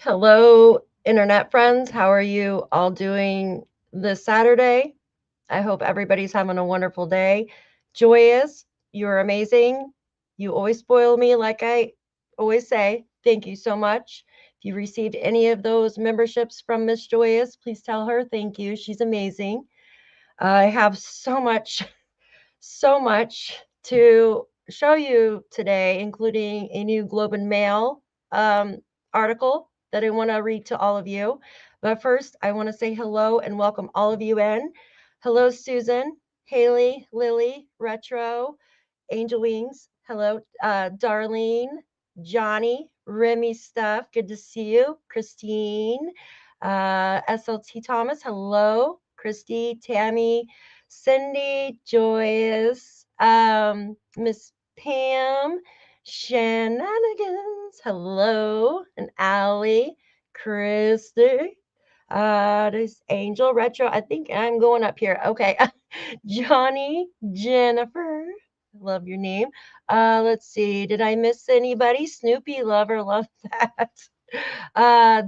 Hello, internet friends. How are you all doing this Saturday? I hope everybody's having a wonderful day. Joyous, you're amazing. You always spoil me, like I always say. Thank you so much. If you received any of those memberships from Miss Joyous, please tell her thank you. She's amazing. I have so much to show you today, including a new Globe and Mail article that I want to read to all of you. But first, I want to say hello and welcome all of you in. Hello, Susan, Haley, Lily, Retro, Angel Wings. Hello, Darlene, Johnny, Remy Stuff. Good to see you. Christine, SLT Thomas. Hello, Christy, Tammy, Cindy, Joyous, Miss Pam, Shenanigans, hello, and Allie, Christy, there's Angel, Retro, I think I'm going up here, okay, Johnny, Jennifer, love your name, let's see, did I miss anybody? Snoopy, lover, love that,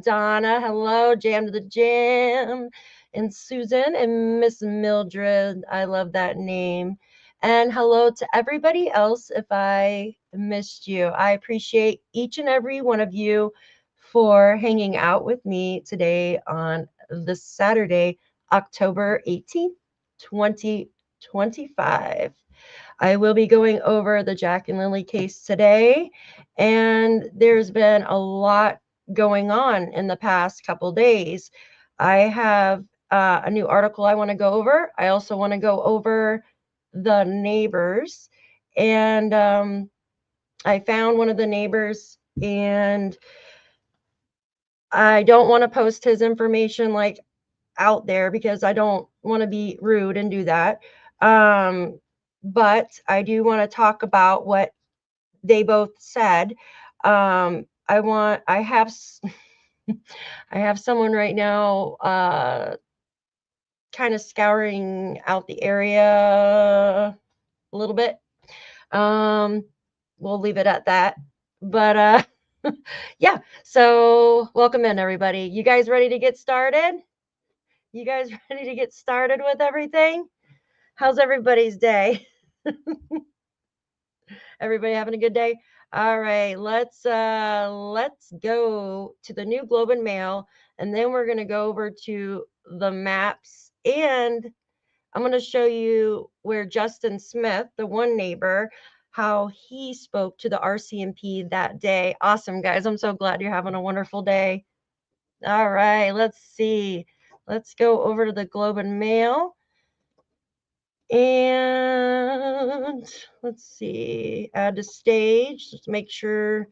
Donna, hello, Jam to the Jam, and Susan and Miss Mildred. I love that name. And hello to everybody else if I missed you. I appreciate each and every one of you for hanging out with me today on this Saturday, October 18th, 2025. I will be going over the Jack and Lilly case today, and there's been a lot going on in the past couple days. I have a new article I want to go over. I also want to go over the neighbors, and I found one of the neighbors, and I don't want to post his information like out there because I don't want to be rude and do that. But I do want to talk about what they both said. I have I have someone right now kind of scouring out the area a little bit. We'll leave it at that. But yeah, so welcome in everybody. You guys ready to get started? You guys ready to get started with everything? How's everybody's day? Everybody having a good day? All right, let's go to the new Globe and Mail, and then we're going to go over to the maps, and I'm going to show you where Justin Smith, the one neighbor, how he spoke to the RCMP that day. Awesome, guys. I'm so glad you're having a wonderful day. All right, let's see. Let's go over to the Globe and Mail. And let's see, add to stage. Let's make sure.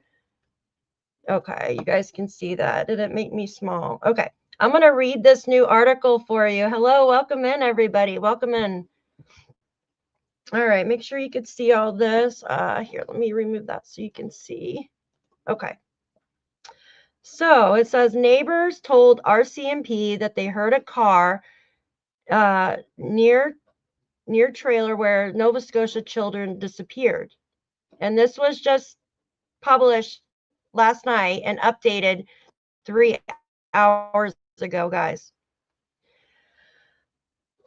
Okay, you guys can see that. Did it make me small? Okay, I'm going to read this new article for you. Hello, welcome in, everybody. Welcome in. All right, make sure you can see all this. Here, let me remove that so you can see. Okay. So it says neighbors told RCMP that they heard a car near trailer where Nova Scotia children disappeared. And this was just published last night and updated 3 hours ago, guys.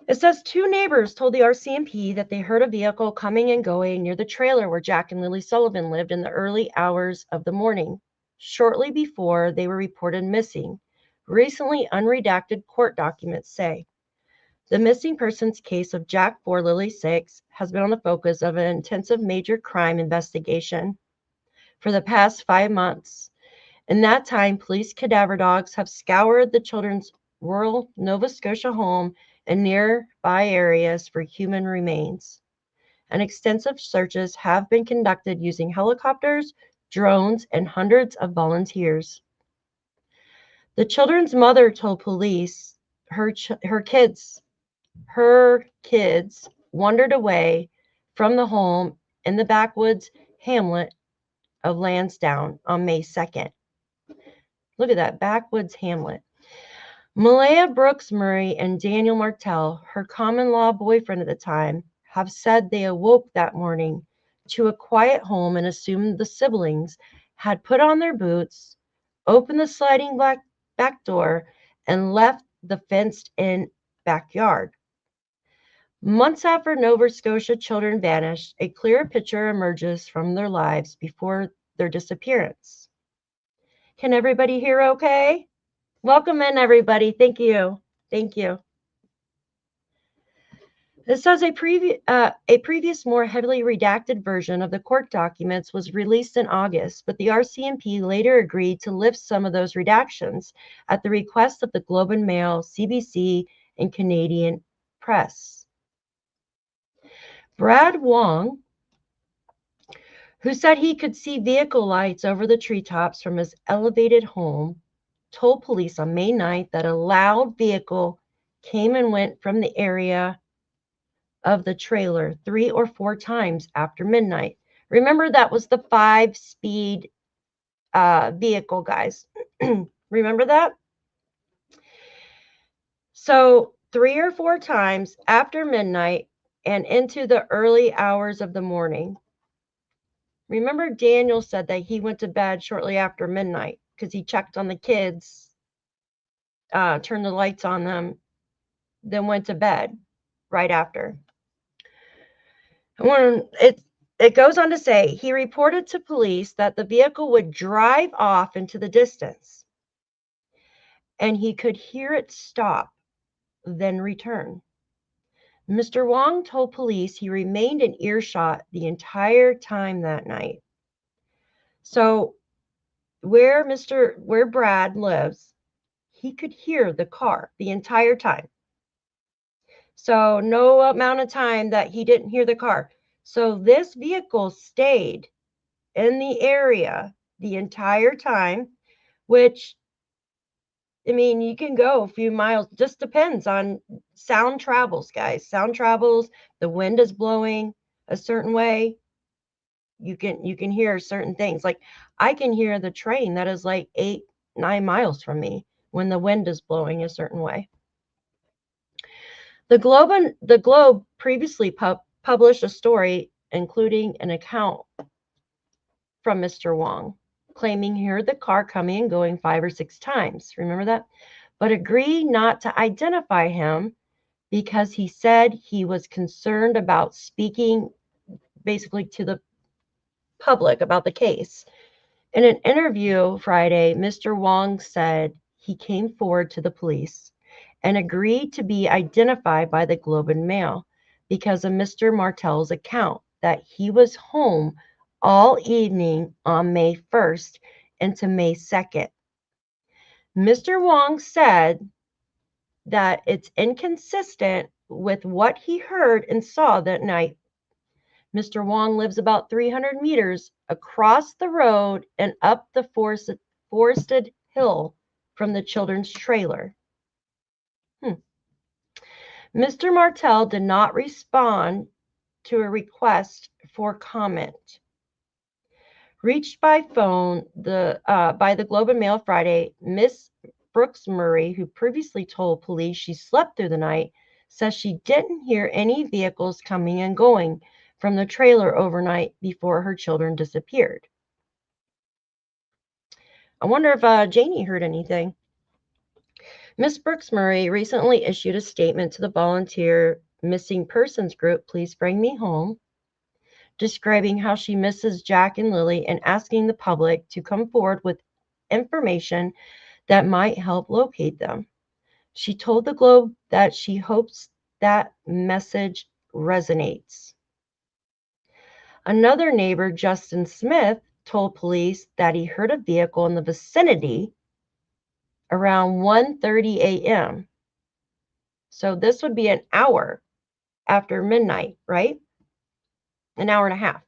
It says 2 neighbors told the RCMP that they heard a vehicle coming and going near the trailer where Jack and Lilly Sullivan lived in the early hours of the morning, shortly before they were reported missing. Recently unredacted court documents say. The missing persons case of Jack 4 Lilly 6 has been on the focus of an intensive major crime investigation for the past 5 months. In that time, police cadaver dogs have scoured the children's rural Nova Scotia home and nearby areas for human remains. And extensive searches have been conducted using helicopters, drones, and hundreds of volunteers. The children's mother told police her kids wandered away from the home in the backwoods hamlet of Landsdowne on May 2nd. Look at that, backwoods hamlet. Malaya Brooks Murray and Daniel Martell, her common-law boyfriend at the time, have said they awoke that morning to a quiet home and assumed the siblings had put on their boots, opened the sliding back door, and left the fenced-in backyard. Months after Nova Scotia children vanished, a clearer picture emerges from their lives before their disappearance. Can everybody hear okay? Welcome in, everybody. Thank you. Thank you. This says a previous more heavily redacted version of the court documents was released in August, but the RCMP later agreed to lift some of those redactions at the request of the Globe and Mail, CBC, and Canadian press. Brad Wong, who said he could see vehicle lights over the treetops from his elevated home, told police on May 9th that a loud vehicle came and went from the area of the trailer 3 or 4 times after midnight. Remember, that was the 5-speed vehicle, guys. Remember that? So 3 or 4 times after midnight and into the early hours of the morning. Remember, Daniel said that he went to bed shortly after midnight because he checked on the kids, turned the lights on them, then went to bed right after. It goes on to say he reported to police that the vehicle would drive off into the distance and he could hear it stop, then return. Mr. Wong told police he remained in earshot the entire time that night. So where Brad lives, he could hear the car the entire time. So no amount of time that he didn't hear the car. So this vehicle stayed in the area the entire time, which, I mean, you can go a few miles, just depends on sound travels, guys. Sound travels, the wind is blowing a certain way. You can hear certain things. Like I can hear the train that is like 8-9 miles from me when the wind is blowing a certain way. The Globe previously published a story including an account from Mr. Wong, claiming he heard the car coming and going 5 or 6 times. Remember that? But agreed not to identify him because he said he was concerned about speaking basically to the public about the case. In an interview Friday, Mr. Wong said he came forward to the police and agreed to be identified by the Globe and Mail because of Mr. Martel's account that he was home all evening on May 1st into May 2nd. Mr. Wong said that it's inconsistent with what he heard and saw that night. Mr. Wong lives about 300 meters across the road and up the forested hill from the children's trailer. Mr. Martel did not respond to a request for comment. Reached by phone by the Globe and Mail Friday, Miss Brooks Murray, who previously told police she slept through the night, says she didn't hear any vehicles coming and going from the trailer overnight before her children disappeared. I wonder if Janie heard anything. Miss Brooks Murray recently issued a statement to the volunteer missing persons group, Please Bring Me Home, describing how she misses Jack and Lilly and asking the public to come forward with information that might help locate them. She told the Globe that she hopes that message resonates. Another neighbor, Justin Smith, told police that he heard a vehicle in the vicinity around 1:30 a.m. So this would be an hour after midnight, right? An hour and a half.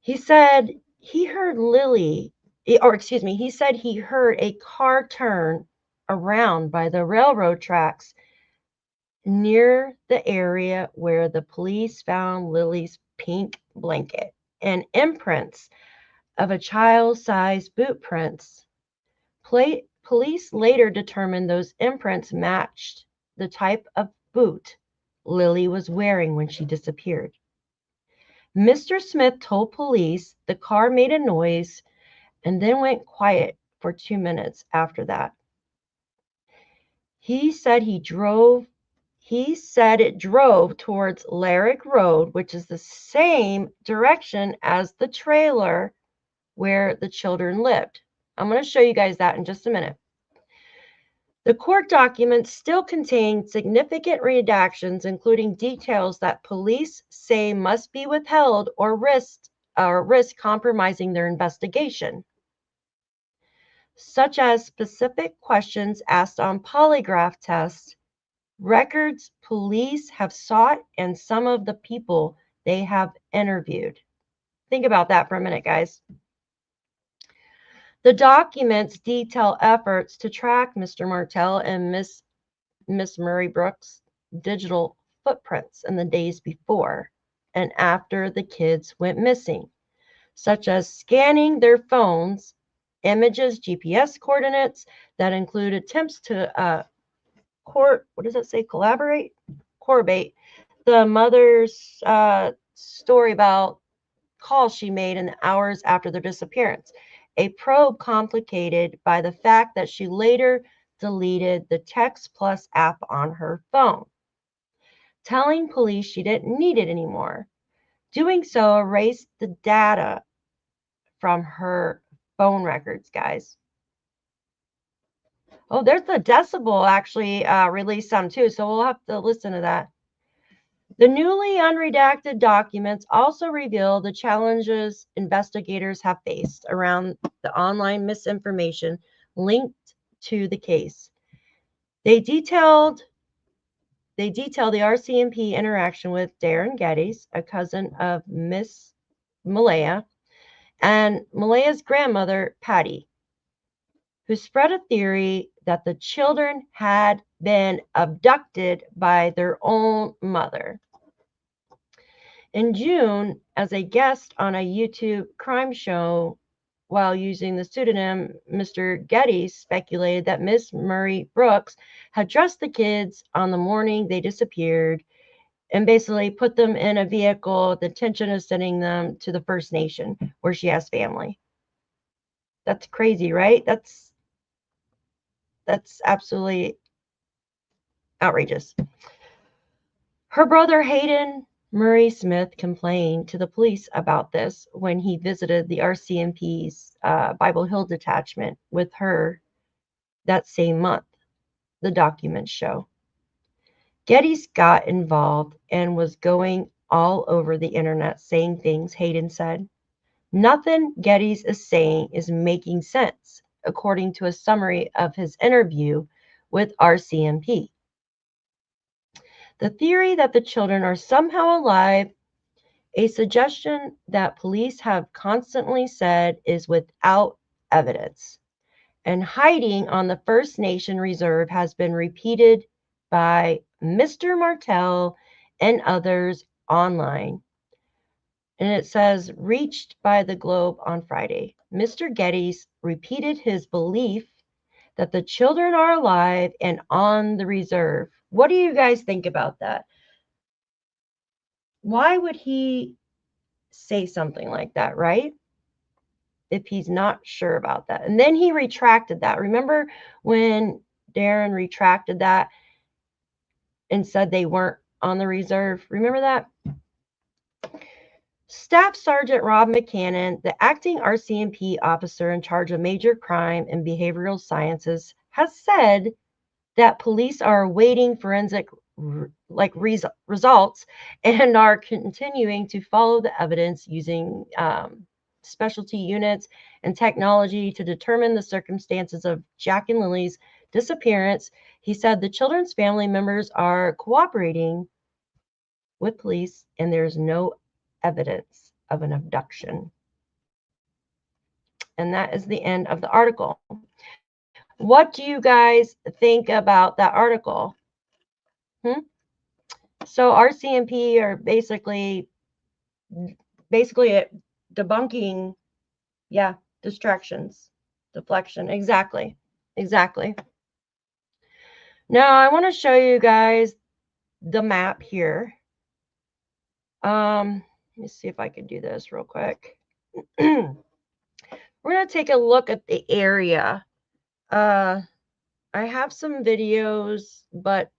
He said he heard he said he heard a car turn around by the railroad tracks near the area where the police found Lily's pink blanket and imprints of a child-sized boot prints. Police later determined those imprints matched the type of boot Lilly was wearing when she disappeared. Mr. Smith told police the car made a noise and then went quiet for 2 minutes after that. He said it drove towards Larrick Road, which is the same direction as the trailer where the children lived. I'm going to show you guys that in just a minute. The court documents still contain significant redactions, including details that police say must be withheld or risk compromising their investigation, such as specific questions asked on polygraph tests, records police have sought, and some of the people they have interviewed. Think about that for a minute, guys. The documents detail efforts to track Mr. Martell and Miss Murray Brooks' digital footprints in the days before and after the kids went missing, such as scanning their phones, images, GPS coordinates that include attempts to corroborate the mother's story about calls she made in the hours after their disappearance. A probe complicated by the fact that she later deleted the Text Plus app on her phone, telling police she didn't need it anymore. Doing so erased the data from her phone records, guys. Oh, there's the Decibel actually released some too, so we'll have to listen to that. The newly unredacted documents also reveal the challenges investigators have faced around the online misinformation linked to the case. They detail the RCMP interaction with Darren Geddes, a cousin of Miss Malaya, and Malaya's grandmother, Patty, who spread a theory that the children had been abducted by their own mother. In June, as a guest on a YouTube crime show while using the pseudonym Mr. Geddes, speculated that Miss Murray Brooks had dressed the kids on the morning they disappeared and basically put them in a vehicle with the intention of sending them to the First Nation where she has family. That's crazy, right? That's absolutely outrageous. Her brother Hayden Murray Smith complained to the police about this when he visited the RCMP's Bible Hill detachment with her that same month, the documents show. Geddes got involved and was going all over the internet saying things Hayden said. Nothing Geddes is saying is making sense, according to a summary of his interview with RCMP. The theory that the children are somehow alive, a suggestion that police have constantly said is without evidence, and hiding on the First Nation reserve has been repeated by Mr. Martell and others online. And it says, reached by the Globe on Friday. Mr. Geddes repeated his belief that the children are alive and on the reserve. What do you guys think about that? Why would he say something like that, right? If he's not sure about that. And then he retracted that. Remember when Darren retracted that and said they weren't on the reserve? Remember that? Staff Sergeant Rob McCannon, the acting RCMP officer in charge of major crime and behavioral sciences, has said that police are awaiting forensic results and are continuing to follow the evidence using specialty units and technology to determine the circumstances of Jack and Lilly's disappearance. He said the children's family members are cooperating with police and there's no evidence of an abduction. And that is the end of the article. What do you guys think about that article? So RCMP are basically debunking, distractions, deflection. Exactly. Now I want to show you guys the map here. Let me see if I can do this real quick. we're going to take a look at the area. I have some videos, but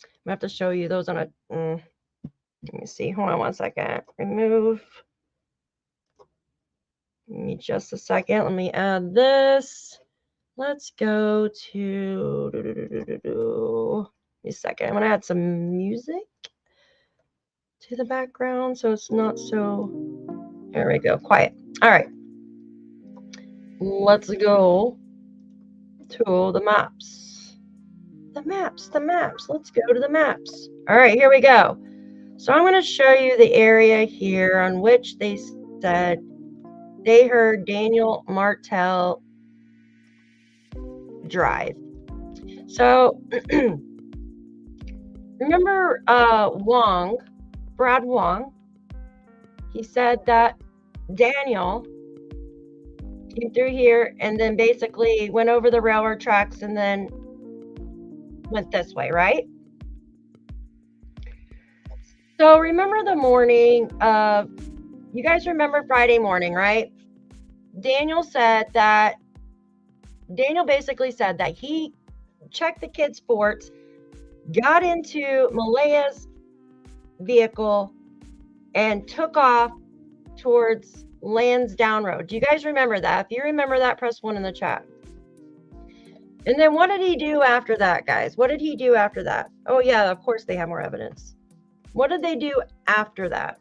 I'm going to have to show you those on a, let me see. Hold on one second. Remove. Give me just a second. Let me add this. Let's go to, give me a second. I'm going to add some music to the background so it's not so, there we go, quiet. All right. Let's go to the maps. The maps. Let's go to the maps. All right, here we go. So I'm going to show you the area here on which they said they heard Daniel Martell drive. So remember Brad Wong, he said that Daniel came through here and then basically went over the railroad tracks and then went this way, right? So remember the morning of, you guys remember Friday morning, right? Daniel basically said that he checked the kids' sports, got into Malaya's vehicle, and took off towards Landsdowne Road. Do you guys remember that? If you remember that, press 1 in the chat. And then what did he do after that, guys? What did he do after that? Oh, yeah, of course they have more evidence. What did they do after that?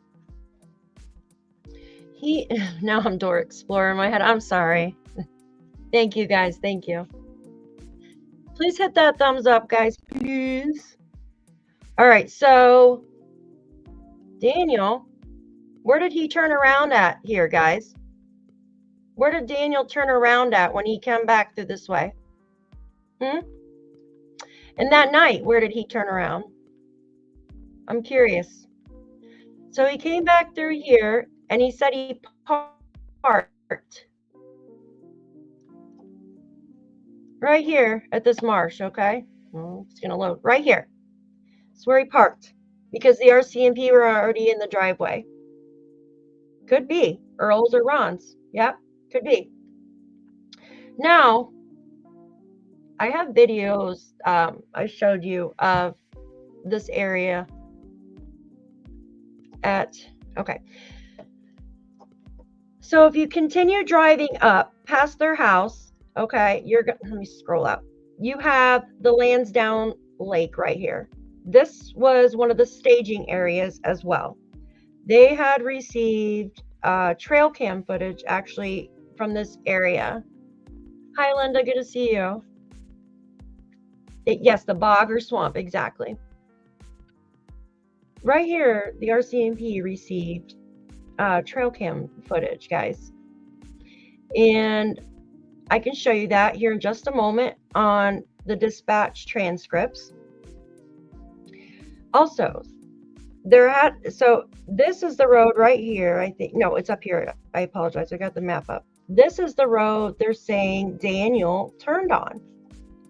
Now I'm Dora Explorer in my head. I'm sorry. Thank you, guys. Thank you. Please hit that thumbs up, guys, please. All right, so Daniel, where did he turn around at here, guys? Where did Daniel turn around at when he came back through this way? And that night, where did he turn around? I'm curious. So he came back through here, and he said he parked right here at this marsh, okay? Well, it's going to load right here. That's where he parked because the RCMP were already in the driveway. Could be Earl's or Ron's. Yep, could be. Now, I have videos I showed you of this area okay. So if you continue driving up past their house, okay, let me scroll up. You have the Landsdowne Lake right here. This was one of the staging areas as well. They had received trail cam footage actually from this area. Hi, Linda, good to see you. Yes, the bog or swamp, exactly. Right here, the RCMP received trail cam footage, guys. And I can show you that here in just a moment on the dispatch transcripts. Also, so this is the road right here, I think. No, it's up here. I apologize. I got the map up. This is the road they're saying Daniel turned on.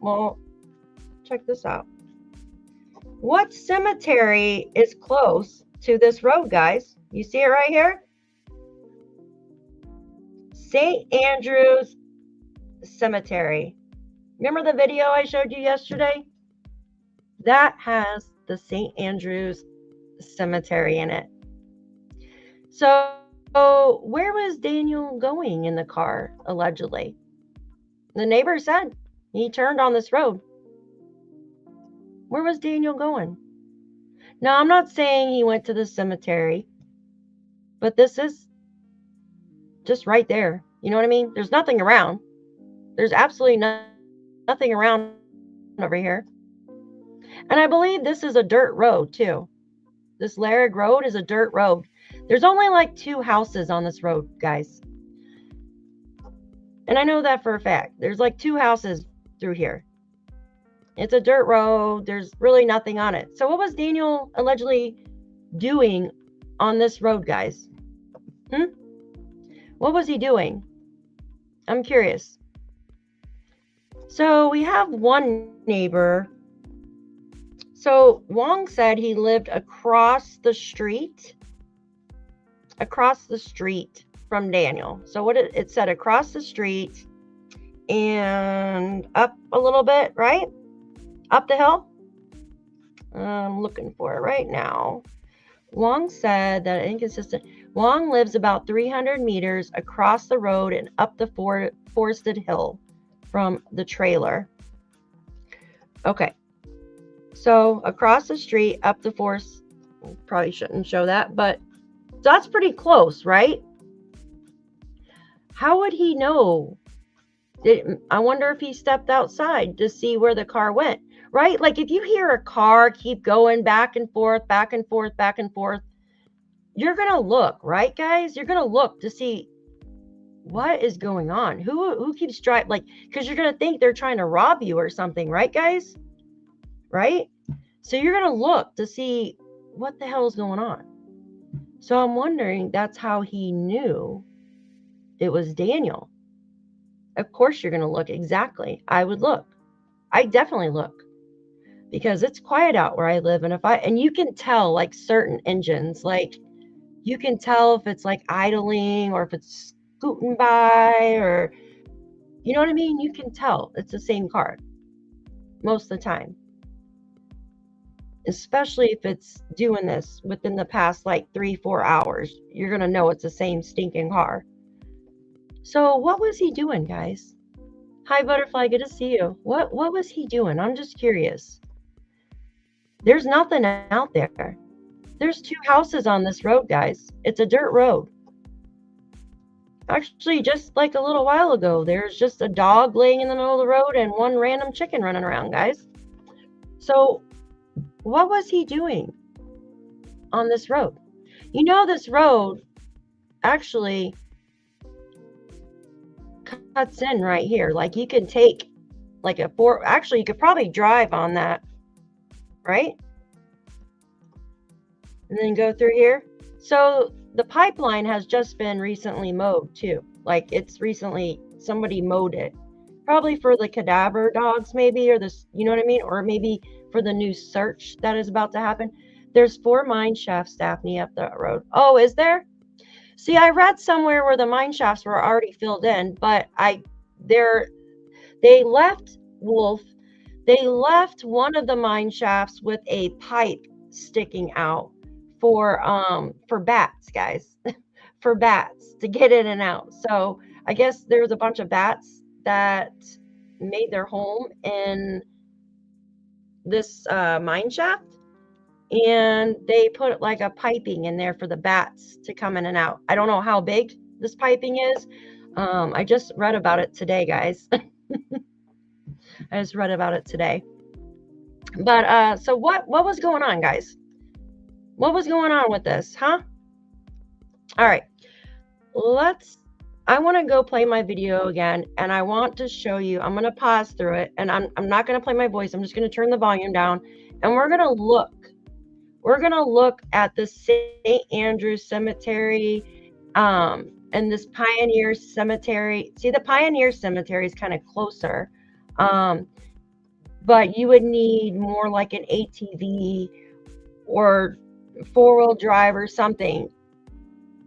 Well, check this out. What cemetery is close to this road, guys? You see it right here? St. Andrew's Cemetery. Remember the video I showed you yesterday? That has the St. Andrew's Cemetery in it. So where was Daniel going in the car, allegedly? The neighbor said he turned on this road. Where was Daniel going? Now, I'm not saying he went to the cemetery, but this is just right there. You know what I mean? There's nothing around. There's absolutely nothing around over here. And I believe this is a dirt road, too. This Larrig Road is a dirt road. There's only like 2 houses on this road, guys. And I know that for a fact. There's like 2 houses through here. It's a dirt road. There's really nothing on it. So what was Daniel allegedly doing on this road, guys? What was he doing? I'm curious. So we have one neighbor. So Wong said he lived across the street from Daniel. So what it said, across the street and up a little bit, right? Up the hill. I'm looking for it right now. Wong said that inconsistent. Wong lives about 300 meters across the road and up the forested hill from the trailer. Okay. So across the street, up the forest. Probably shouldn't show that, but that's pretty close, right? How would he know? I wonder if he stepped outside to see where the car went, right? Like if you hear a car keep going back and forth, back and forth, back and forth, you're going to look, right, guys? You're going to look to see what is going on. Who keeps driving? Like, because you're going to think they're trying to rob you or something, right, guys? Right? So you're going to look to see what the hell is going on. So I'm wondering, that's how he knew it was Daniel. Of course you're going to look. Exactly. I would look. I definitely look, because it's quiet out where I live. And you can tell, like, certain engines, like you can tell if it's like idling or if it's scooting by, or, you know what I mean? You can tell it's the same car most of the time, especially if it's doing this within the past like 3-4 hours. You're going to know it's the same stinking car. So what was he doing, guys? Hi, Butterfly. Good to see you. What was he doing? I'm just curious. There's nothing out there. There's 2 houses on this road, guys. It's a dirt road. Actually, just like a little while ago, there's just a dog laying in the middle of the road and one random chicken running around, guys. So what was he doing on this road? You know, this road actually cuts in right here. Like, you can take like actually you could probably drive on that, right? And then go through here. So the pipeline has just been recently mowed too. Like, it's recently, somebody mowed it, probably for the cadaver dogs maybe, or this, you know what I mean? Or maybe for the new search that is about to happen. There's 4 mine shafts, Daphne, up the road. Oh, is there? See, I read somewhere where the mine shafts were already filled in, but they left, Wolf, they left one of the mine shafts with a pipe sticking out for bats, guys. For bats to get in and out. So I guess there's a bunch of bats that made their home in this mine shaft, and they put like a piping in there for the bats to come in and out. I don't know how big this piping is. I just read about it today, guys. I just read about it today. But so what was going on, guys? What was going on with this, huh? All right, I want to go play my video again, and I want to show you. I'm going to pause through it, and I'm not going to play my voice. I'm just going to turn the volume down, and we're going to look at the St. Andrew's Cemetery and this Pioneer Cemetery. See, the Pioneer Cemetery is kind of closer, but you would need more like an ATV or 4-wheel drive or something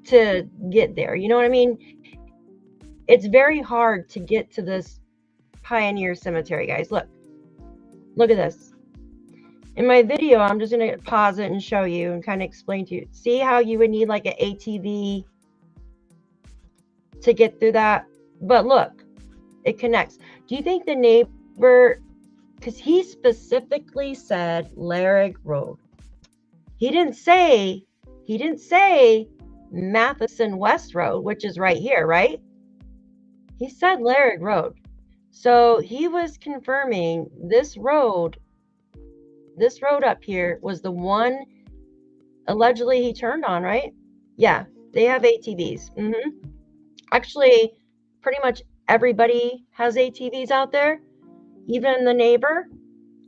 to get there. You know what I mean? It's very hard to get to this Pioneer Cemetery, guys. Look at this. In my video, I'm just going to pause it and show you and kind of explain to you. See how you would need like an ATV to get through that? But look, it connects. Do you think the neighbor, because he specifically said Larrig Road. He didn't say Matheson West Road, which is right here, right? He said Larrig Road. So he was confirming this road up here was the one allegedly he turned on, right? Yeah, they have ATVs. Actually, pretty much everybody has ATVs out there. Even the neighbor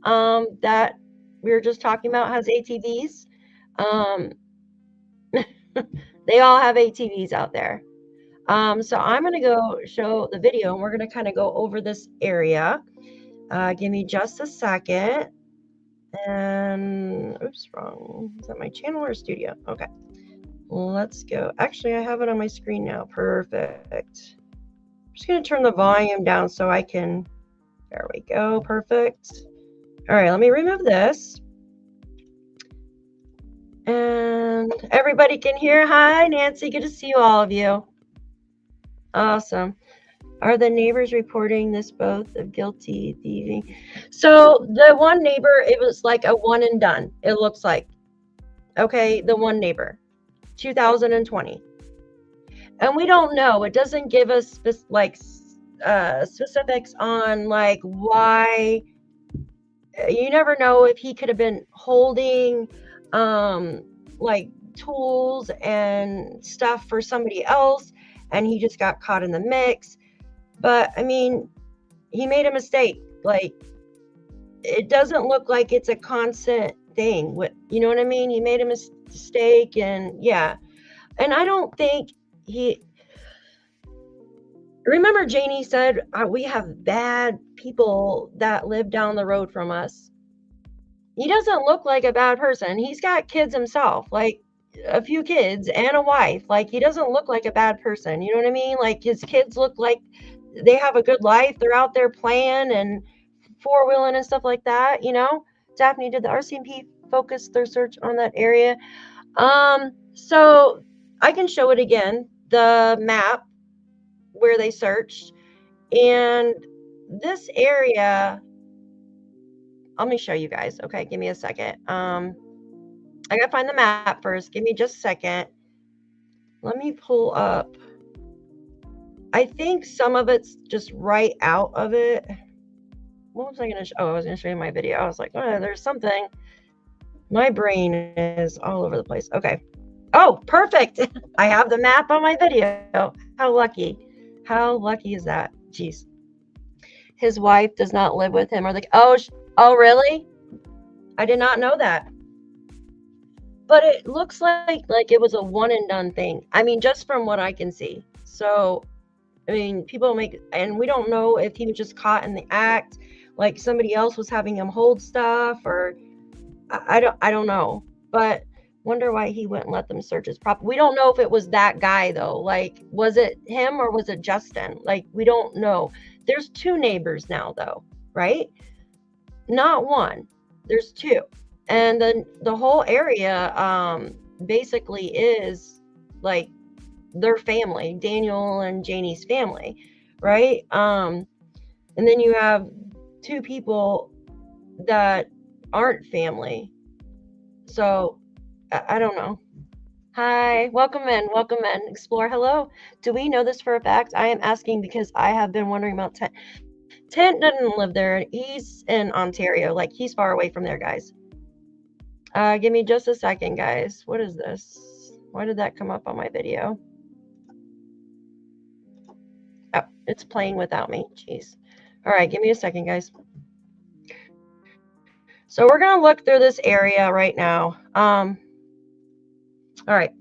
that we were just talking about has ATVs. They all have ATVs out there. So I'm going to go show the video, and we're going to kind of go over this area. Give me just a second. And oops, wrong. Is that my channel or studio? Okay. let's go. Actually, I have it on my screen now. Perfect. I'm just going to turn the volume down so I can, there we go. Perfect. All right, let me remove this. And everybody can hear. Hi, Nancy. Good to see you, all of you. Awesome. Are the neighbors reporting this both of guilty thieving? So the one neighbor, it was like a one and done. It looks like, okay, the one neighbor, 2020. And we don't know. It doesn't give us like specifics on like why. You never know if he could have been holding like tools and stuff for somebody else and he just got caught in the mix. But I mean, he made a mistake. Like, it doesn't look like it's a constant thing. You know what I mean? He made a mistake, and yeah. And I don't think he. Remember, Janie said we have bad people that live down the road from us. He doesn't look like a bad person. He's got kids himself, like a few kids and a wife. Like, he doesn't look like a bad person. You know what I mean? Like, his kids look like they have a good life. They're out there playing and four-wheeling and stuff like that, you know. Daphne, did the RCMP focus their search on that area? So I can show it again, the map where they searched. And this area, let me show you guys. Okay, give me a second. I gotta find the map first. Give me just a second. Let me pull up. I think some of it's just right out of it. What was I going to show? Oh, I was going to show you my video. I was like, oh, there's something. My brain is all over the place. Okay. Oh, perfect. I have the map on my video. How lucky. How lucky is that? Jeez. His wife does not live with him. Or like, oh, really? I did not know that. But it looks like it was a one and done thing. I mean, just from what I can see. So, I mean, people make, and we don't know if he was just caught in the act, like somebody else was having him hold stuff, or I don't know. But wonder why he wouldn't let them search his property. We don't know if it was that guy though. Like, was it him or was it Justin? Like, we don't know. There's two neighbors now though, right? Not one. There's two. And then the whole area basically is like their family, Daniel and Janie's family, right? And then you have two people that aren't family. So I don't know. Hi, welcome in, Explore. Hello. Do we know this for a fact? I am asking because I have been wondering about Tent. Tent doesn't live there. He's in Ontario. Like, he's far away from there, guys. Give me just a second, guys. What is this? Why did that come up on my video? Oh, it's playing without me. Jeez. All right, give me a second, guys. So we're going to look through this area right now. All right.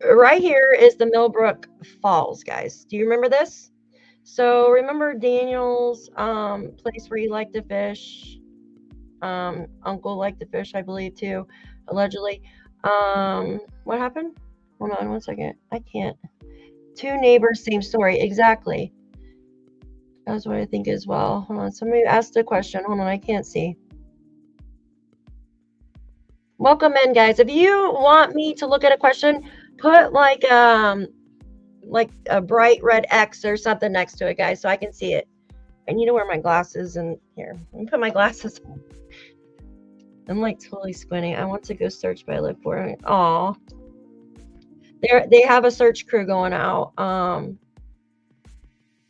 Right here is the Millbrook Falls, guys. Do you remember this? So remember Daniel's place where he liked to fish? Uncle liked to fish, I believe, too, allegedly. What happened? Hold on 1 second. I can't. Two neighbors, same story. Exactly. That's what I think as well. Hold on. Somebody asked a question. Hold on. I can't see. Welcome in, guys. If you want me to look at a question, put like a bright red X or something next to it, guys, so I can see it. I need to wear my glasses, and here, let me put my glasses on. I'm like totally squinting. I want to go search by live for. Aw. They have a search crew going out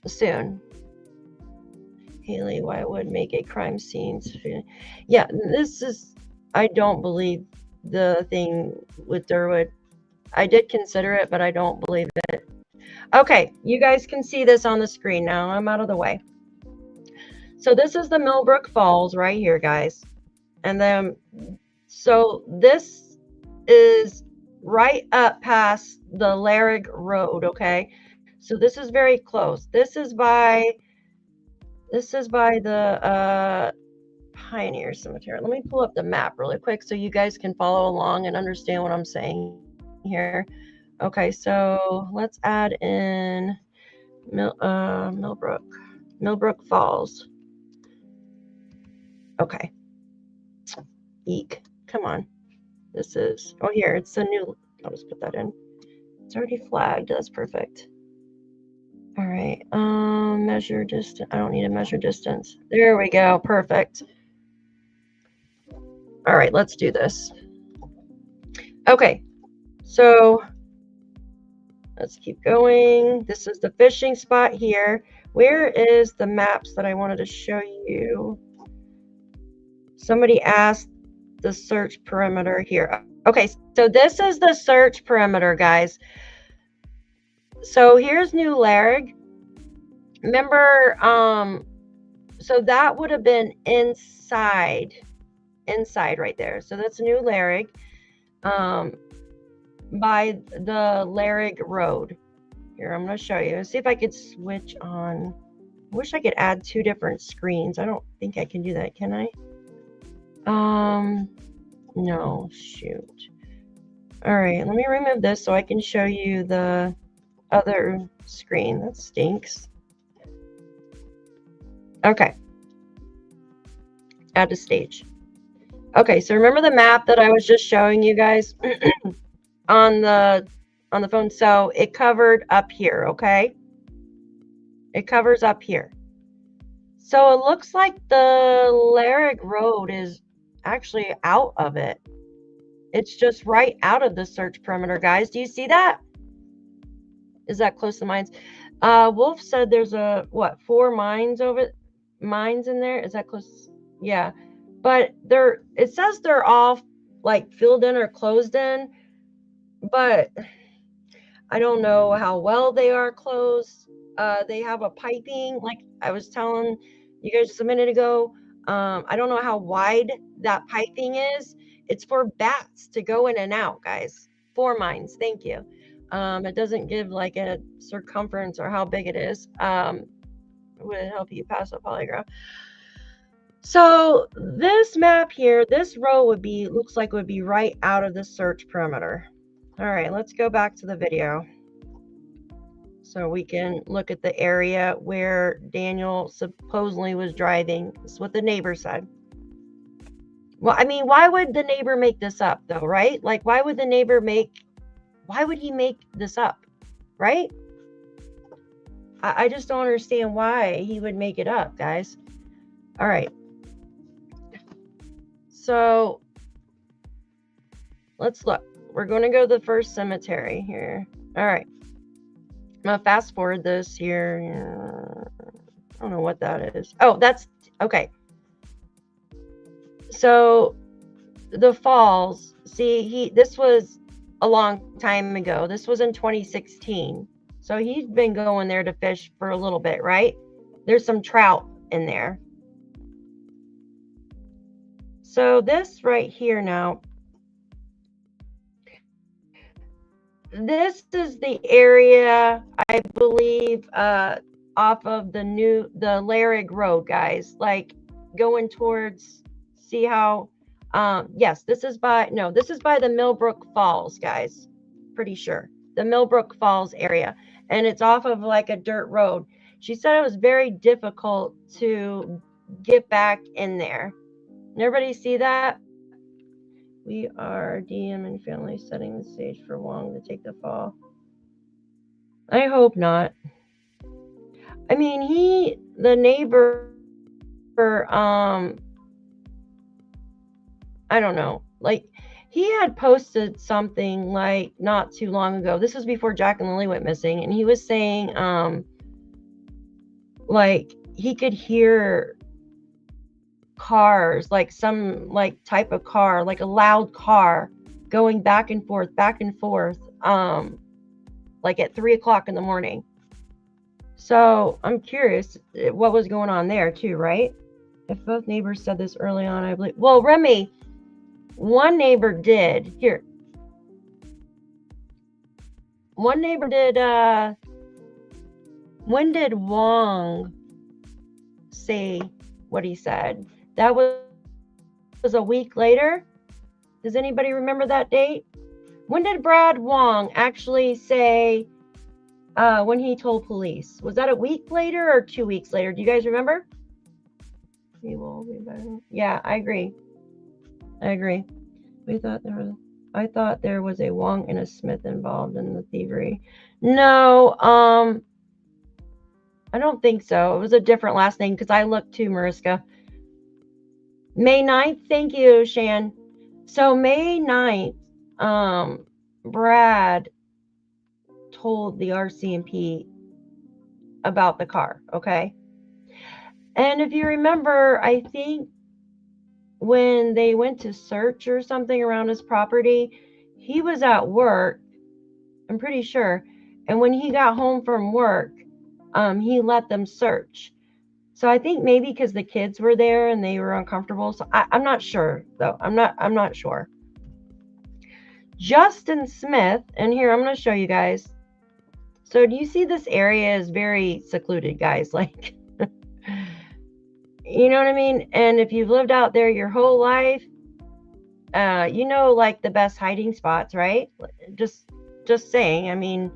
soon. Haley, why it would make a crime scene? Yeah, this is, I don't believe the thing with Durwood. I did consider it, but I don't believe it. Okay, you guys can see this on the screen now. I'm out of the way. So this is the Millbrook Falls right here, guys. And then, so this is right up past the Larrig Road, okay? So this is very close. This is by the Pioneer Cemetery. Let me pull up the map really quick so you guys can follow along and understand what I'm saying here. Okay, so let's add in Millbrook Falls. Okay. Eek. Come on. This is, oh, here, it's a new, I'll just put that in. It's already flagged. That's perfect. All right. Measure distance. I don't need to measure distance. There we go. Perfect. All right, let's do this. Okay. So let's keep going. This is the fishing spot here. Where is the maps that I wanted to show you? Somebody asked the search perimeter here. Okay, so this is the search perimeter, guys. So here's New Larrig. Remember, so that would have been inside right there. So that's New Larrig, by the Larrig Road. Here, I'm going to show you. See if I could switch on. I wish I could add 2 different screens. I don't think I can do that, can I? No, shoot. All right, let me remove this so I can show you the other screen. That stinks. Okay. Add to stage. Okay, so remember the map that I was just showing you guys on the phone? So it covered up here, okay? It covers up here. So it looks like the Larrig Road is actually out of it. It's just right out of the search perimeter, guys. Do you see that? Is that close to mines? Wolf said there's a, what, 4 mines in there? Is that close? Yeah. But it says they're all like filled in or closed in, but I don't know how well they are closed. They have a piping, like I was telling you guys just a minute ago. I don't know how wide that piping is. It's for bats to go in and out, guys. 4 mines. Thank you. It doesn't give like a circumference or how big it is. It would help you pass a polygraph. So this map here, this row looks like would be right out of the search perimeter. All right, let's go back to the video so we can look at the area where Daniel supposedly was driving. This is what the neighbor said. Well, I mean, why would the neighbor make this up though, right? Like, why would he make this up, right? I just don't understand why he would make it up, guys. All right. So let's look. We're going to go to the first cemetery here. All right. I'm going to fast forward this here. I don't know what that is. Oh, that's okay. So the falls, see, this was a long time ago. This was in 2016. So he's been going there to fish for a little bit, right? There's some trout in there. So this right here now, this is the area, I believe, off of the Larrig Road, guys, like going towards, see how, yes, this is by the Millbrook Falls, guys, pretty sure, the Millbrook Falls area, and it's off of like a dirt road. She said it was very difficult to get back in there. Everybody see that? We are DM and family setting the stage for Wong to take the fall. I hope not. I mean, the neighbor, I don't know, like he had posted something like not too long ago. This was before Jack and Lilly went missing, and he was saying, like he could hear cars, like some like type of car, like a loud car going back and forth, like at 3 o'clock in the morning. So I'm curious what was going on there too, right? If both neighbors said this early on, I believe. Well, Remy, one neighbor did. Here. One neighbor did, when did Wong say what he said? That was a week later. Does anybody remember that date? When did Brad Wong actually say when he told police? Was that a week later or 2 weeks later? Do you guys remember? He will be better. Yeah, I agree. I thought there was a Wong and a Smith involved in the thievery. No, I don't think so. It was a different last name because I looked too, Mariska. May 9th, thank you, Shan. So May 9th, Brad told the RCMP about the car, okay? And if you remember, I think when they went to search or something around his property, he was at work, I'm pretty sure. And when he got home from work, he let them search. So I think maybe because the kids were there and they were uncomfortable. So I'm not sure, though. I'm not sure. Justin Smith, and here I'm going to show you guys. So do you see this area is very secluded, guys? Like, you know what I mean? And if you've lived out there your whole life, you know, like the best hiding spots, right? Just saying. I mean,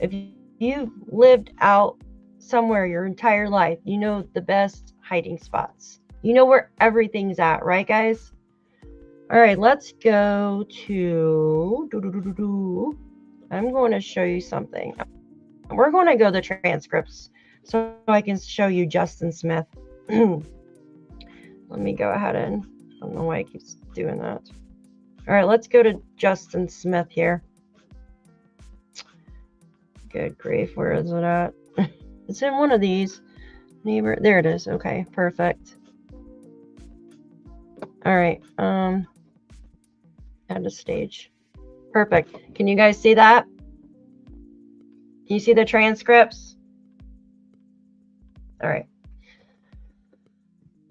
if you've lived out somewhere your entire life, you know the best hiding spots. You know where everything's at, right, guys? All right, let's go to... I'm going to show you something. We're going to go to the transcripts so I can show you Justin Smith. Let me go ahead and... I don't know why it keeps doing that. All right, let's go to Justin Smith here. Good grief, where is it at? It's in one of these. Neighbor, there it is. Okay, perfect. All right, add a stage. Perfect. Can you guys see that? Can you see the transcripts? All right.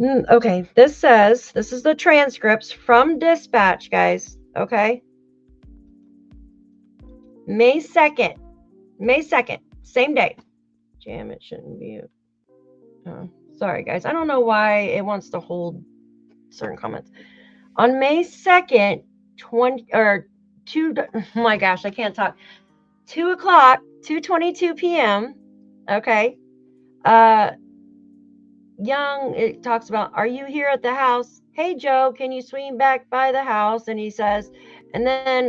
Okay, this says, this is the transcripts from dispatch, guys. Okay. May 2nd, same day. Jam, it shouldn't be. Oh, sorry, guys. I don't know why it wants to hold certain comments. On May 2nd, oh my gosh, I can't talk. 2 o'clock, 2:22 p.m. Okay. Young, it talks about, are you here at the house? Hey, Joe, can you swing back by the house? And he says, and then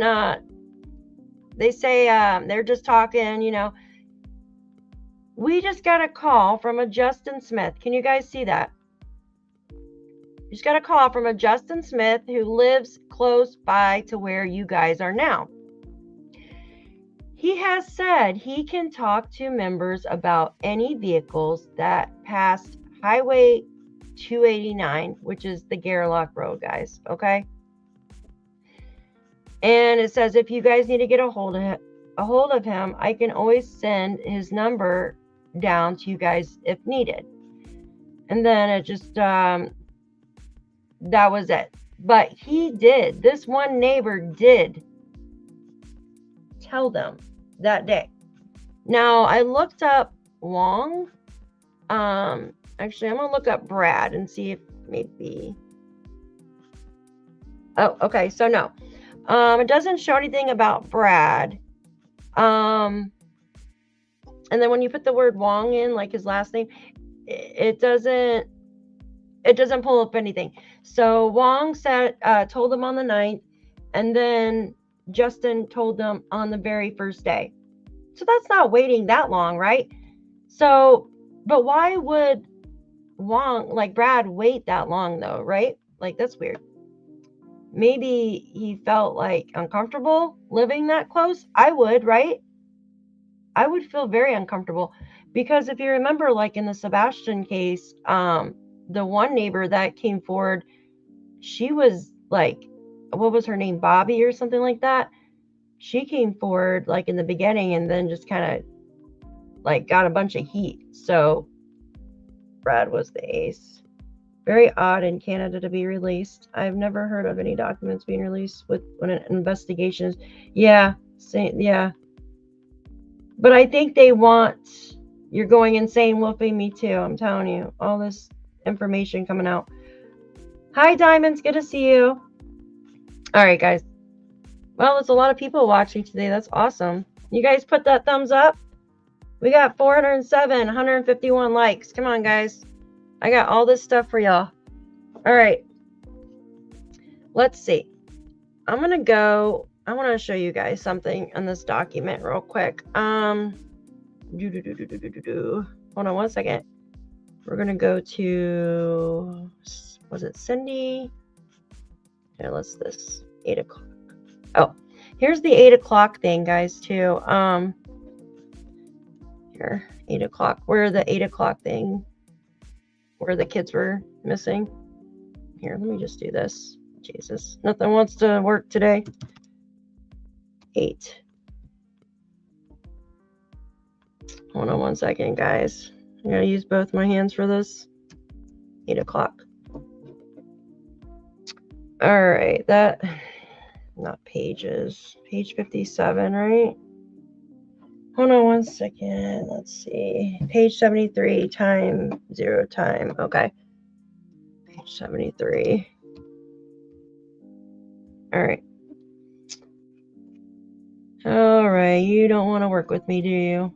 they say they're just talking, you know. We just got a call from a Justin Smith. Can you guys see that? Just got a call from a Justin Smith who lives close by to where you guys are now. He has said he can talk to members about any vehicles that passed Highway 289, which is the Gairloch Road, guys. Okay. And it says if you guys need to get a hold of him, I can always send his number down to you guys if needed. And then it just that was it. But this one neighbor did tell them that day. Now I looked up Wong. Actually, I'm gonna look up Brad and see if maybe. Oh, okay. So no, it doesn't show anything about Brad. And then when you put the word Wong in, like his last name, it doesn't pull up anything. So Wong told them on the 9th, and then Justin told them on the very first day. So that's not waiting that long, right? So, but why would Wong, like Brad, wait that long though, right? Like, that's weird. Maybe he felt like uncomfortable living that close. I would, right? I would feel very uncomfortable because if you remember, like in the Sebastian case, the one neighbor that came forward, she was like, what was her name? Bobby or something like that. She came forward like in the beginning and then just kind of like got a bunch of heat. So Brad was the ace. Very odd in Canada to be released. I've never heard of any documents being released when an investigation is. Yeah. But I think they want, you're going insane wolfing me too. I'm telling you, all this information coming out. Hi, Diamonds. Good to see you. All right, guys. Well, there's a lot of people watching today. That's awesome. You guys put that thumbs up. We got 407, 151 likes. Come on, guys. I got all this stuff for y'all. All right. Let's see. I'm going to go. I want to show you guys something on this document real quick. Hold on one second. We're going to go to, was it Cindy? Here, let's this 8 o'clock. Oh, here's the 8 o'clock thing, guys, too. Here, 8 o'clock. Where the 8 o'clock thing, where the kids were missing. Here, let me just do this. Jesus, nothing wants to work today. 8. Hold on one second, guys. I'm going to use both my hands for this. 8 o'clock. All right, that, not pages. Page 57, right? Hold on one second. Let's see. Page 73, time, 0 time. Okay. Page 73. All right. All right. You don't want to work with me, do you?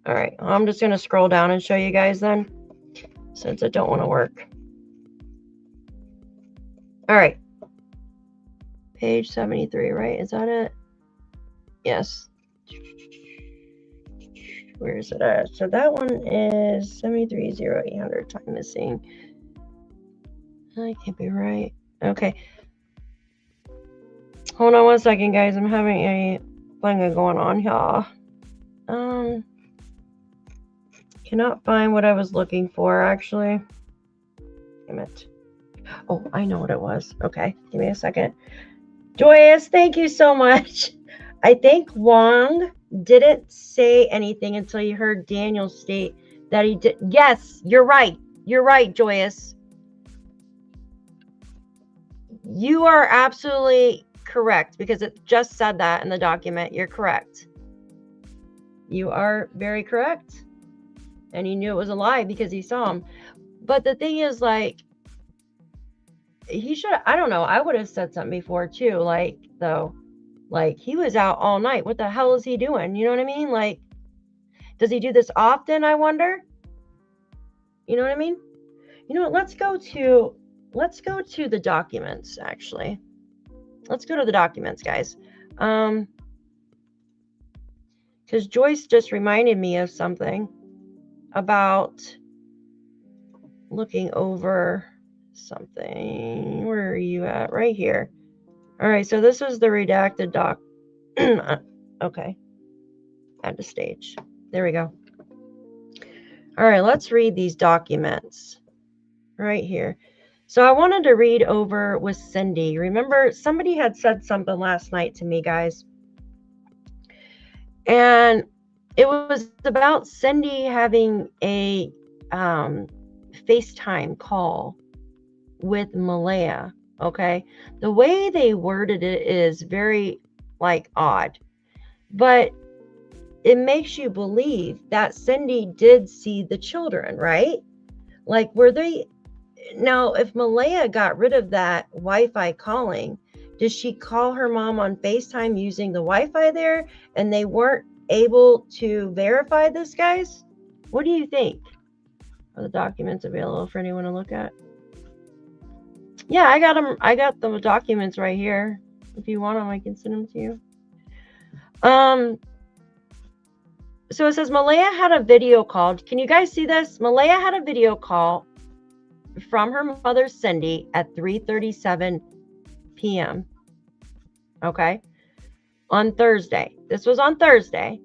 All right. I'm just going to scroll down and show you guys then, since I don't want to work. All right. Page 73, right? Is that it? Yes. Where is it at? So that one is 73,0800 time missing. I can't be right. Okay. Hold on one second, guys. I'm having a thing going on here. Cannot find what I was looking for, actually. Damn it. Oh, I know what it was. Okay, give me a second. Joyous, thank you so much. I think Wong didn't say anything until you heard Daniel state that he did. Yes, you're right. You're right, Joyous. You are absolutely correct, because it just said that in the document. You're correct. You are very correct. And he knew it was a lie because he saw him. But the thing is, like, he should, I don't know, I would have said something before too, like, though, like, he was out all night. What the hell is he doing? You know what I mean? Like, does he do this often, I wonder? You know what I mean? You know what, let's go to the documents, actually. Let's go to the documents, guys. Because Joyce just reminded me of something about looking over something. Where are you at? Right here. All right, so this is the redacted doc. Okay. Add to stage. There we go. All right, let's read these documents right here. So I wanted to read over with Cindy. Remember, somebody had said something last night to me, guys. And it was about Cindy having a FaceTime call with Malaya, okay? The way they worded it is very, like, odd. But it makes you believe that Cindy did see the children, right? Like, were they... Now, if Malaya got rid of that Wi-Fi calling, did she call her mom on FaceTime using the Wi-Fi there, and they weren't able to verify this, guys? What do you think? Are the documents available for anyone to look at? Yeah, I got them. I got the documents right here. If you want them, I can send them to you. So it says Malaya had a video call. Can you guys see this? Malaya had a video call from her mother, Cindy, at 3:37 p.m. Okay? On Thursday. This was on Thursday,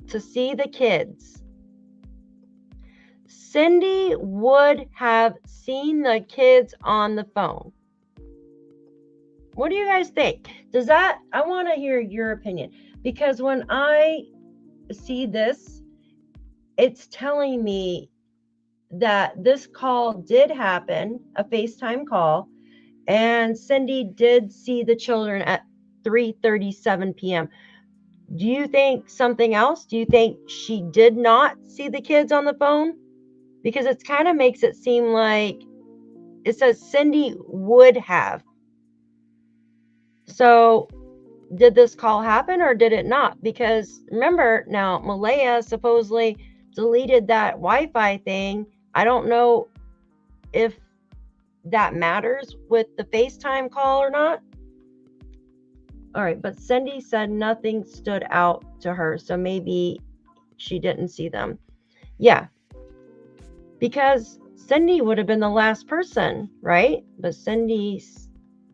to see the kids. Cindy would have seen the kids on the phone. What do you guys think? Does that... I want to hear your opinion, because when I see this, it's telling me that this call did happen, a FaceTime call, and Cindy did see the children at 3:37 p.m. Do you think something else? Do you think she did not see the kids on the phone? Because it kind of makes it seem like it says Cindy would have. So did this call happen or did it not? Because remember now, Malaya supposedly deleted that Wi-Fi thing. I don't know if that matters with the FaceTime call or not. All right, but Cindy said nothing stood out to her, so maybe she didn't see them. Yeah, because Cindy would have been the last person, right? But Cindy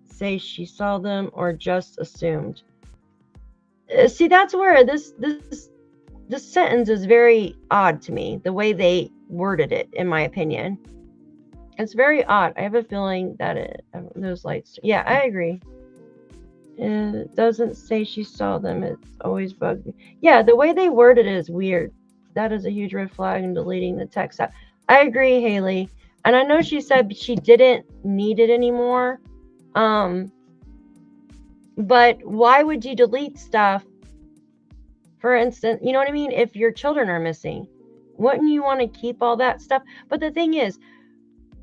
says she saw them or just assumed. See, that's where this sentence is very odd to me, the way they worded it, in my opinion. It's very odd. I have a feeling that those lights. Yeah, I agree. It doesn't say she saw them. It's always bugged me. Yeah, the way they worded it is weird. That is a huge red flag in deleting the text app. I agree, Haley. And I know she said she didn't need it anymore. But why would you delete stuff? For instance, you know what I mean? If your children are missing, wouldn't you want to keep all that stuff? But the thing is,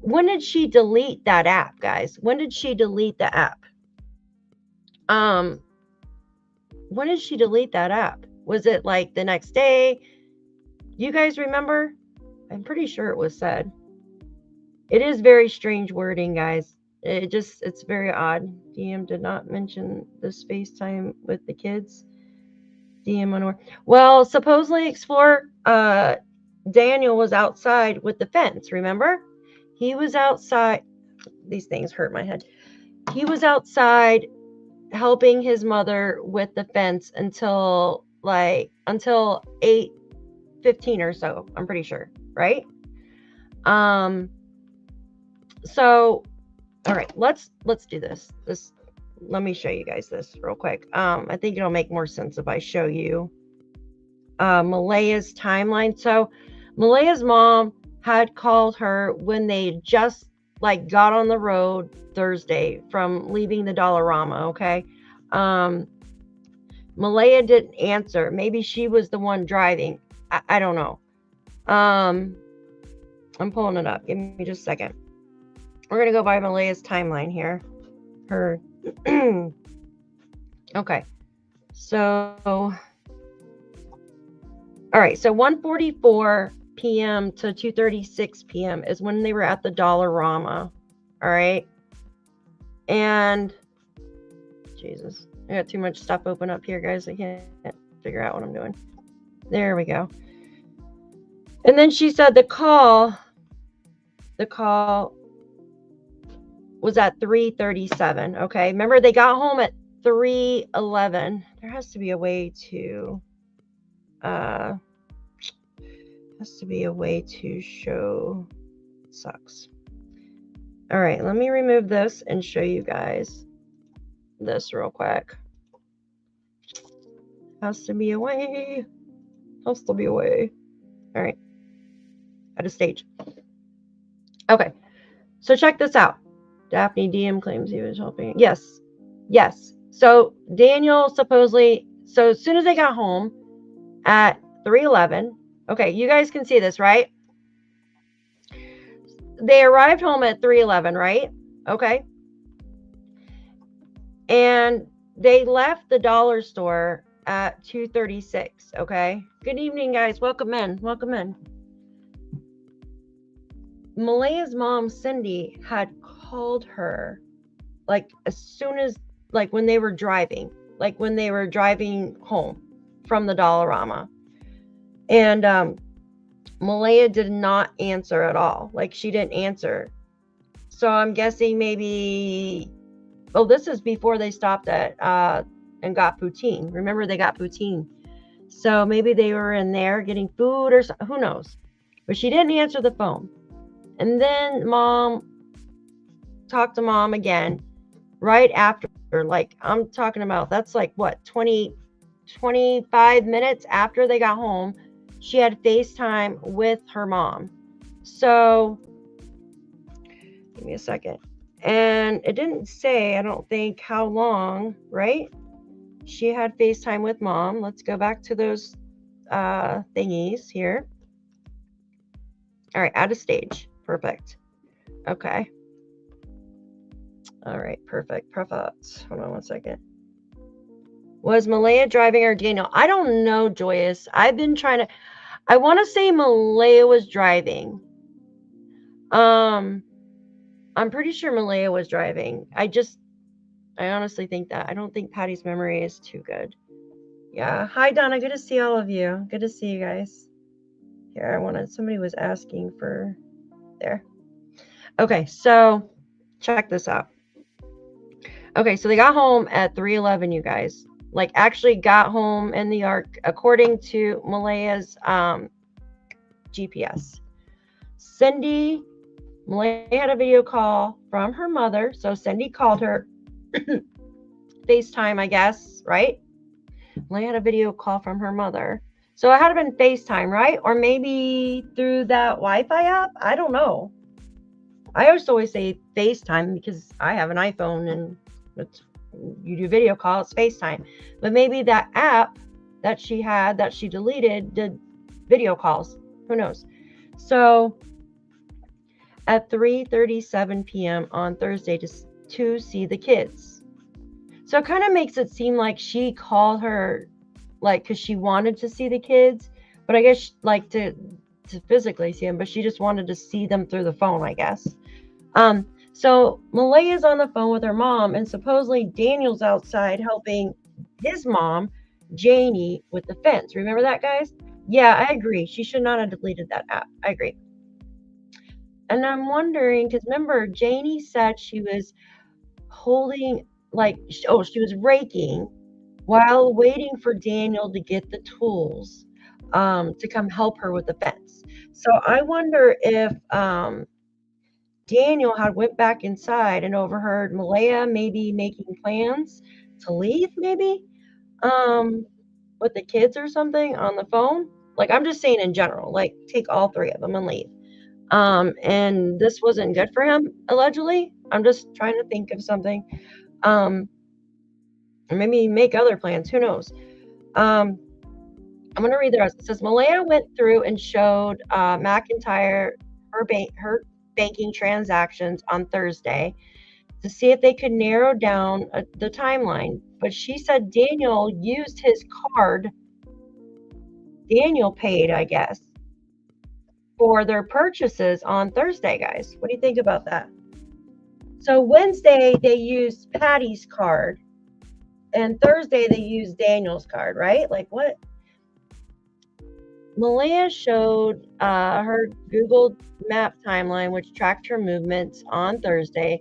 when did she delete that app, guys? When did she delete the app? When did she delete that app? Was it like the next day? You guys remember? I'm pretty sure it was said. It is very strange wording, guys. It's very odd. DM did not mention this FaceTime with the kids. DM on. Well, supposedly Explorer Daniel was outside with the fence, remember? He was outside. These things hurt my head. He was outside helping his mother with the fence until 8:15 or so, I'm pretty sure, right? So all right, let's do this. Let me show you guys this real quick. I think it'll make more sense if I show you Malaya's timeline. So Malaya's mom had called her when they just got on the road Thursday from leaving the Dollarama, okay? Malaya didn't answer. Maybe she was the one driving. I don't know. I'm pulling it up. Give me just a second. We're going to go by Malaya's timeline here. Her. Okay. So, all right. So 1:44 p.m. to 2:36 p.m. is when they were at the Dollarama. All right. And Jesus, I got too much stuff open up here, guys. I can't figure out what I'm doing. There we go. And then she said the call was at 3:37. Okay. Remember, they got home at 3:11. There has to be a way to show. Sucks. All right, let me remove this and show you guys this real quick. Has to be a way. All right. At a stage. Okay. So check this out. Daphne DM claims he was helping. Yes. So Daniel supposedly, so as soon as they got home at 3:11, okay, you guys can see this, right? They arrived home at 3:11, right? Okay. And they left the dollar store at 2:36, okay? Good evening, guys. Welcome in. Malaya's mom, Cindy, had called her as soon as when they were driving home from the Dollarama. And Malaya did not answer at all. She didn't answer. So I'm guessing maybe, this is before they stopped at and got poutine. Remember, they got poutine. So maybe they were in there getting food or something. Who knows? But she didn't answer the phone. And then mom talked to mom again right after. I'm talking about, that's 25 minutes after they got home. She had FaceTime with her mom. So give me a second. And it didn't say, I don't think, how long, right? She had FaceTime with mom. Let's go back to those thingies here. All right, out of stage. Perfect. Okay. All right, perfect. Perfect. Hold on one second. Was Malaya driving or Daniel? I don't know, Joyous. I've been trying to. I want to say Malaya was driving. I'm pretty sure Malaya was driving. I honestly think that. I don't think Patty's memory is too good. Yeah. Hi, Donna. Good to see all of you. Good to see you guys. Here, somebody was asking for there. Okay, so check this out. Okay, so they got home at 3:11, you guys. Like, actually got home in the arc according to Malaya's GPS. Malaya had a video call from her mother, so Cindy called her. FaceTime, I guess, right? Malaya had a video call from her mother. So it had been FaceTime, right? Or maybe through that Wi-Fi app? I don't know. I always say FaceTime because I have an iPhone and you do video call, it's FaceTime. But maybe that app that she had that she deleted did video calls. Who knows? So at 3:37 p.m. on Thursday to see the kids. So it kind of makes it seem like she called her like because she wanted to see the kids, but I guess like to physically see them, but she just wanted to see them through the phone, I guess. So Malaya's on the phone with her mom, and supposedly Daniel's outside helping his mom, Janie, with the fence. Remember that, guys? Yeah, I agree. She should not have deleted that app. I agree. And I'm wondering, because remember, Janie said she was holding, she was raking while waiting for Daniel to get the tools to come help her with the fence. So I wonder if Daniel had went back inside and overheard Malaya maybe making plans to leave, maybe with the kids or something on the phone. Like, I'm just saying in general, like, take all three of them and leave. And this wasn't good for him, allegedly. I'm just trying to think of something. Or maybe make other plans. Who knows? I'm going to read the rest. It says, Malaya went through and showed McIntyre her banking transactions on Thursday to see if they could narrow down the timeline. But she said Daniel used his card. Daniel paid, I guess, for their purchases on Thursday, guys. What do you think about that? So Wednesday, they used Patty's card. And Thursday, they used Daniel's card, right? Like, what? Malaya showed her Google Map timeline, which tracked her movements on Thursday.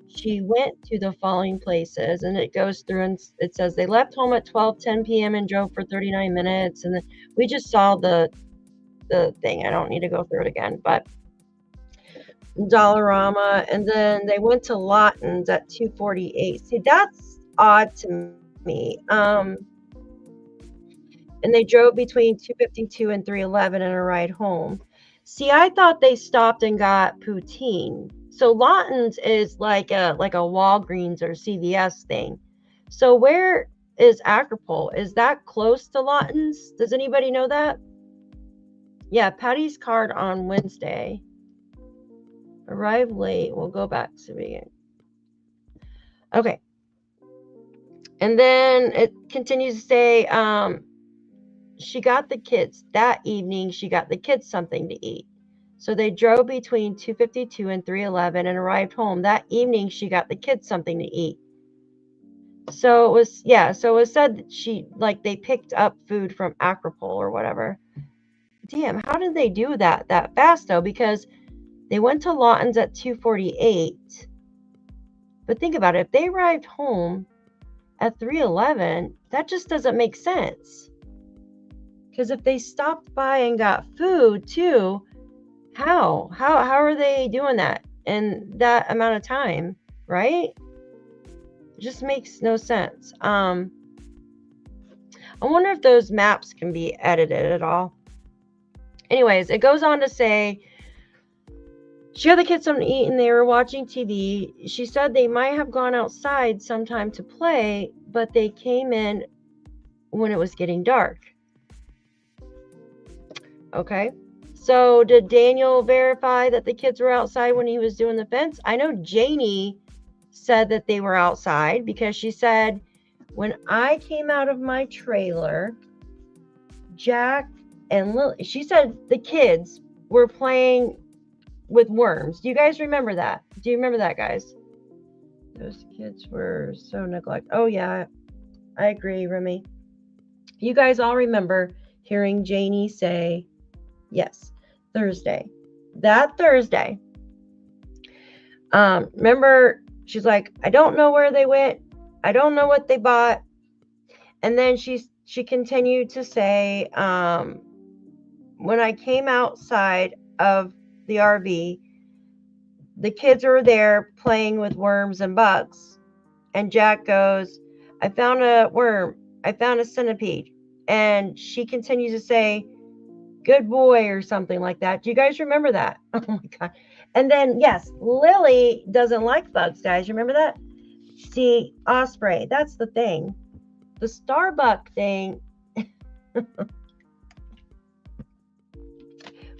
She went to the following places, and it goes through, and it says they left home at 12:10 p.m. and drove for 39 minutes. And we just saw the thing. I don't need to go through it again, but Dollarama, and then they went to Lawton's at 2:48. See, that's odd to me. And they drove between 2:52 and 3:11 and a ride home. See, I thought they stopped and got poutine. So Lawton's is like a Walgreens or CVS thing. So where is Acropole? Is that close to Lawton's? Does anybody know that? Yeah, Patty's card on Wednesday. Arrived late. We'll go back to the beginning. Okay. And then it continues to say, she got the kids that evening. She got the kids something to eat. So they drove between 2:52 and 3:11 and arrived home that evening. She got the kids something to eat. So it was, yeah. So it was said that they picked up food from Acropole or whatever. Damn, how did they do that fast though? Because they went to Lawton's at 2:48. But think about it. If they arrived home at 3:11, that just doesn't make sense. Because if they stopped by and got food too, how are they doing that in that amount of time, right? It just makes no sense. I wonder if those maps can be edited at all. Anyways, it goes on to say she had the kids something to eat and they were watching TV. She said they might have gone outside sometime to play, but they came in when it was getting dark. Okay. So did Daniel verify that the kids were outside when he was doing the fence? I know Janie said that they were outside because she said, when I came out of my trailer, Jack and Lilly, she said the kids were playing with worms. Do you guys remember that? Do you remember that, guys? Those kids were so neglected. Oh, yeah, I agree, Remy. You guys all remember hearing Janie say, yes, Thursday. That Thursday. Remember, she's like, I don't know where they went. I don't know what they bought. And then she continued to say, when I came outside of the RV, the kids were there playing with worms and bugs. And Jack goes, I found a worm. I found a centipede. And she continues to say, good boy, or something like that. Do you guys remember that? Oh my God. And then, yes, Lilly doesn't like bugs, guys. Remember that? See, Osprey, that's the thing. The Starbuck thing.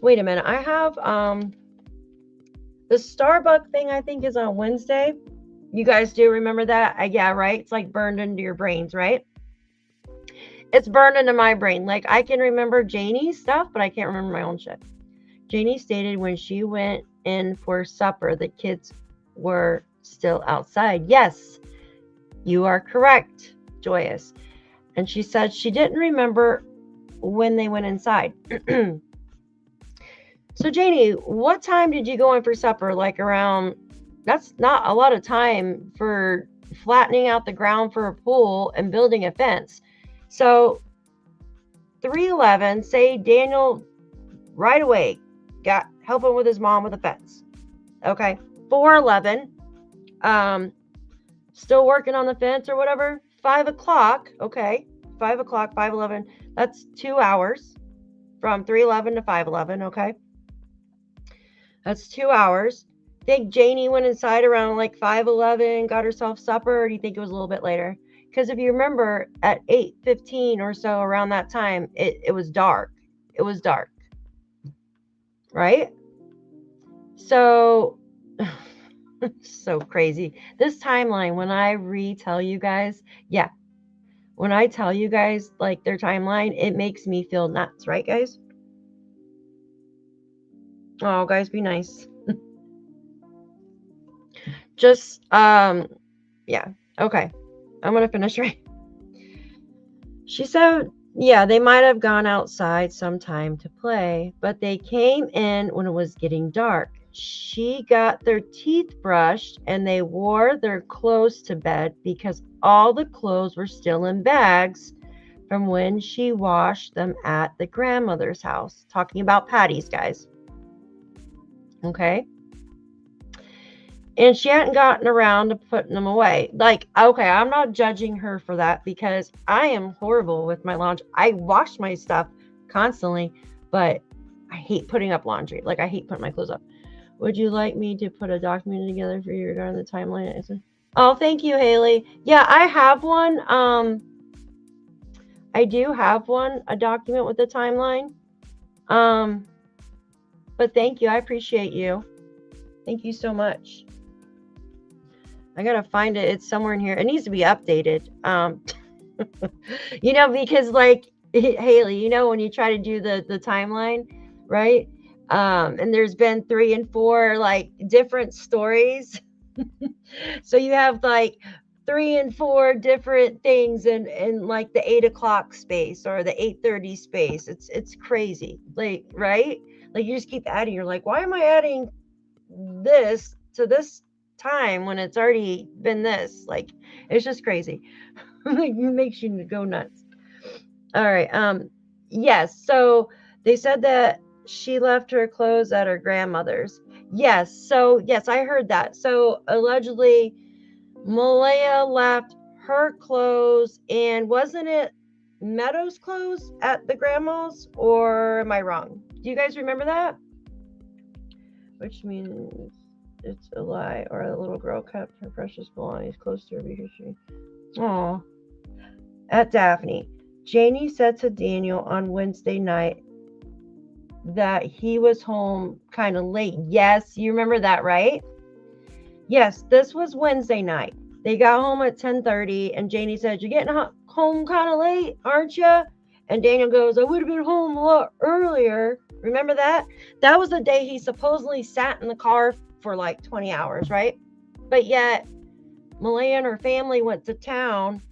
Wait a minute. I have the Starbuck thing, I think, is on Wednesday. You guys do remember that? Yeah, right? It's like burned into your brains, right? It's burned into my brain. Like, I can remember Janie's stuff, but I can't remember my own shit. Janie stated when she went in for supper, the kids were still outside. Yes, you are correct, Joyous. And she said she didn't remember when they went inside. So, Janie, what time did you go in for supper? Like around, that's not a lot of time for flattening out the ground for a pool and building a fence. So 3:11, say Daniel right away got helping with his mom with the fence. Okay. 4:11, still working on the fence or whatever. 5 o'clock. Okay. 5 o'clock, 5:11. That's 2 hours from 3:11 to 5:11. Okay. That's 2 hours. Think Janie went inside around like 5:11, got herself supper, or do you think it was a little bit later? Because if you remember, at 8:15 or so, around that time, it was dark. It was dark. Right? So, so crazy. This timeline, when I retell you guys, yeah. When I tell you guys, like, their timeline, it makes me feel nuts. Right, guys? Oh, guys, be nice. Just, yeah. Okay. I'm going to finish right. She said, yeah, they might have gone outside sometime to play, but they came in when it was getting dark. She got their teeth brushed and they wore their clothes to bed because all the clothes were still in bags from when she washed them at the grandmother's house. Talking about Patty's, guys. Okay. And she hadn't gotten around to putting them away. Like, okay, I'm not judging her for that because I am horrible with my laundry. I wash my stuff constantly, but I hate putting up laundry. Like, I hate putting my clothes up. Would you like me to put a document together for you regarding the timeline? Oh, thank you, Haley. Yeah, I have one. I do have one, a document with the timeline. But thank you. I appreciate you. Thank you so much. I gotta find it. It's somewhere in here. It needs to be updated. You know, because like Haley, you know, when you try to do the timeline, right? And there's been 3 and 4 like different stories. So you have like 3 and 4 different things in like the 8 o'clock space or the 8:30 space. It's crazy. Like, right? Like you just keep adding. You're like, why am I adding this to this time when it's already been this? Like, it's just crazy. Like, it makes you go nuts. All right. Yes. So they said that she left her clothes at her grandmother's. Yes. So yes, I heard that. So allegedly, Malaya left her clothes, and wasn't it Meadows' clothes at the grandma's, or am I wrong? Do you guys remember that? Which means it's a lie, or a little girl kept her precious belongings close to her because she... Oh. At Daphne, Janie said to Daniel on Wednesday night that he was home kind of late. Yes, you remember that, right? Yes, this was Wednesday night. They got home at 10:30, and Janie said, "You're getting home kind of late, aren't you?" And Daniel goes, "I would have been home a lot earlier." Remember that? That was the day he supposedly sat in the car for like 20 hours, right? But yet, Malaya and her family went to town,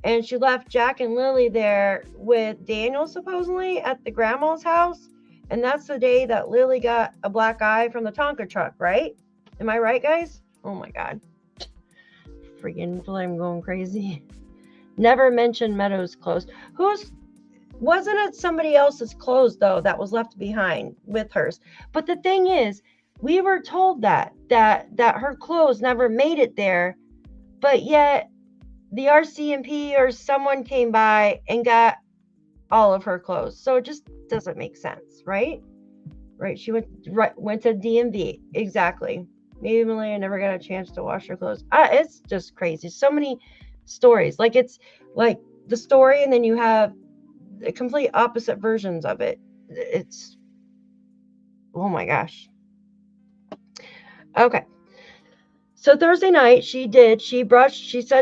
and she left Jack and Lilly there with Daniel supposedly at the grandma's house. And that's the day that Lilly got a black eye from the Tonka truck, right? Am I right, guys? Oh my God. Freaking feel like I'm going crazy. Never mentioned Meadows' clothes. Wasn't it somebody else's clothes though that was left behind with hers? But the thing is, we were told that her clothes never made it there, but yet the RCMP or someone came by and got all of her clothes. So it just doesn't make sense, right? Right. She went to DMV. Exactly. Maybe Malaya never got a chance to wash her clothes. It's just crazy. So many stories. Like, it's like the story, and then you have the complete opposite versions of it. It's, oh my gosh. Okay. So Thursday night, she said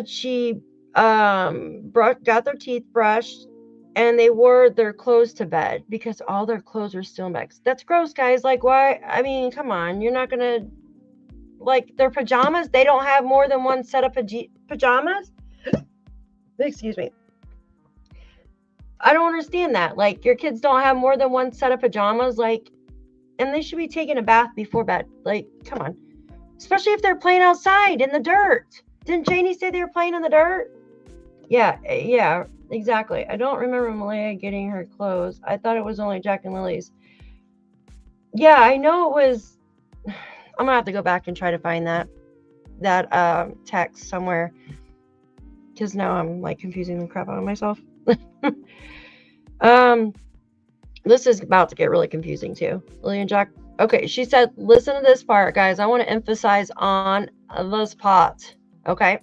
she got their teeth brushed, and they wore their clothes to bed because all their clothes were still in bags. That's gross, guys. Like, why? I mean, come on. You're not going to, like, their pajamas, they don't have more than one set of pajamas? Excuse me. I don't understand that. Like, your kids don't have more than one set of pajamas, like, and they should be taking a bath before bed. Like, come on. Especially if they're playing outside in the dirt. Didn't Janie say they were playing in the dirt? Yeah, exactly. I don't remember Malaya getting her clothes. I thought it was only Jack and Lily's. Yeah, I know it was. I'm gonna have to go back and try to find that text somewhere, because now I'm like confusing the crap out of myself. This is about to get really confusing too. Lilly and Jack. Okay, she said, listen to this part, guys. I want to emphasize on this part. Okay.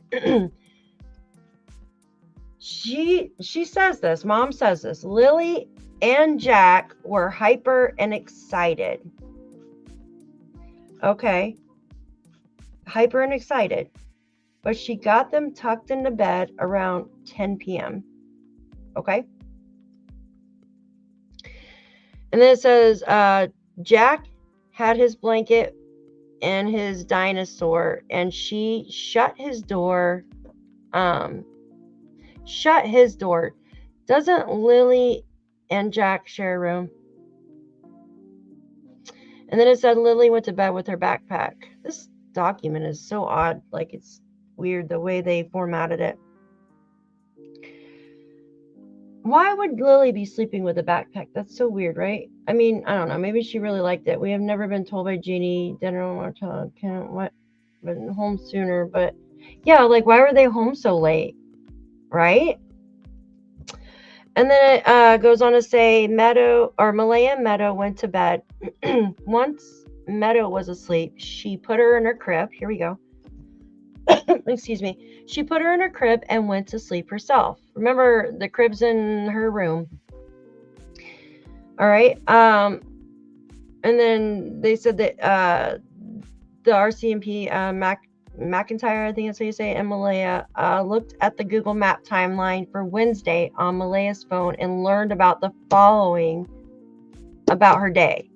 She says this. Mom says this. Lilly and Jack were hyper and excited. Okay. Hyper and excited. But she got them tucked into bed around 10 p.m. Okay. And then it says, Jack had his blanket and his dinosaur, and she shut his door. Doesn't Lilly and Jack share a room? And then it said Lilly went to bed with her backpack. This document is so odd. Like, it's weird the way they formatted it. Why would Lilly be sleeping with a backpack? That's so weird, right? I mean, I don't know. Maybe she really liked it. We have never been told by Jeannie, dinner on motel, been home sooner. But yeah, like, why were they home so late? Right? And then it goes on to say Malaya and Meadow went to bed. Once Meadow was asleep, she put her in her crib. Here we go. Excuse me. She put her in her crib and went to sleep herself. Remember, the crib's in her room. All right. And then they said that the RCMP, McIntyre, I think that's how you say it, and Malaya looked at the Google Map timeline for Wednesday on Malaya's phone and learned about the following about her day.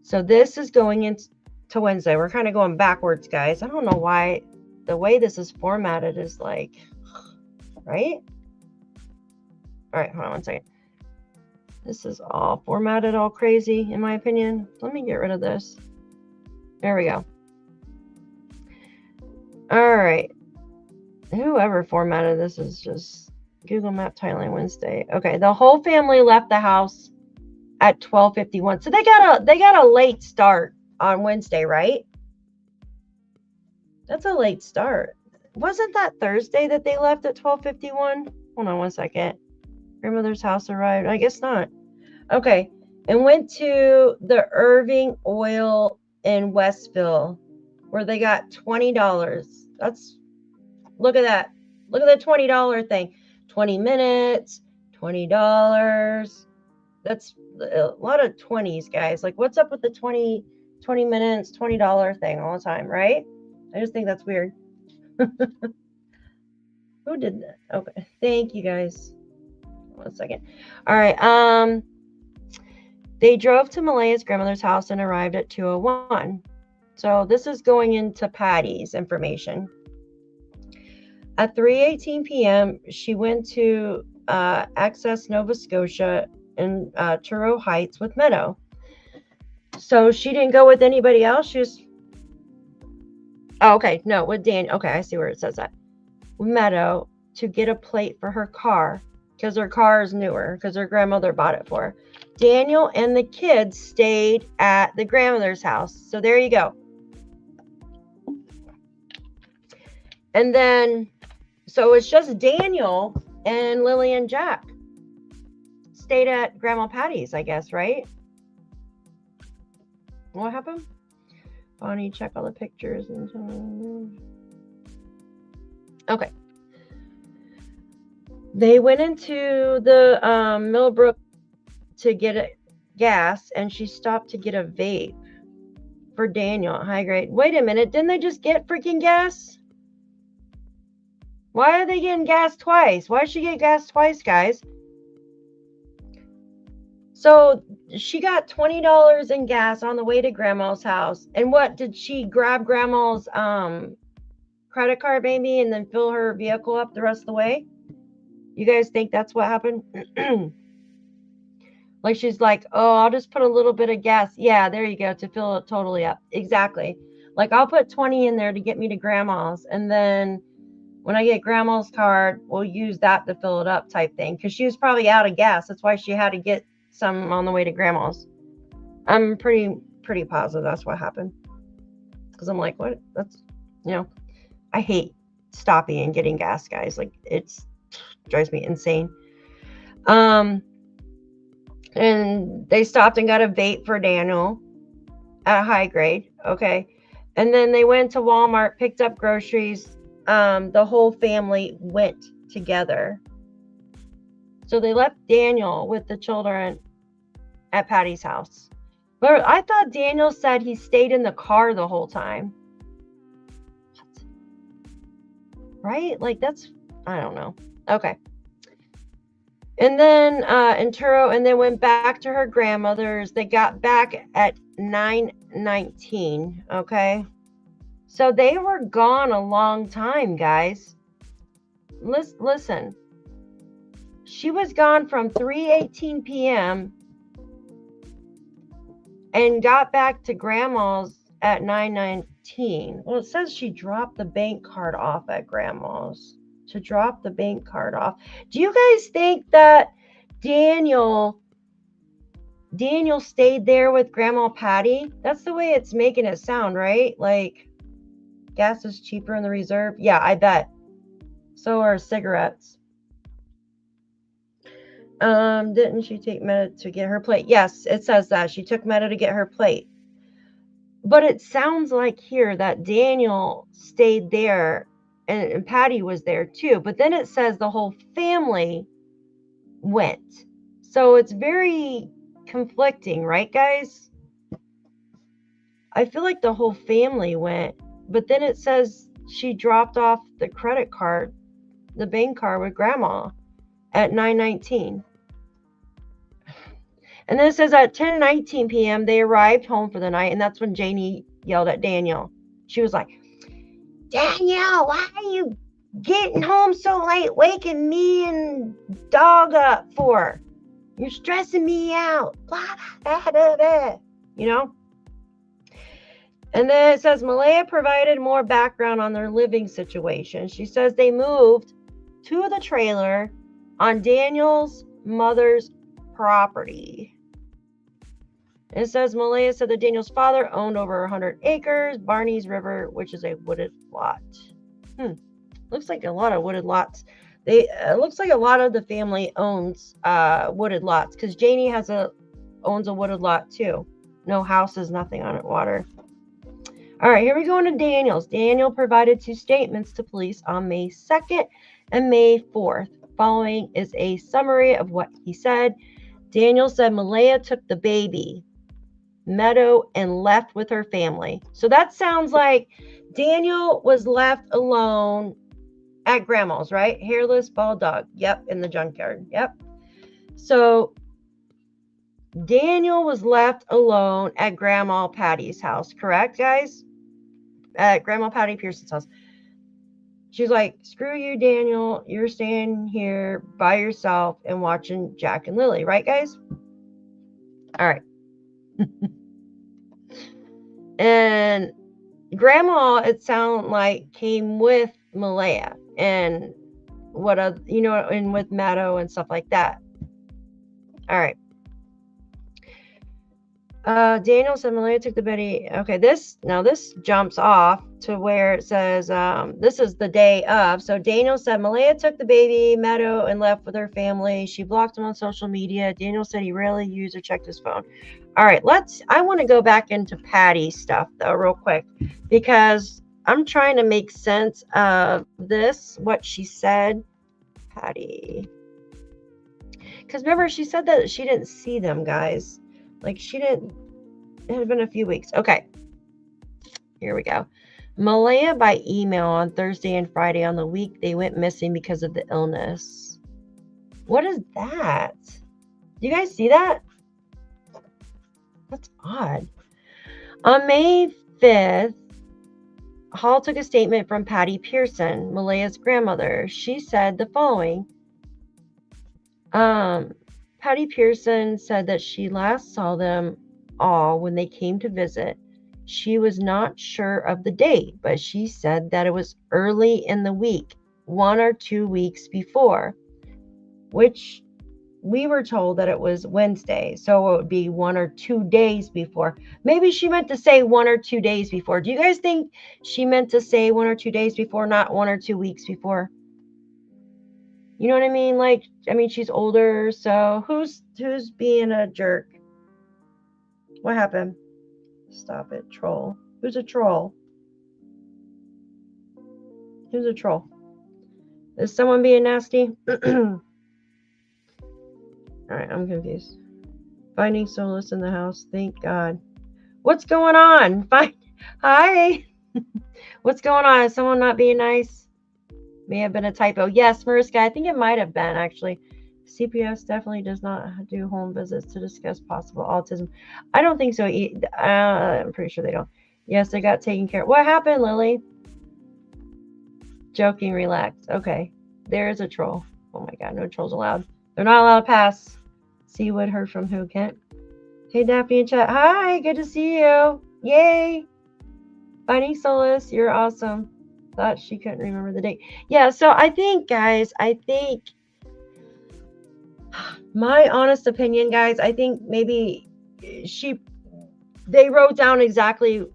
So this is going into Wednesday. We're kind of going backwards, guys. I don't know why the way this is formatted is like, right? All right, hold on one second. This is all formatted all crazy, in my opinion. Let me get rid of this. There we go. All right. Whoever formatted this is just Google Map timeline Wednesday. Okay, the whole family left the house at 12:51. So they got a late start on Wednesday, right? That's a late start. Wasn't that Thursday that they left at 12:51? Hold on one second. Grandmother's house arrived. I guess not. Okay. And went to the Irving Oil in Westville, where they got $20. Look at that. Look at the $20 thing. 20 minutes, $20. That's a lot of 20s, guys. Like, what's up with the 20 minutes, $20 thing all the time, right? I just think that's weird. Who did that? Okay. Thank you guys. 1 second. All right. They drove to Malaya's grandmother's house and arrived at 2:01. So this is going into Patty's information. At 3:18 p.m., she went to access Nova Scotia in Truro Heights with Meadow. So she didn't go with anybody else. She just... Oh, okay. No, with Daniel. Okay, I see where it says that. Meadow to get a plate for her car because her car is newer because her grandmother bought it for her. Daniel and the kids stayed at the grandmother's house. So there you go. And then, so it's just Daniel and Lilly and Jack stayed at Grandma Patty's, I guess, right? What happened? Bonnie, check all the pictures. Okay. They went into the Millbrook to get gas, and she stopped to get a vape for Daniel at high grade. Wait a minute. Didn't they just get freaking gas? Why are they getting gas twice? Why did she get gas twice, guys? So she got $20 in gas on the way to Grandma's house. And what, did she grab Grandma's credit card maybe and then fill her vehicle up the rest of the way? You guys think that's what happened? Like she's like, oh, I'll just put a little bit of gas. Yeah, there you go, to fill it totally up. Exactly. Like I'll put 20 in there to get me to Grandma's. And then when I get Grandma's card, we'll use that to fill it up type thing. Because she was probably out of gas. That's why she had to get some on the way to Grandma's. I'm pretty positive that's what happened. Because I'm like, what? That's, you know, I hate stopping and getting gas, guys. Like it's drives me insane. And they stopped and got a vape for Daniel at high grade. Okay. And then they went to Walmart, picked up groceries. The whole family went together. So they left Daniel with the children at Patty's house. But I thought Daniel said he stayed in the car the whole time. Right? Like that's, I don't know. Okay. And then in Truro, and then went back to her grandmother's. They got back at 9:19. Okay. So they were gone a long time, guys. Listen. She was gone from 3:18 p.m. and got back to Grandma's at 9:19. Well, it says she dropped the bank card off at Grandma's. To drop the bank card off. Do you guys think that Daniel stayed there with Grandma Patty? That's the way it's making it sound, right? Like gas is cheaper in the reserve. Yeah, I bet. So are cigarettes. Didn't she take Meta to get her plate? Yes, it says that. She took Meta to get her plate. But it sounds like here that Daniel stayed there and Patty was there too. But then it says the whole family went. So it's very conflicting, right, guys? I feel like the whole family went. But then it says she dropped off the credit card, the bank card with Grandma at 9:19. And then it says at 10:19 p.m. they arrived home for the night. And that's when Janie yelled at Daniel. She was like, Daniel, why are you getting home so late, waking me and dog up for? You're stressing me out. Blah, blah, blah, blah. You know? And then it says Malaya provided more background on their living situation. She says they moved to the trailer on Daniel's mother's property. It says Malaya said that Daniel's father owned over 100 acres, Barney's River, which is a wooded lot. Looks like a lot of wooded lots. It looks like a lot of the family owns wooded lots because Janie owns a wooded lot too. No houses, nothing on it, water. All right, here we go into Daniel's. Daniel provided 2 statements to police on May 2nd and May 4th. Following is a summary of what he said. Daniel said Malaya took the baby. Meadow and left with her family. So that sounds like Daniel was left alone at grandma's, right? Hairless bald dog. Yep, in the junkyard. Yep. So Daniel was left alone at Grandma Patty's house, correct, guys? At Grandma Patty Pearson's house. She's like, screw you, Daniel. You're staying here by yourself and watching Jack and Lilly, right, guys? All right. And Grandma, it sounded like, came with Malaya and and with Meadow and stuff like that. All right. Daniel said Malaya took the baby. Okay, this jumps off to where it says this is the day of. So Daniel said Malaya took the baby, Meadow, and left with her family. She blocked him on social media. Daniel said he rarely used or checked his phone. All right, I want to go back into Patty stuff though real quick, because I'm trying to make sense of this, what she said. Patty. Because remember, she said that she didn't see them, guys. Like, she didn't. It had been a few weeks. Okay. Here we go. Malaya by email on Thursday and Friday on the week they went missing because of the illness. What is that? Do you guys see that? That's odd. On May 5th, Hall took a statement from Patty Pearson, Malaya's grandmother. She said the following. Patty Pearson said that she last saw them all when they came to visit. She was not sure of the date, but she said that it was early in the week, 1 or 2 weeks before, which we were told that it was Wednesday, so it would be 1 or 2 days before. Maybe she meant to say 1 or 2 days before. Do you guys think she meant to say 1 or 2 days before, not 1 or 2 weeks before? You know what I mean? Like, I mean, she's older, so who's being a jerk? What happened? Stop it, troll. Who's a troll? Who's a troll? Is someone being nasty? All right, I'm confused. Finding solace in the house. Thank God. What's going on? Hi. What's going on? Is someone not being nice? May have been a typo. Yes, Mariska, I think it might have been, actually. CPS definitely does not do home visits to discuss possible autism. I don't think so. I'm pretty sure they don't. Yes, they got taken care of. What happened, Lily? Joking, relax. Okay. There is a troll. Oh my God, no trolls allowed. They're not allowed to pass. See what heard from who, Kent? Hey, Daphne in chat. Hi, good to see you. Yay. Finding solace. You're awesome. Thought she couldn't remember the date. Yeah, so I think, guys, my honest opinion, guys, I think maybe they wrote down exactly,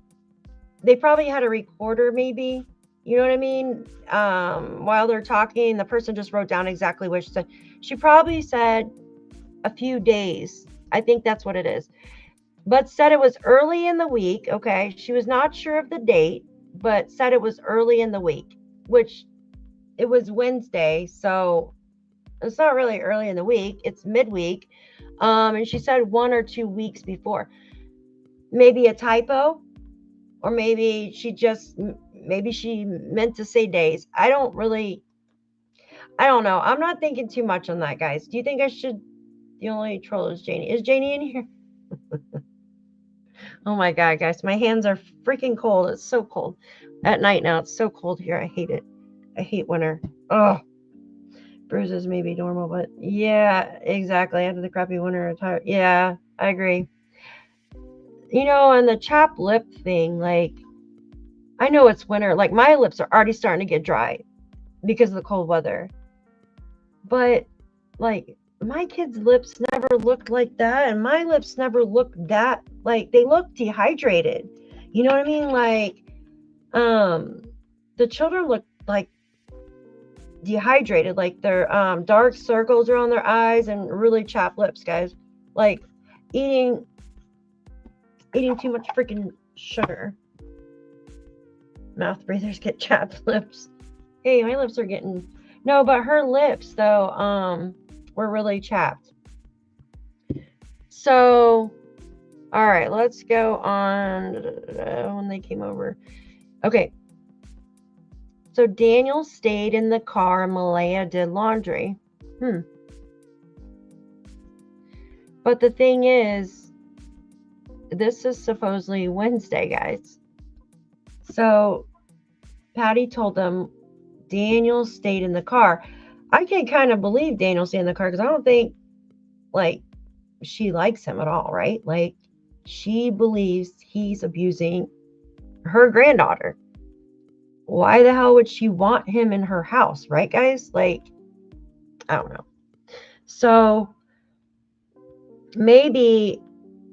they probably had a recorder maybe, you know what I mean? While they're talking, the person just wrote down exactly what she said. She probably said a few days. I think that's what it is. But said it was early in the week, okay? She was not sure of the date, but said it was early in the week, which it was Wednesday, so it's not really early in the week, it's midweek. And she said 1 or 2 weeks before. Maybe a typo, or maybe she meant to say days. I don't know. I'm not thinking too much on that, guys. Do you think I should? The only troll is Janie. Is Janie in here? Oh my God, guys, my hands are freaking cold. It's so cold at night now. It's so cold here. I hate it. I hate winter. Oh, bruises may be normal, but yeah, exactly. After the crappy winter, tired. Yeah, I agree. You know, and the chapped lip thing, like, I know it's winter. Like, my lips are already starting to get dry because of the cold weather. But, like, my kids' lips never looked like that, and my lips never looked that, like, they look dehydrated. You know what I mean? Like, the children look like dehydrated, like their dark circles around their eyes and really chapped lips, guys. Like eating too much freaking sugar. Mouth breathers get chapped lips. Hey, my lips are getting, no, but her lips though were really chapped. So All right, let's go on when they came over. Okay. So Daniel stayed in the car and Malaya did laundry. But the thing is, this is supposedly Wednesday, guys. So Patty told them Daniel stayed in the car. I can kind of believe Daniel stayed in the car because I don't think, like, she likes him at all, right? Like, she believes he's abusing her granddaughter. Why the hell would she want him in her house, right, guys? Like, I don't know. So maybe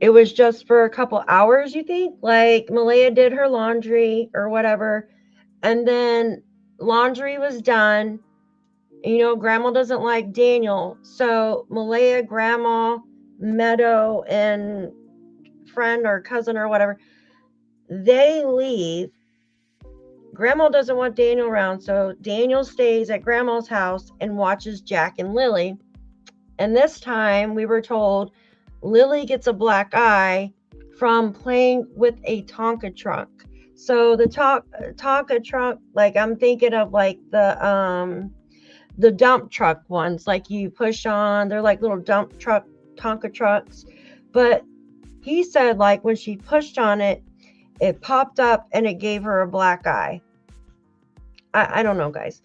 it was just for a couple hours, you think? Like, Malaya did her laundry or whatever, and then laundry was done. You know, Grandma doesn't like Daniel, so Malaya, Grandma, Meadow, and friend or cousin or whatever, they leave. Grandma doesn't want Daniel around, so Daniel stays at Grandma's house and watches Jack and Lilly. And this time we were told Lilly gets a black eye from playing with a Tonka truck. So the Tonka truck, like, I'm thinking of like the dump truck ones, like you push on, they're like little dump truck Tonka trucks. But he said, like, when she pushed on it, it popped up and it gave her a black eye. I don't know, guys.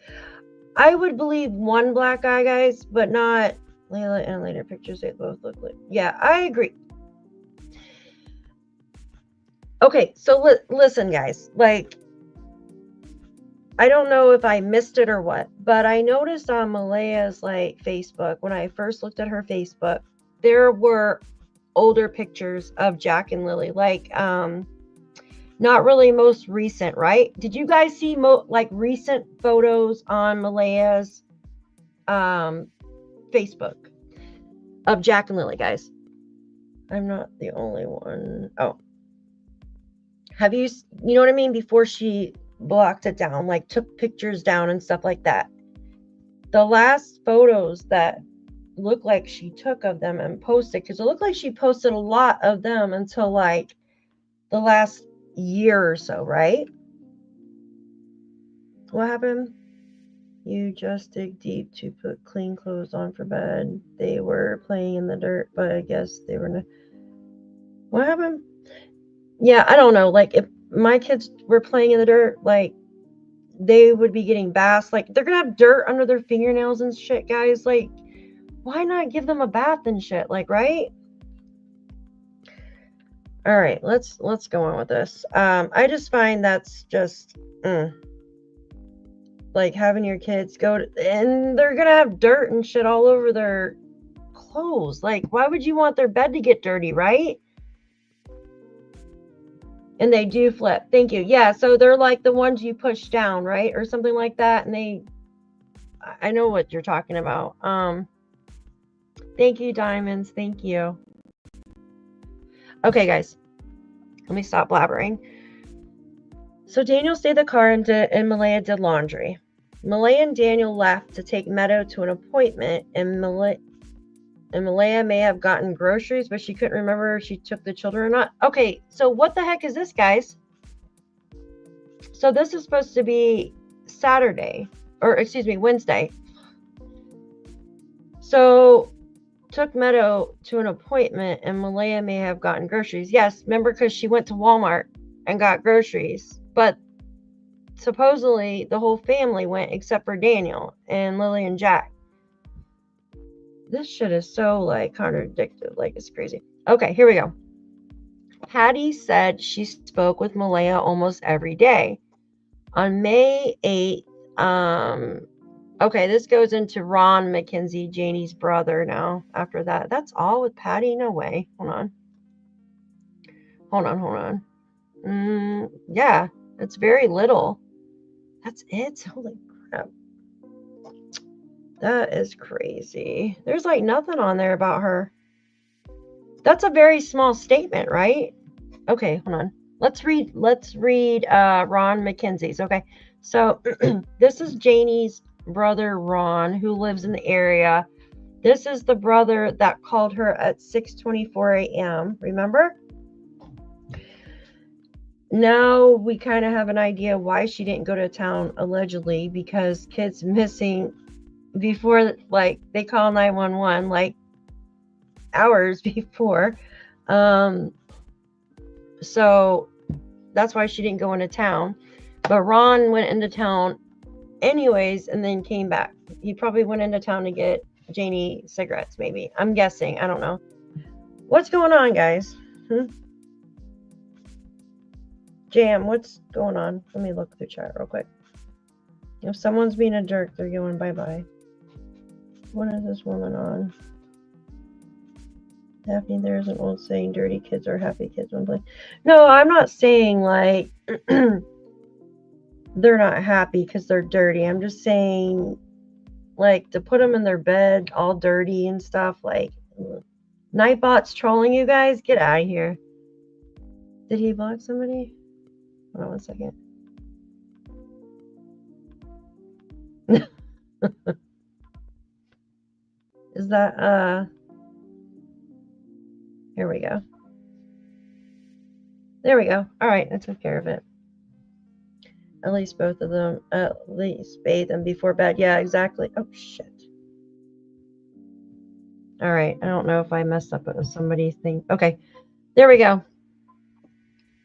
I would believe one black eye, guys, but not Layla and later pictures. They both look like. Yeah, I agree. Okay, so listen, guys. Like, I don't know if I missed it or what, but I noticed on Malaya's, like, Facebook, when I first looked at her Facebook, there were older pictures of Jack and Lilly, like, not really most recent, right? Did you guys see like recent photos on Malaya's Facebook of Jack and Lilly, guys? I'm not the only one. Oh, have you know what I mean? Before she blocked it down, like took pictures down and stuff like that. The last photos that look like she took of them and posted, because it looked like she posted a lot of them until like the last year or so, right? What happened? You just dig deep to put clean clothes on for bed. They were playing in the dirt, but I guess they were not. What happened? Yeah, I don't know. Like, if my kids were playing in the dirt, like, they would be getting baths. Like, they're gonna have dirt under their fingernails and shit, guys. Like, why not give them a bath and shit? Like, right? All right, let's go on with this. I just find that's just like having your kids go to, and they're gonna have dirt and shit all over their clothes. Like, why would you want their bed to get dirty, right? And they do flip. Thank you. Yeah, so they're like the ones you push down, right? Or something like that. And I know what you're talking about. Thank you, Diamonds. Thank you. Okay, guys. Let me stop blabbering. So Daniel stayed in the car and Malaya did laundry. Malaya and Daniel left to take Meadow to an appointment, and Malaya may have gotten groceries, but she couldn't remember if she took the children or not. Okay, so what the heck is this, guys? So this is supposed to be Saturday, or excuse me, Wednesday. So took Meadow to an appointment, and Malaya may have gotten groceries. Yes, remember, because she went to Walmart and got groceries. But supposedly the whole family went except for Daniel and Lilly and Jack. This shit is so, like, contradictory. Like, it's crazy. Okay, here we go. Patty said she spoke with Malaya almost every day. On May 8th, okay, this goes into Ron McKenzie, Janie's brother now after that. That's all with Patty? No way. Hold on. Yeah, it's very little. That's it? Holy crap. That is crazy. There's like nothing on there about her. That's a very small statement, right? Okay, hold on. Let's read Ron McKenzie's. Okay, so this is Janie's brother Ron, who lives in the area. This is the brother that called her at 6:24 a.m. Remember? now we kind of have an idea why she didn't go to town, allegedly, because kids missing before, like, they call 911 like hours before. So that's why she didn't go into town. But Ron went into town anyways and then came back. He probably went into town to get Janie cigarettes, maybe. I'm guessing. I don't know. What's going on, guys? Jam, what's going on? Let me look through chat real quick. If someone's being a jerk, they're going bye-bye. What is this woman on? Daphne, there's an old saying, dirty kids are happy kids when play. No, I'm not saying, like, they're not happy because they're dirty. I'm just saying, like, to put them in their bed all dirty and stuff, like, Nightbot's trolling you guys? Get out of here. Did he block somebody? Hold on 1 second. Is that, here we go. There we go. All right, I took care of it. At least both of them, at least bathe them before bed. Yeah, exactly. Oh, shit. All right, I don't know if I messed up with somebody's thing. Okay, there we go.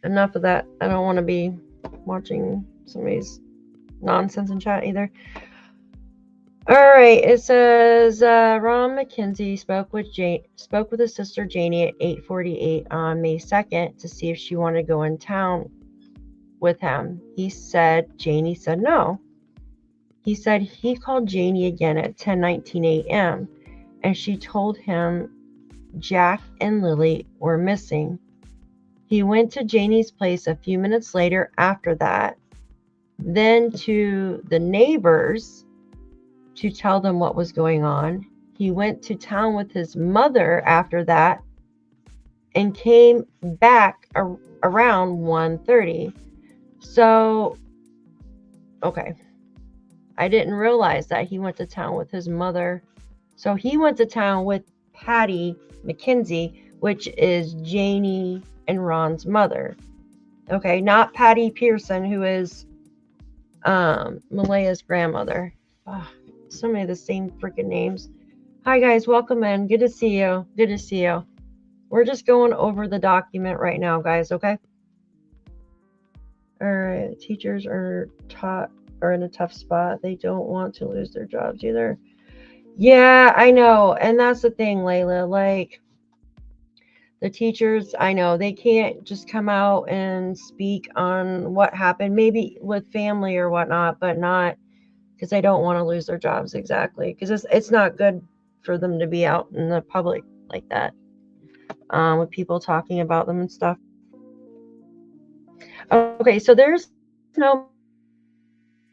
Enough of that. I don't want to be watching somebody's nonsense in chat either. All right, it says Ron McKenzie spoke with his sister Janie at 8:48 on May 2nd to see if she wanted to go in town with him. Janie said no. He said he called Janie again at 10:19 a.m. and she told him Jack and Lilly were missing. He went to Janie's place a few minutes later after that, then to the neighbors to tell them what was going on. He went to town with his mother after that and came back around 1:30. So, okay. I didn't realize that he went to town with his mother. So he went to town with Patty McKenzie, which is Janie and Ron's mother. Okay, not Patty Pearson, who is Malaya's grandmother. So many of the same freaking names. Hi guys, welcome in. Good to see you. Good to see you. We're just going over the document right now, guys, okay? All right, teachers are in a tough spot. They don't want to lose their jobs either. Yeah, I know. And that's the thing, Layla. Like, the teachers, I know, they can't just come out and speak on what happened, maybe with family or whatnot, but not because they don't want to lose their jobs. Exactly. Because it's not good for them to be out in the public like that, with people talking about them and stuff. Okay, so there's no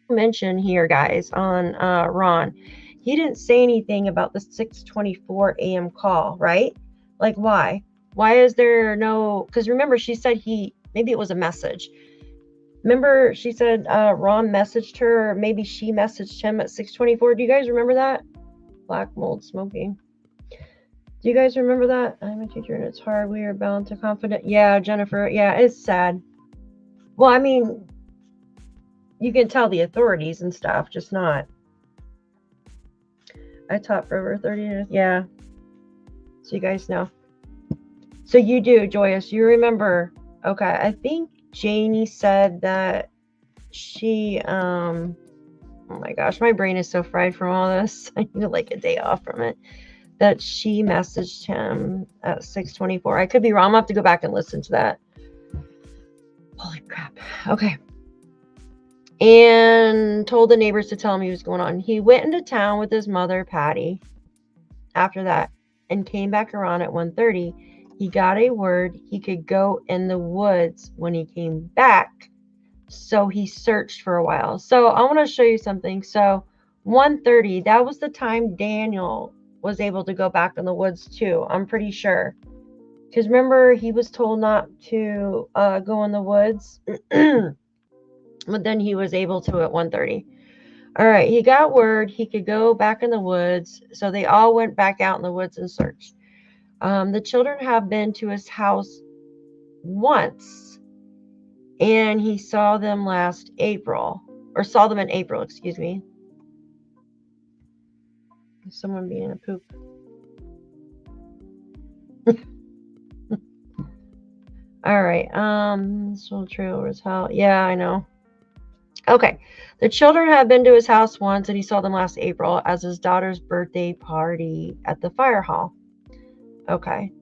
mention here, guys, on Ron. He didn't say anything about the 6:24 a.m. call, right? Like, why? Why is there no? Because remember, she said maybe it was a message. Remember, she said Ron messaged her, or maybe she messaged him at 6:24. Do you guys remember that? Black mold smoking. Do you guys remember that? I'm a teacher and it's hard. We are bound to confident. Yeah, Jennifer. Yeah, it's sad. Well, I mean, you can tell the authorities and stuff, just not. I taught for over 30 years. Yeah. So you guys know. So you do, Joyous. You remember. Okay. I think Janie said that she, oh my gosh, my brain is so fried from all this. I need like a day off from it. That she messaged him at 6:24. I could be wrong. I'm going to have to go back and listen to that. Holy crap. Okay. And told the neighbors to tell him he was going on. He went into town with his mother, Patty, after that, and came back around at 1:30. He got a word he could go in the woods when he came back. So he searched for a while. So I want to show you something. So 1:30, that was the time Daniel was able to go back in the woods too. I'm pretty sure. Because remember, he was told not to go in the woods. But then he was able to at 1:30. All right, he got word he could go back in the woods. So they all went back out in the woods and searched. The children have been to his house once. And he saw them last April, or saw them in April, excuse me. Is someone being a poop? All right. So true as hell. Yeah, I know. Okay. The children had been to his house once, and he saw them last April as his daughter's birthday party at the fire hall. Okay.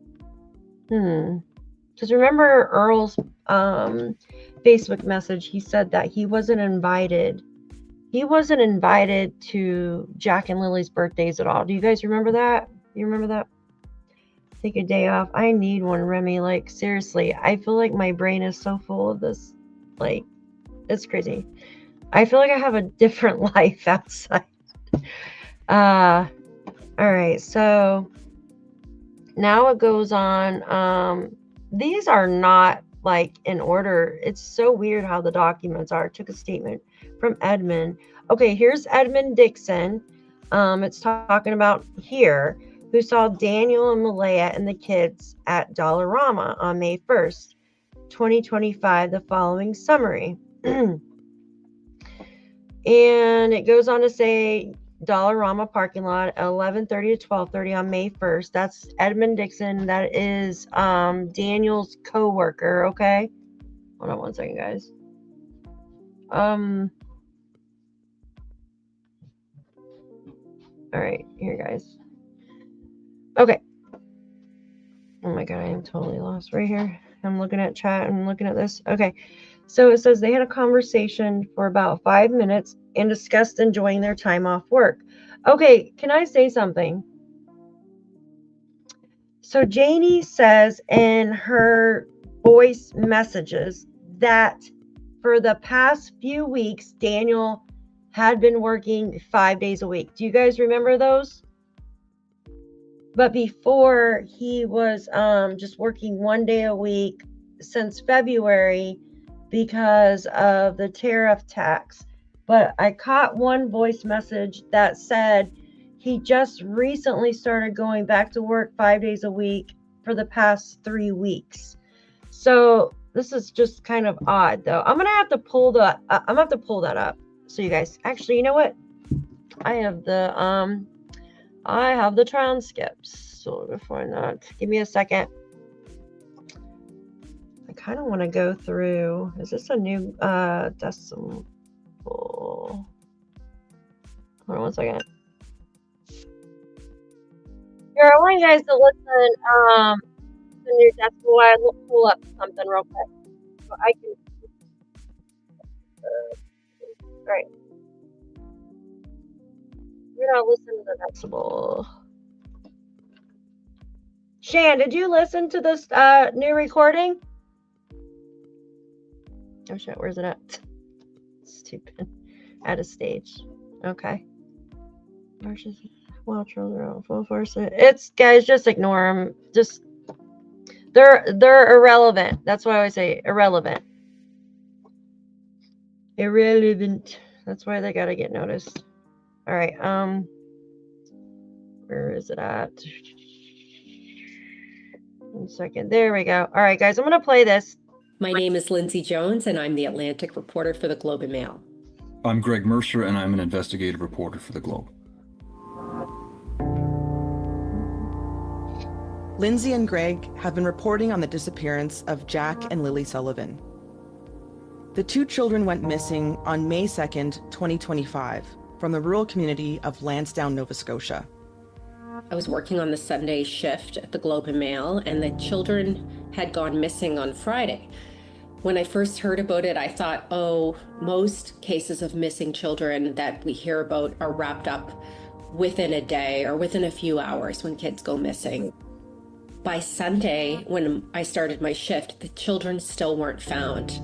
Because remember Earl's Facebook message, he said that he wasn't invited. He wasn't invited to Jack and Lily's birthdays at all. Do you guys remember that? You remember that? Take a day off. I need one, Remy. Like, seriously, I feel like my brain is so full of this. Like, it's crazy. I feel like I have a different life outside. All right, so now it goes on. These are not like in order. It's so weird how the documents are. Took a statement from Edmund. Okay, here's Edmund Dixon. It's talking about here, who saw Daniel and Malaya and the kids at Dollarama on May 1st, 2025, the following summary. And it goes on to say Dollarama parking lot at 11:30 to 12:30 on May 1st. That's Edmund Dixon. That is Daniel's co-worker, okay? Hold on one second, guys. All right, here, guys. Okay. Oh my God, I am totally lost right here. I'm looking at chat and looking at this. Okay. So it says they had a conversation for about 5 minutes and discussed enjoying their time off work. Okay, can I say something? So Janie says in her voice messages that for the past few weeks, Daniel had been working 5 days a week. Do you guys remember those? But before, he was just working 1 day a week since February because of the tariff tax. But I caught one voice message that said he just recently started going back to work 5 days a week for the past 3 weeks. So this is just kind of odd, though. I'm gonna have to pull that up. So you guys, actually, you know what? I have the transcripts. So before that, give me a second. I kind of want to go through. Is this a new decimal? Hold on one second. Here, I want you guys to listen to new decimal. I pull up something real quick. So I can. All right. You're not listening to the decimal. Shan, did you listen to this new recording? Oh shit, where's it at? Stupid. At a stage. Okay. Well, children full force. It's guys, just ignore them. Just they're irrelevant. That's why I always say irrelevant. Irrelevant. That's why they gotta get noticed. All right. Where is it at? 1 second. There we go. All right, guys. I'm gonna play this. My name is Lindsay Jones, and I'm the Atlantic reporter for the Globe and Mail. I'm Greg Mercer, and I'm an investigative reporter for the Globe. Lindsay and Greg have been reporting on the disappearance of Jack and Lilly Sullivan. The two children went missing on May 2nd, 2025, from the rural community of Landsdowne, Nova Scotia. I was working on the Sunday shift at the Globe and Mail, and the children had gone missing on Friday. When I first heard about it, I thought, oh, most cases of missing children that we hear about are wrapped up within a day or within a few hours when kids go missing. By Sunday, when I started my shift, the children still weren't found.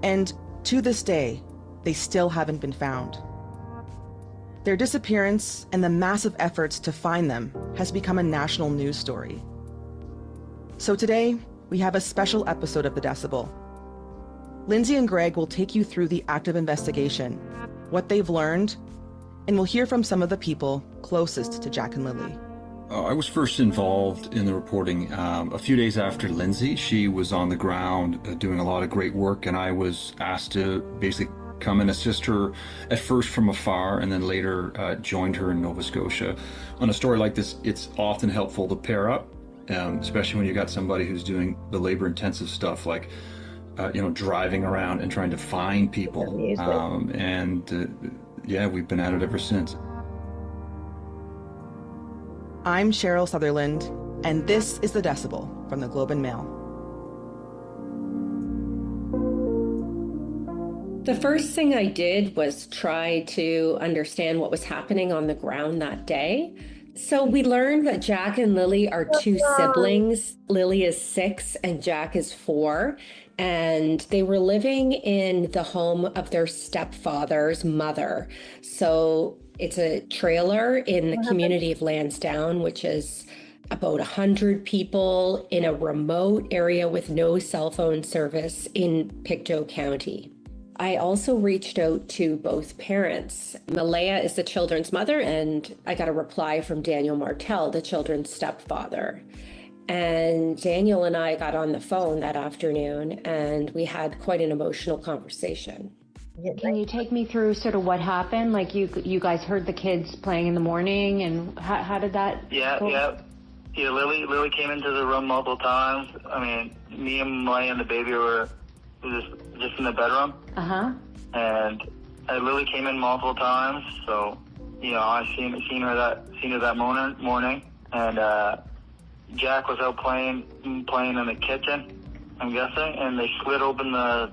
And to this day, they still haven't been found. Their disappearance and the massive efforts to find them has become a national news story. So today, we have a special episode of The Decibel. Lindsay and Greg will take you through the active investigation, what they've learned, and we'll hear from some of the people closest to Jack and Lilly. I was first involved in the reporting a few days after Lindsay. She was on the ground doing a lot of great work, and I was asked to basically come and assist her at first from afar, and then later joined her in Nova Scotia. On a story like this, it's often helpful to pair up, especially when you got somebody who's doing the labor-intensive stuff like driving around and trying to find people. Yeah, we've been at it ever since. I'm Cheryl Sutherland, and this is The Decibel from the Globe and Mail. The first thing I did was try to understand what was happening on the ground that day. So we learned that Jack and Lilly are two siblings. Lilly is 6 and Jack is 4. And they were living in the home of their stepfather's mother. So it's a trailer in the community of Landsdowne, which is about 100 people in a remote area with no cell phone service in PICTOU County. I also reached out to both parents. Malaya is the children's mother, and I got a reply from Daniel Martel, the children's stepfather. And Daniel and I got on the phone that afternoon, and we had quite an emotional conversation. Can you take me through sort of what happened? Like you guys heard the kids playing in the morning, and how did that go? Yeah, Lilly came into the room multiple times. I mean, me and Malaya and the baby were just in the bedroom. And Lilly came in multiple times, so I seen her that morning, and Jack was out playing in the kitchen, I'm guessing, and they slid open the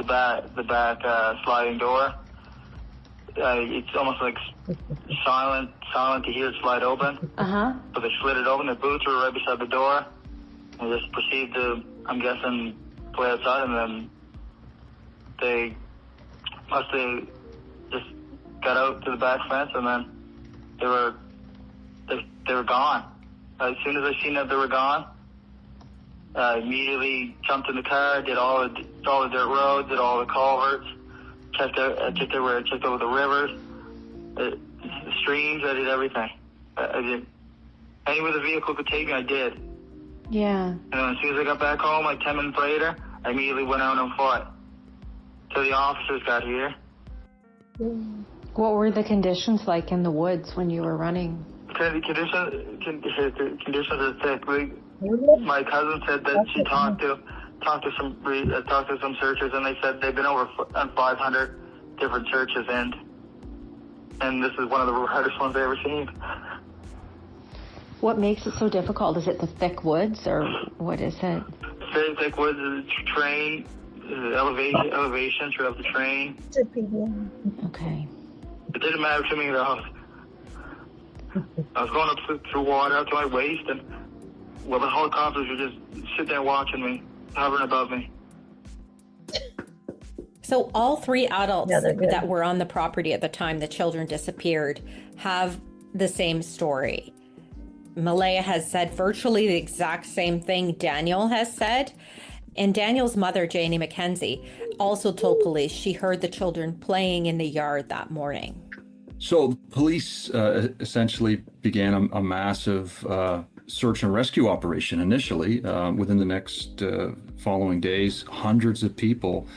back sliding door. It's almost like silent to hear it slide open. But they slid it open. The boots were right beside the door, and just proceeded to, I'm guessing, play outside, and then they must have just got out to the back fence, and then they were gone. As soon as I seen that they were gone, I immediately jumped in the car, did all the dirt roads, did all the culverts, checked over the rivers, the streams. I did everything. I did anywhere the vehicle could take me, I did. Yeah. And then as soon as I got back home, like 10 minutes later, I immediately went out on foot till the officers got here. What were the conditions like in the woods when you were running? Conditions are thick. My cousin said that she talked to some searchers, and they said they've been over on 500 different searches, and this is one of the hardest ones I've ever seen. What makes it so difficult? Is it the thick woods, or what is it? Very thick woods, terrain, elevation throughout the train. Okay. It didn't matter to me at all. I was going up through water up to my waist, and the helicopters were just sitting there watching me, hovering above me. So all 3 adults that were on the property at the time the children disappeared have the same story. Malaya has said virtually the exact same thing Daniel has said. And Daniel's mother, Janie McKenzie, also told police she heard the children playing in the yard that morning. So police essentially began a massive search and rescue operation initially. Within the next following days, hundreds of people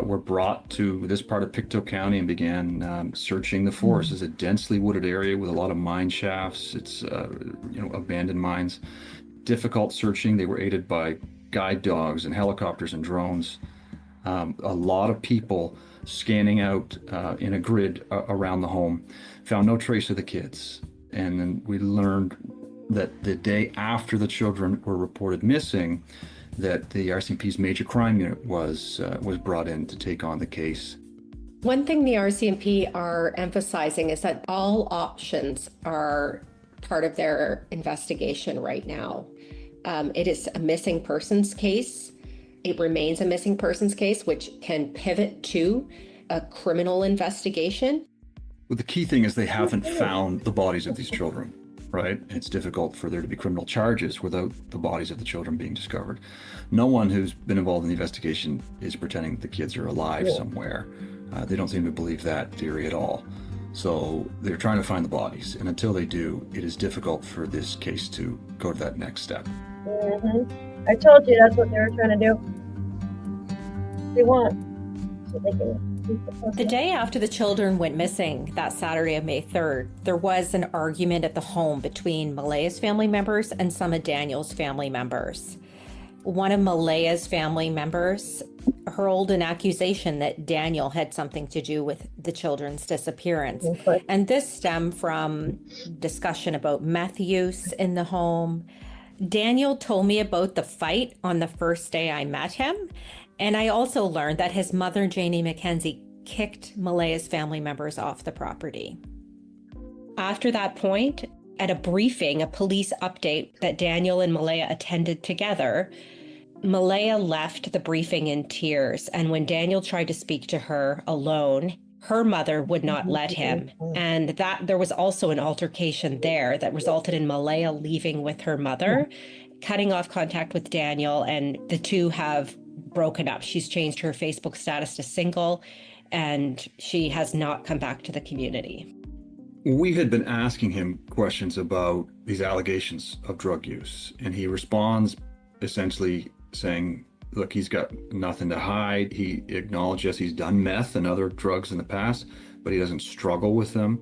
were brought to this part of PICTOU County and began searching the forest. It's a densely wooded area with a lot of mine shafts. It's abandoned mines. Difficult searching. They were aided by guide dogs and helicopters and drones. A lot of people scanning out in a grid around the home, found no trace of the kids. And then we learned that the day after the children were reported missing, that the RCMP's major crime unit was brought in to take on the case. One thing the RCMP are emphasizing is that all options are part of their investigation right now. It is a missing persons case. It remains a missing persons case, which can pivot to a criminal investigation. Well, the key thing is they haven't found the bodies of these children, right? It's difficult for there to be criminal charges without the bodies of the children being discovered. No one who's been involved in the investigation is pretending that the kids are alive somewhere. They don't seem to believe that theory at all. So they're trying to find the bodies, and until they do, it is difficult for this case to go to that next step. I told you that's what they were trying to do. They want so they can. The day after the children went missing, that Saturday of May 3rd, there was an argument at the home between Malaya's family members and some of Daniel's family members. One of Malaya's family members hurled an accusation that Daniel had something to do with the children's disappearance. Okay. And this stemmed from discussion about meth use in the home. Daniel told me about the fight on the first day I met him. And I also learned that his mother, Janie McKenzie, kicked Malaya's family members off the property. After that point, at a briefing, a police update that Daniel and Malaya attended together, Malaya left the briefing in tears. And when Daniel tried to speak to her alone, her mother would not let him. And that there was also an altercation there that resulted in Malaya leaving with her mother, cutting off contact with Daniel, and the two have broken up. She's changed her Facebook status to single, and she has not come back to the community. We had been asking him questions about these allegations of drug use, and he responds essentially saying, look, he's got nothing to hide. He acknowledges he's done meth and other drugs in the past, but he doesn't struggle with them.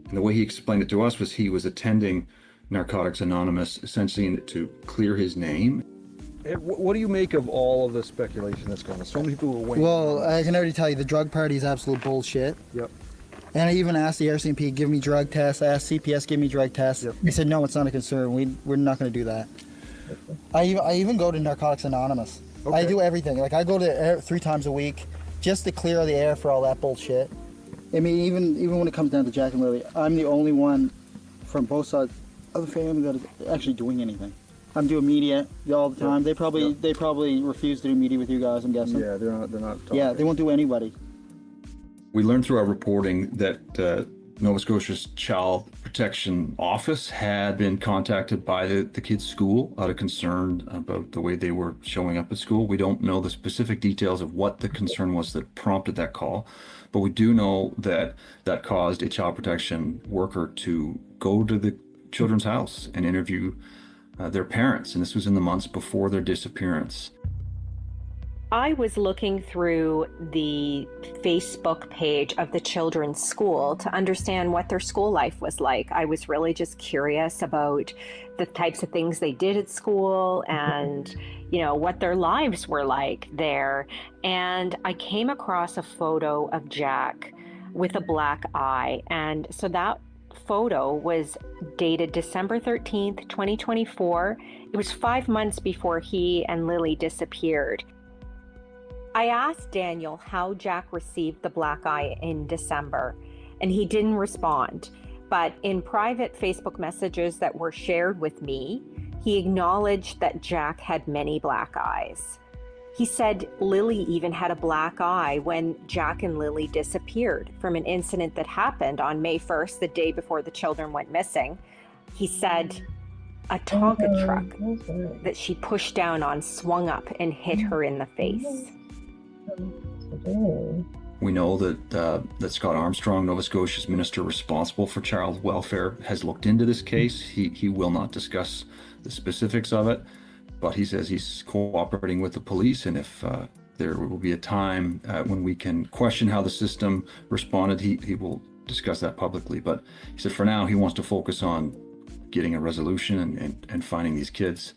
And the way he explained it to us was he was attending Narcotics Anonymous essentially to clear his name. What do you make of all of the speculation that's going on? So many people are waiting. Well, I can already tell you the drug party is absolute bullshit. Yep. And I even asked the RCMP, give me drug tests. I asked CPS, give me drug tests. Yep. They said, no, it's not a concern. We're not going to do that. I even go to Narcotics Anonymous. Okay. I do everything. Like, I go to 3 times a week just to clear the air for all that bullshit. I mean, even when it comes down to Jack and Lilly, I'm the only one from both sides of the family that is actually doing anything. I'm doing media all the time. They probably refuse to do media with you guys, I'm guessing. Yeah, they're not talking. Yeah, they won't do anybody. We learned through our reporting that Nova Scotia's Child Protection Office had been contacted by the kids' school out of concern about the way they were showing up at school. We don't know the specific details of what the concern was that prompted that call, but we do know that that caused a child protection worker to go to the children's house and interview their parents, and this was in the months before their disappearance. I was looking through the Facebook page of the children's school to understand what their school life was like. I was really just curious about the types of things they did at school and, what their lives were like there. And I came across a photo of Jack with a black eye. And so that photo was dated December 13th, 2024. It was 5 months before he and Lilly disappeared. I asked Daniel how Jack received the black eye in December, and he didn't respond. But in private Facebook messages that were shared with me, he acknowledged that Jack had many black eyes. He said Lilly even had a black eye when Jack and Lilly disappeared from an incident that happened on May 1st, the day before the children went missing. He said a Tonka truck that she pushed down on swung up and hit her in the face. We know that Scott Armstrong, Nova Scotia's minister responsible for child welfare, has looked into this case. He will not discuss the specifics of it, but he says he's cooperating with the police, and if there will be a time when we can question how the system responded, he will discuss that publicly. But he said for now he wants to focus on getting a resolution and finding these kids.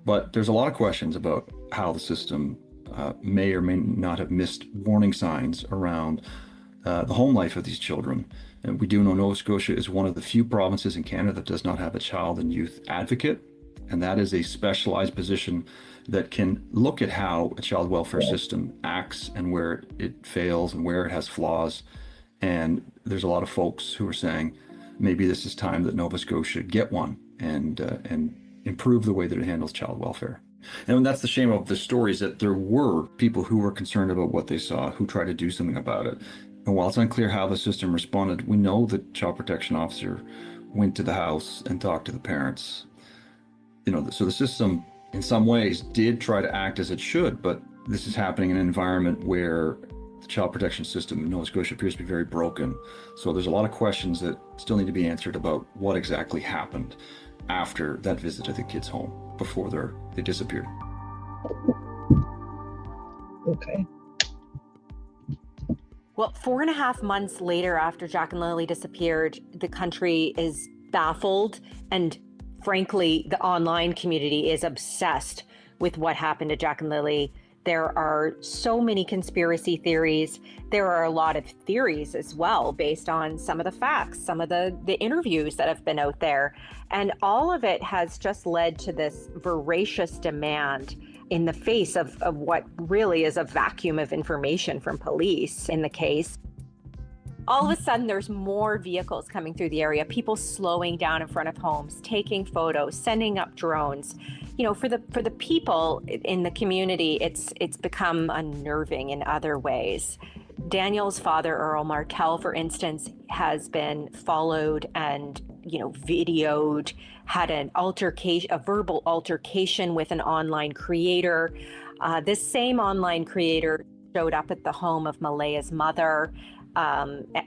But there's a lot of questions about how the system may or may not have missed warning signs around the home life of these children. And we do know Nova Scotia is one of the few provinces in Canada that does not have a child and youth advocate. And that is a specialized position that can look at how a child welfare system acts and where it fails and where it has flaws. And there's a lot of folks who are saying, maybe this is time that Nova Scotia get one and improve the way that it handles child welfare. And that's the shame of the story, is that there were people who were concerned about what they saw, who tried to do something about it. And while it's unclear how the system responded, we know that child protection officer went to the house and talked to the parents. So the system in some ways did try to act as it should, but this is happening in an environment where the child protection system in Nova Scotia appears to be very broken. So there's a lot of questions that still need to be answered about what exactly happened after that visit to the kids' home before they disappeared. Okay. Well, 4.5 months later after Jack and Lilly disappeared, the country is baffled, and frankly, the online community is obsessed with what happened to Jack and Lilly. There are so many conspiracy theories. There are a lot of theories as well based on some of the facts, some of the interviews that have been out there. And all of it has just led to this voracious demand in the face of what really is a vacuum of information from police in the case. All of a sudden, there's more vehicles coming through the area, people slowing down in front of homes, taking photos, sending up drones. You know, for the people in the community, it's become unnerving in other ways. Daniel's father, Earl Martell, for instance, has been followed and, videoed, had an altercation, a verbal altercation with an online creator. This same online creator showed up at the home of Malaya's mother,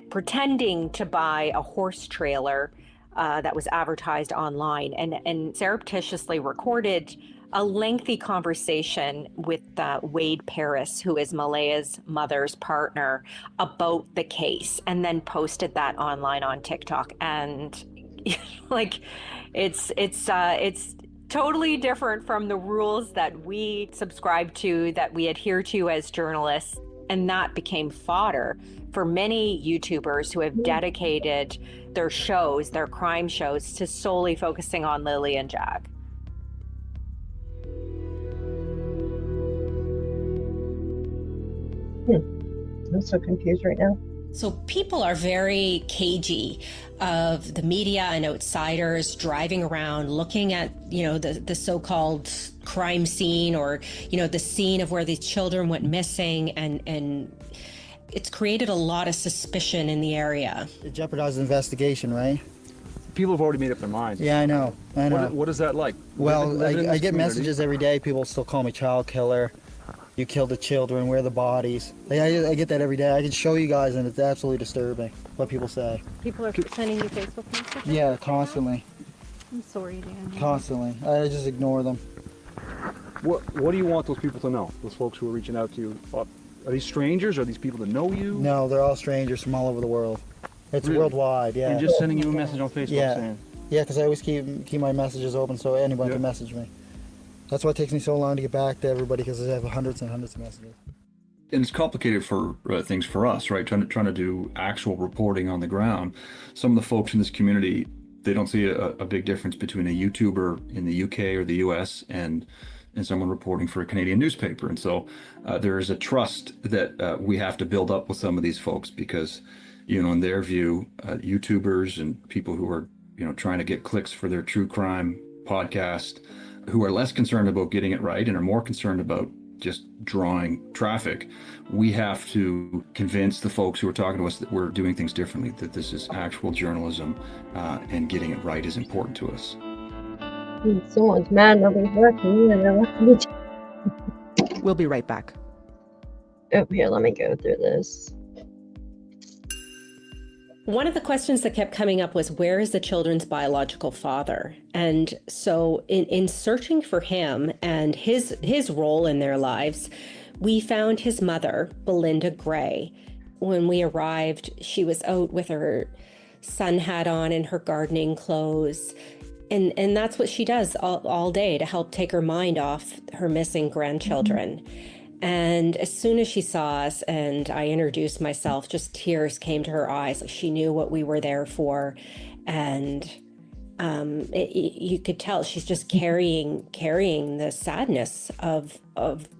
pretending to buy a horse trailer that was advertised online, and surreptitiously recorded a lengthy conversation with Wade Paris, who is Malaya's mother's partner, about the case, and then posted that online on TikTok. And it's totally different from the rules that we subscribe to, that we adhere to as journalists. And that became fodder for many YouTubers who have dedicated their shows, their crime shows, to solely focusing on Lilly and Jack. I'm so confused right now. So people are very cagey of the media and outsiders driving around looking at, the so-called crime scene, or, the scene of where these children went missing, and it's created a lot of suspicion in the area. It jeopardizes the investigation, right? People have already made up their minds. Yeah, I know. What is that like? Well, I get messages every day. People still call me child killer. You killed the children, where are the bodies? I get that every day. I can show you guys, and it's absolutely disturbing what people say. People are sending you Facebook messages? Yeah, constantly. I'm sorry, Dan. Constantly. I just ignore them. What do you want those people to know? Those folks who are reaching out to you? Are these strangers? Are these people that know you? No, they're all strangers from all over the world. It's really? Worldwide, yeah. And just sending you a message on Facebook saying? Yeah, because I always keep my messages open so anyone can message me. That's why it takes me so long to get back to everybody, because I have hundreds and hundreds of messages. And it's complicated for things for us, right? Trying to do actual reporting on the ground. Some of the folks in this community, they don't see a big difference between a YouTuber in the UK or the US and someone reporting for a Canadian newspaper. And so there is a trust that we have to build up with some of these folks, because, in their view, YouTubers and people who are, trying to get clicks for their true crime podcast, who are less concerned about getting it right and are more concerned about just drawing traffic, we have to convince the folks who are talking to us that we're doing things differently, that this is actual journalism, and getting it right is important to us. Someone's mad, nobody's working, and We'll be right back. Oh, here, let me go through this. One of the questions that kept coming up was, where is the children's biological father? And so in searching for him and his role in their lives, we found his mother, Belinda Gray. When we arrived, she was out with her sun hat on and her gardening clothes. And that's what she does all day to help take her mind off her missing grandchildren. And as soon as she saw us and I introduced myself, just tears came to her eyes. She knew what we were there for. And you could tell she's just carrying the sadness of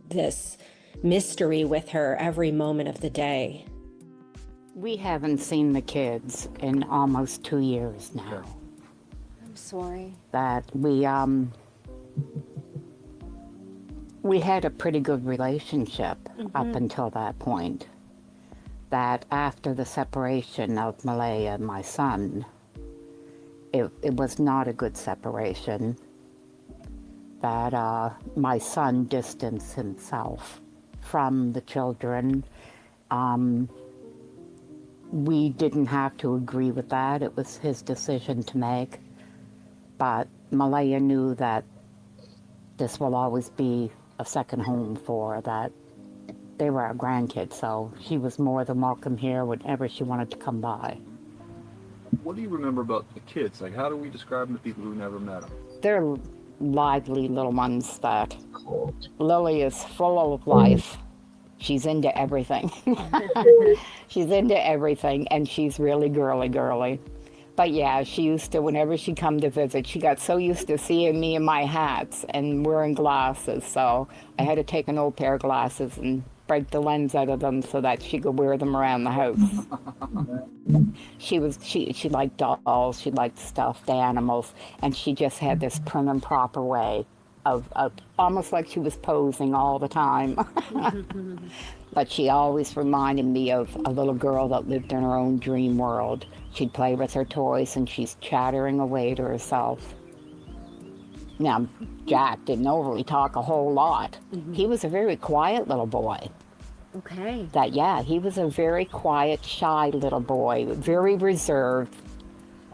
this mystery with her every moment of the day. We haven't seen the kids in almost 2 years now. I'm sorry. That we had a pretty good relationship up until that point. That after the separation of Malaya and my son, it was not a good separation. That my son distanced himself from the children We didn't have to agree with that. It was his decision to make. But Malaya knew that this will always be a second home for her, that they were our grandkids, so she was more than welcome here whenever she wanted to come by. What do you remember about the kids? Like, how do we describe them to people who never met them? They're lively little ones that Lily is full of life. She's into everything. She's into everything, and she's really girly. But yeah, she used to, whenever she come to visit, she got so used to seeing me in my hats and wearing glasses, so I had to take an old pair of glasses and break the lens out of them so that she could wear them around the house. She liked dolls, she liked stuffed animals, and she just had this prim and proper way of almost like she was posing all the time. But she always reminded me of a little girl that lived in her own dream world. She'd play with her toys and she's chattering away to herself. Now, Jack didn't overly talk a whole lot. He was a very quiet little boy. Okay. He was a very quiet, shy little boy, very reserved,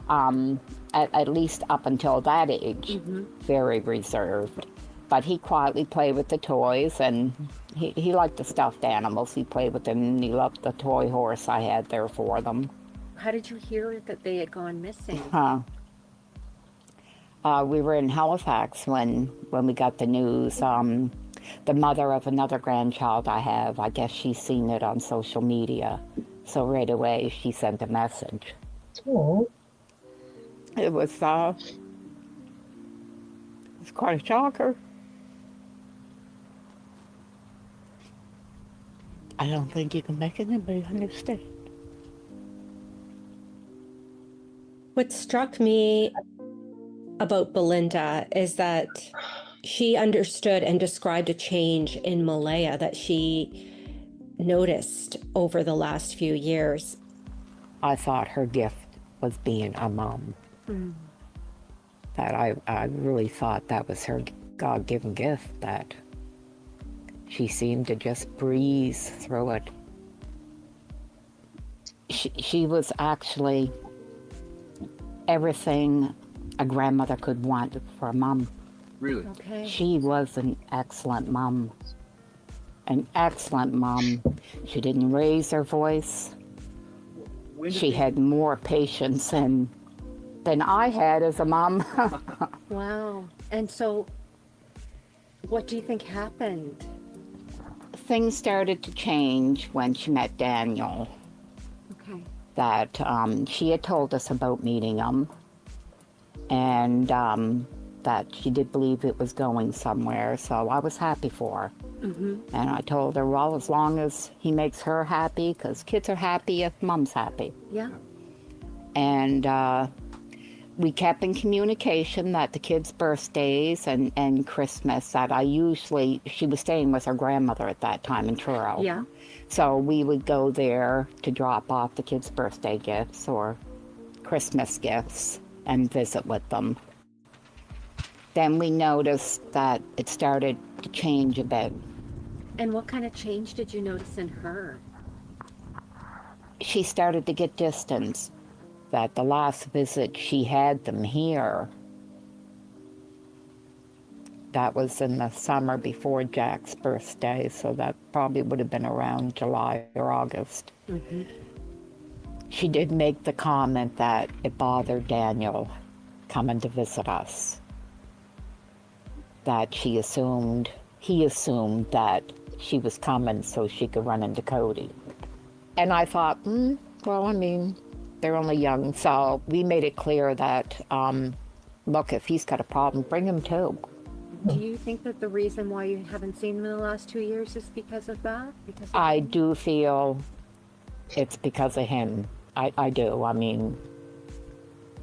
at least up until that age, very reserved. But he quietly played with the toys, and he liked the stuffed animals. He played with them, and he loved the toy horse I had there for them. How did you hear that they had gone missing? We were in Halifax when we got the news. The mother of another grandchild I have, I guess she's seen it on social media. So right away, she sent a message. Oh. It was quite a shocker. I don't think you can make anybody understand. What struck me about Belinda is that she understood and described a change in Malaya that she noticed over the last few years. I thought her gift was being a mom. That I really thought that was her God-given gift, that she seemed to just breeze through it. She was actually everything a grandmother could want for a mom. Really? Okay. She was an excellent mom. An excellent mom. She didn't raise her voice. She had more patience than I had as a mom. Wow. And so, what do you think happened? Things started to change when she met Daniel. Okay. That she had told us about meeting him, and that she did believe it was going somewhere, so I was happy for her. And I told her, well, as long as he makes her happy, because kids are happy if mom's happy. Yeah. And we kept in communication that the kids' birthdays and Christmas, that she was staying with her grandmother at that time in Truro. Yeah. So we would go there to drop off the kids' birthday gifts or Christmas gifts and visit with them. Then we noticed that it started to change a bit. And what kind of change did you notice in her? She started to get distance. That the last visit she had them here, that was in the summer before Jack's birthday, so that probably would have been around July or August. She did make the comment that it bothered Daniel coming to visit us. That he assumed that she was coming so she could run into Cody. And I thought, well, I mean, they're only young, so we made it clear that, look, if he's got a problem, bring him too. Do you think that the reason why you haven't seen him in the last 2 years is because of that? I do feel it's because of him. I do. I mean,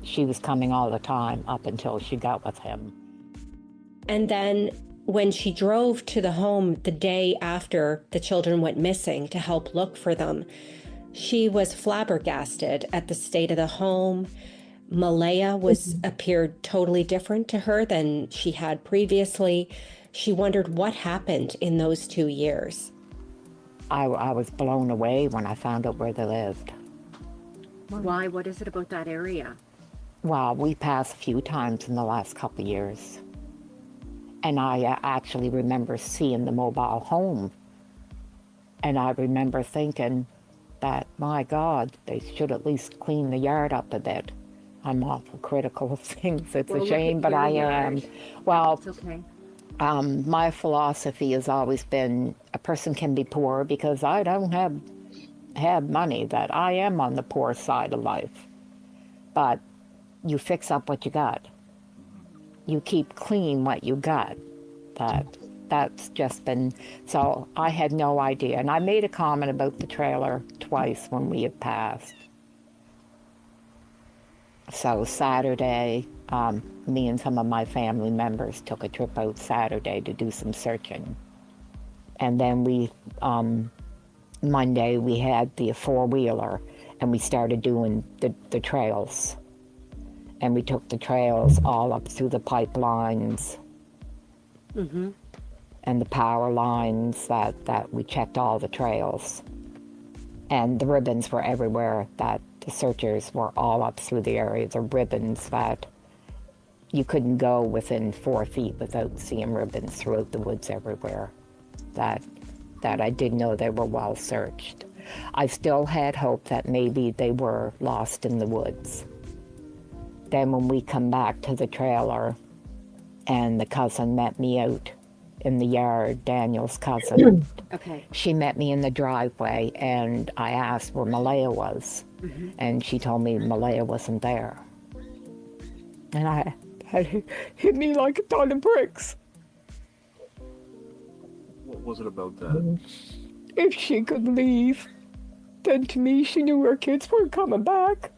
she was coming all the time up until she got with him. And then when she drove to the home the day after the children went missing to help look for them, she was flabbergasted at the state of the home. Malaya appeared totally different to her than she had previously. She wondered what happened in those 2 years. I was blown away when I found out where they lived. Why? What is it about that area? Well, we passed a few times in the last couple of years. And I actually remember seeing the mobile home. And I remember thinking that, my God, they should at least clean the yard up a bit. I'm awful critical of things. It's a shame, but I am. Well, it's okay. My philosophy has always been a person can be poor because I don't have money, that I am on the poor side of life. But you fix up what you got. You keep clean what you got. That's just been, so I had no idea. And I made a comment about the trailer twice when we had passed. So Saturday, me and some of my family members took a trip out Saturday to do some searching. And then Monday we had the four-wheeler and we started doing the trails. And we took the trails all up through the pipelines and the power lines that we checked all the trails. And the ribbons were everywhere, that the searchers were all up through the area. The ribbons that you couldn't go within 4 feet without seeing ribbons throughout the woods everywhere. That I did know they were well searched. I still had hope that maybe they were lost in the woods. Then when we come back to the trailer and the cousin met me out in the yard, Daniel's cousin. Okay. She met me in the driveway and I asked where Malaya was. And she told me Malaya wasn't there. And it hit me like a ton of bricks. What was it about that? If she could leave, then to me she knew her kids weren't coming back.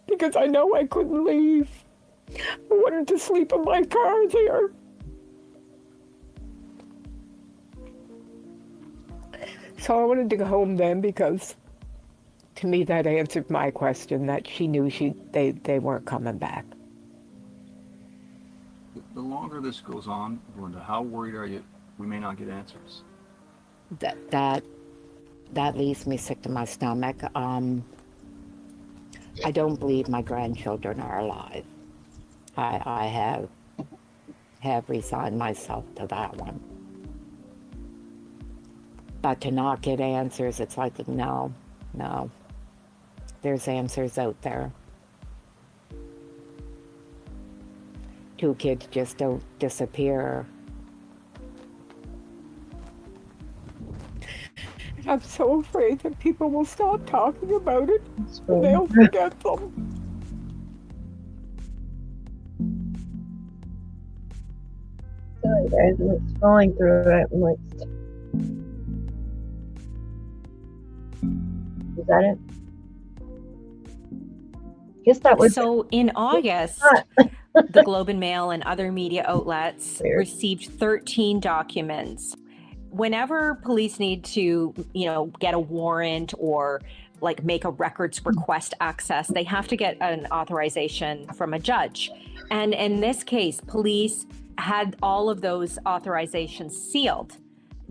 Because I know I couldn't leave. I wanted to sleep in my car there. So I wanted to go home then because to me that answered my question, that she knew they weren't coming back. The longer this goes on, Linda, how worried are you we may not get answers? That leaves me sick to my stomach. I don't believe my grandchildren are alive. I have resigned myself to that one. But to not get answers, it's like, no. There's answers out there. 2 kids just don't disappear. I'm so afraid that people will stop talking about it. They'll forget them. Sorry guys, I'm scrolling through it. Is that it? Guess that was so. In August, the Globe and Mail and other media outlets received 13 documents. Whenever police need to, get a warrant or like make a records request access, they have to get an authorization from a judge. And in this case, police had all of those authorizations sealed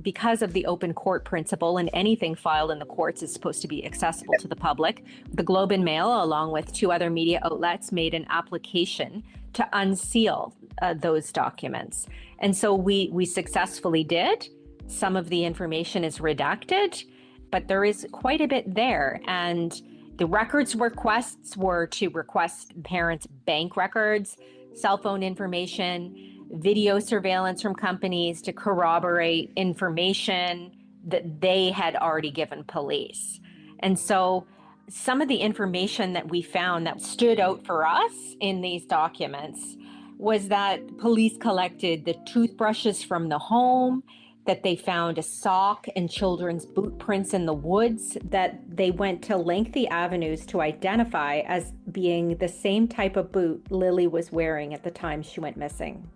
because of the open court principle, and anything filed in the courts is supposed to be accessible to the public. The Globe and Mail, along with 2 other media outlets, made an application to unseal those documents. And so we successfully did. Some of the information is redacted, but there is quite a bit there. And the records requests were to request parents' bank records, cell phone information, video surveillance from companies to corroborate information that they had already given police. And so some of the information that we found that stood out for us in these documents was that police collected the toothbrushes from the home, that they found a sock and children's boot prints in the woods, that they went to lengthy avenues to identify as being the same type of boot Lilly was wearing at the time she went missing.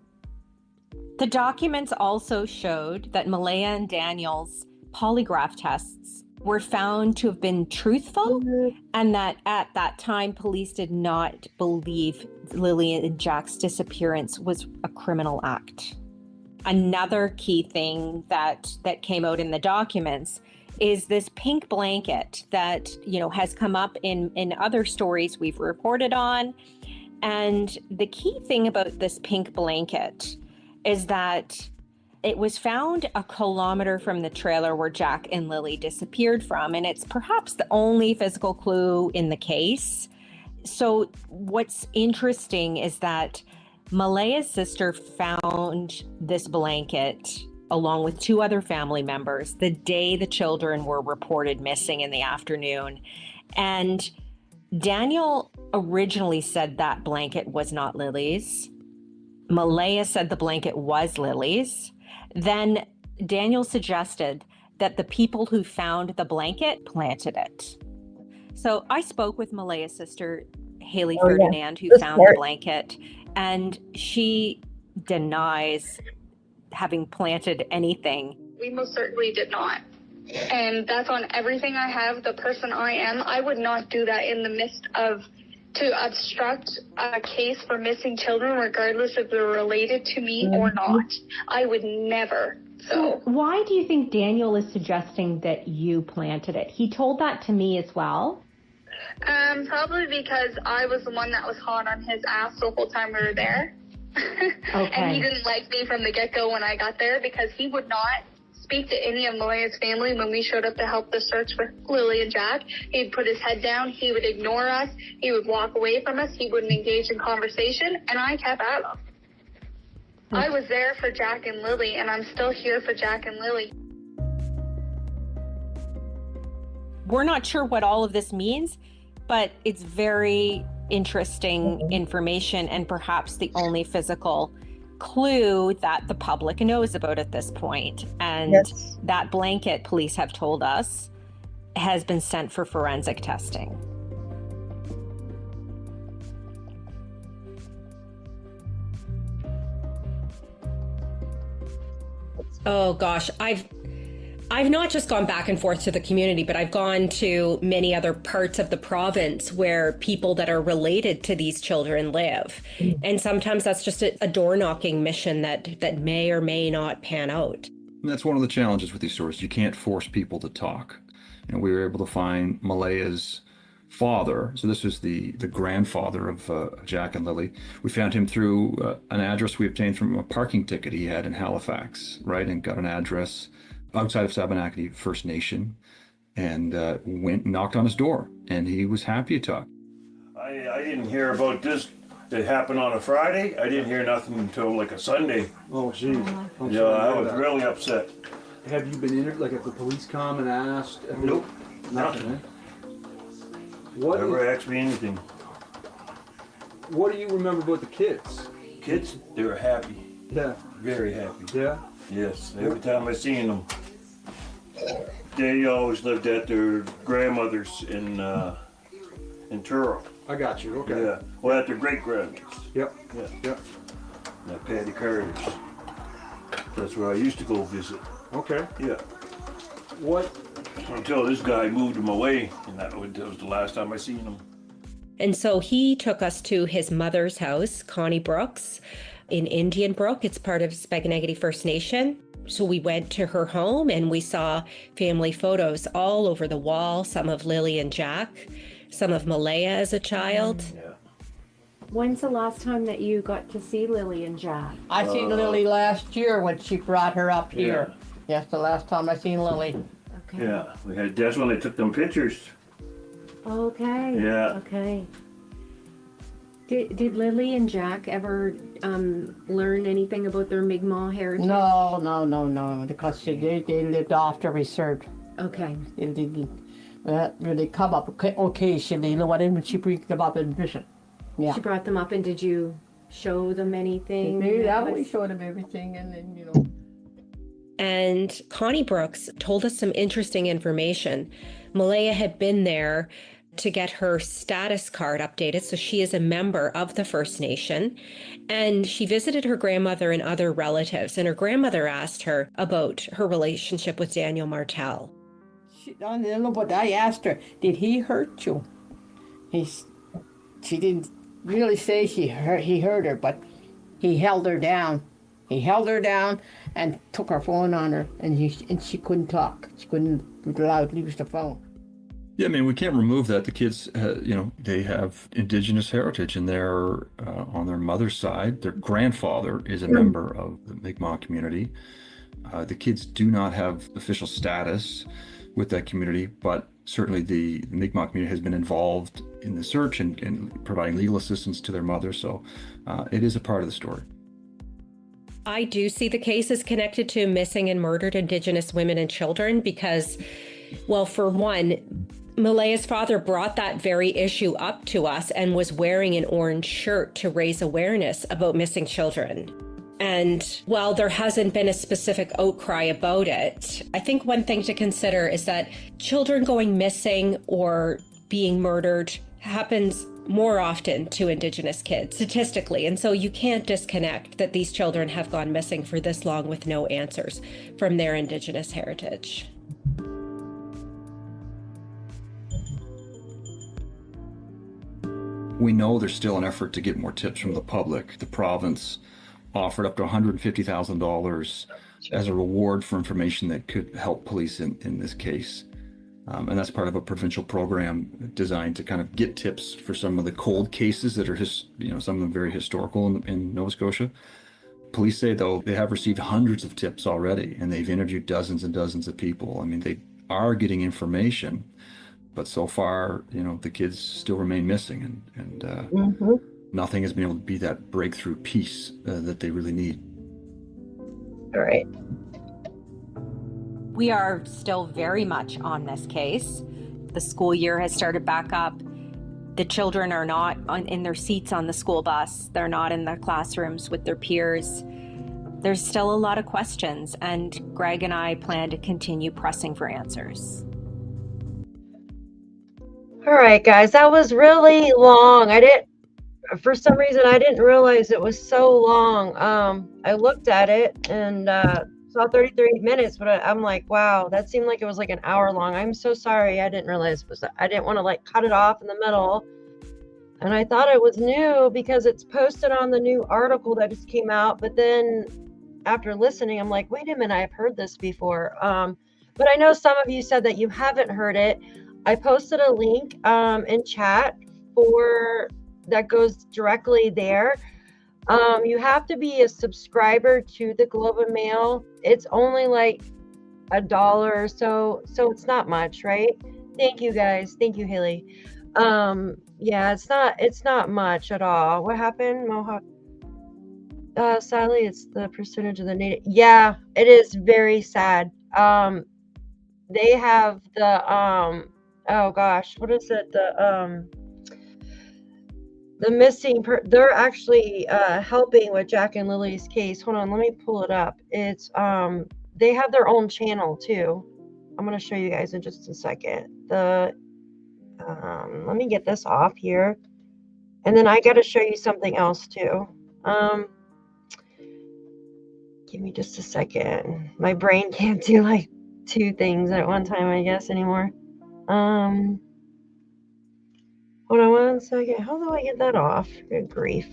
The documents also showed that Malaya and Daniel's polygraph tests were found to have been truthful, and that at that time, police did not believe Lilly and Jack's disappearance was a criminal act. Another key thing that came out in the documents is this pink blanket that, has come up in other stories we've reported on. And the key thing about this pink blanket is that it was found a kilometer from the trailer where Jack and Lilly disappeared from, and it's perhaps the only physical clue in the case. So what's interesting is that Malaya's sister found this blanket along with 2 other family members the day the children were reported missing in the afternoon. And Daniel originally said that blanket was not Lily's. Malaya said the blanket was Lily's. Then Daniel suggested that the people who found the blanket planted it. So I spoke with Malaya's sister, Haley Ferdinand, who found the blanket, and she denies having planted anything. We most certainly did not. And that's on everything I have, the person I am. I would not do that in the midst of to obstruct a case for missing children, regardless if they're related to me or not. I would never. So why do you think Daniel is suggesting that you planted it? He told that to me as well. Probably because I was the one that was hot on his ass the whole time we were there. Okay. And he didn't like me from the get-go when I got there because he would not speak to any of Malaya's family when we showed up to help the search for Lilly and Jack. He'd put his head down. He would ignore us. He would walk away from us. He wouldn't engage in conversation, and I kept at him. I was there for Jack and Lilly, and I'm still here for Jack and Lilly. We're not sure what all of this means, but it's very interesting information and perhaps the only physical clue that the public knows about at this point. And that blanket, police have told us, has been sent for forensic testing. Oh gosh, I've not just gone back and forth to the community, but I've gone to many other parts of the province where people that are related to these children live. And sometimes that's just a door-knocking mission that may or may not pan out. And that's one of the challenges with these stories. You can't force people to talk. We were able to find Malaya's father. So this is the grandfather of Jack and Lilly. We found him through an address we obtained from a parking ticket he had in Halifax, right? And got an address outside of Sabanakati First Nation, and went and knocked on his door, and he was happy to talk. I didn't hear about this. It happened on a Friday. I didn't hear nothing until like a Sunday. Oh, geez. Yeah, I was really upset. Have you been in it? Like, if the police come and asked? Nope. Nothing, eh? Never asked me anything. What do you remember about the kids? Kids, they were happy. Yeah. Very happy. Yeah? Yes, every time I seen them. They always lived at their grandmother's in Truro. I got you, okay. Yeah, well, at their great-grandmother's. Yep. Yeah. Yep. At Patty Carter's. That's where I used to go visit. Okay. Yeah. What? Until this guy moved him away, and that was the last time I seen him. And so he took us to his mother's house, Connie Brooks, in Indian Brook. It's part of Spaganagity First Nation. So we went to her home and we saw family photos all over the wall, some of Lilly and Jack, some of Malaya as a child. Yeah. When's the last time that you got to see Lilly and Jack? I seen Lilly last year when she brought her up here. Yes, the last time I seen Lilly. Okay. Yeah, that's when they took them pictures. Okay. Yeah. Okay. Did Lilly and Jack ever learn anything about their Mi'kmaq heritage? No, because they lived off the reserve. Okay. They come up occasionally, when she brings them up in vision. Yeah. She brought them up, and did you show them anything? Yeah, we showed them everything, and then, And Connie Brooks told us some interesting information. Malaya had been there to get her status card updated, so she is a member of the First Nation, and she visited her grandmother and other relatives, and her grandmother asked her about her relationship with Daniel Martel. But I asked her, did he hurt you? She didn't really say he hurt her, but he held her down He held her down and took her phone on her, and she couldn't talk. She couldn't loudly use the phone. Yeah, I mean, we can't remove that. The kids, they have Indigenous heritage, and they're on their mother's side. Their grandfather is a member of the Mi'kmaq community. The kids do not have official status with that community, but certainly the Mi'kmaq community has been involved in the search and providing legal assistance to their mother. So it is a part of the story. I do see the case as connected to missing and murdered Indigenous women and children because, well, for one, Malaya's father brought that very issue up to us and was wearing an orange shirt to raise awareness about missing children. And while there hasn't been a specific outcry about it, I think one thing to consider is that children going missing or being murdered happens more often to Indigenous kids, statistically. And so you can't disconnect that these children have gone missing for this long with no answers from their Indigenous heritage. We know there's still an effort to get more tips from the public. The province offered up to $150,000 as a reward for information that could help police in this case. And that's part of a provincial program designed to kind of get tips for some of the cold cases that are, some of them very historical in Nova Scotia. Police say, though, they have received hundreds of tips already, and they've interviewed dozens and dozens of people. I mean, they are getting information, but so far, the kids still remain missing, and nothing has been able to be that breakthrough piece that they really need. All right. We are still very much on this case. The school year has started back up. The children are not in their seats on the school bus. They're not in their classrooms with their peers. There's still a lot of questions, and Greg and I plan to continue pressing for answers. All right, guys, that was really long. For some reason, I didn't realize it was so long. I looked at it and saw 33 minutes, but I'm like, wow, that seemed like it was like an hour long. I'm so sorry. I didn't realize I didn't want to cut it off in the middle. And I thought it was new because it's posted on the new article that just came out. But then after listening, I'm like, wait a minute, I've heard this before. But I know some of you said that you haven't heard it. I posted a link in chat that goes directly there. You have to be a subscriber to the Globe and Mail. It's only like $1 or so it's not much, right? Thank you, guys. Thank you, Haley. Yeah, it's not much at all. What happened, Mohawk? Sadly, it's the percentage of the native. Yeah, it is very sad. They have the oh gosh, what is it? The missing they're actually helping with Jack and Lilly's case. Hold on, let me pull it up. It's they have their own channel too. I'm going to show you guys in just a second. Let me get this off here. And then I got to show you something else too. Give me just a second. My brain can't do like 2 things at one time, I guess, anymore. Hold on one second. How do I get that off? Good grief.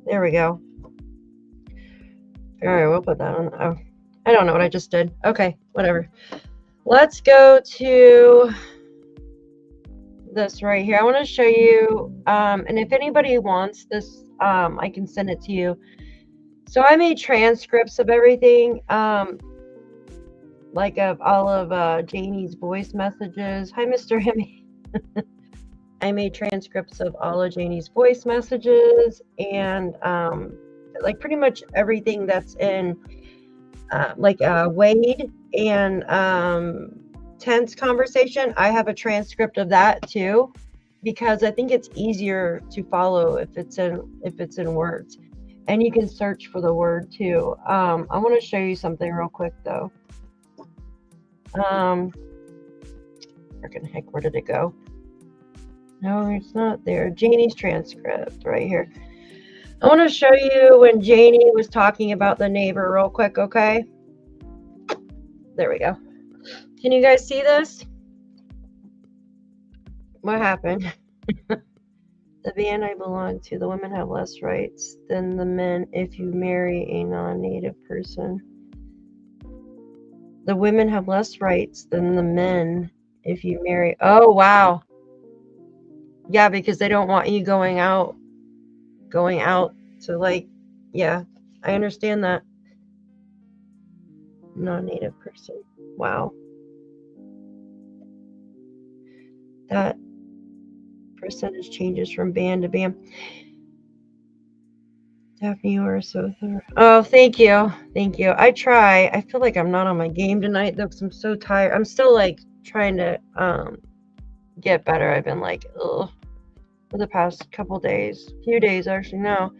There we go. All right, we'll put that on. Oh, I don't know what I just did. Okay, whatever. Let's go to this right here. I want to show you, and if anybody wants this, I can send it to you. So I made transcripts of everything, like of all of Janie's voice messages. Hi, Mr. Hemi. I made transcripts of all of Janie's voice messages and like pretty much everything that's in Wade and Tent's conversation. I have a transcript of that too, because I think it's easier to follow if it's in words, and you can search for the word too. I want to show you something real quick though. Freaking heck, where did it go? No, it's not there. Janie's transcript right here. I want to show you when Janie was talking about the neighbor real quick, okay? There we go. Can you guys see this? What happened? The band I belong to, the women have less rights than the men if you marry a non-native person. The women have less rights than the men if you marry. Oh, wow. Yeah, because they don't want you going out to, like, yeah, I understand that. Non-native person. Wow. That percentage changes from band to band. Daphne, you are so thorough. Oh, thank you. Thank you. I try. I feel like I'm not on my game tonight, though, because I'm so tired. I'm still, like, trying to get better. I've been, like, ugh, for the past couple days. Few days, actually, no.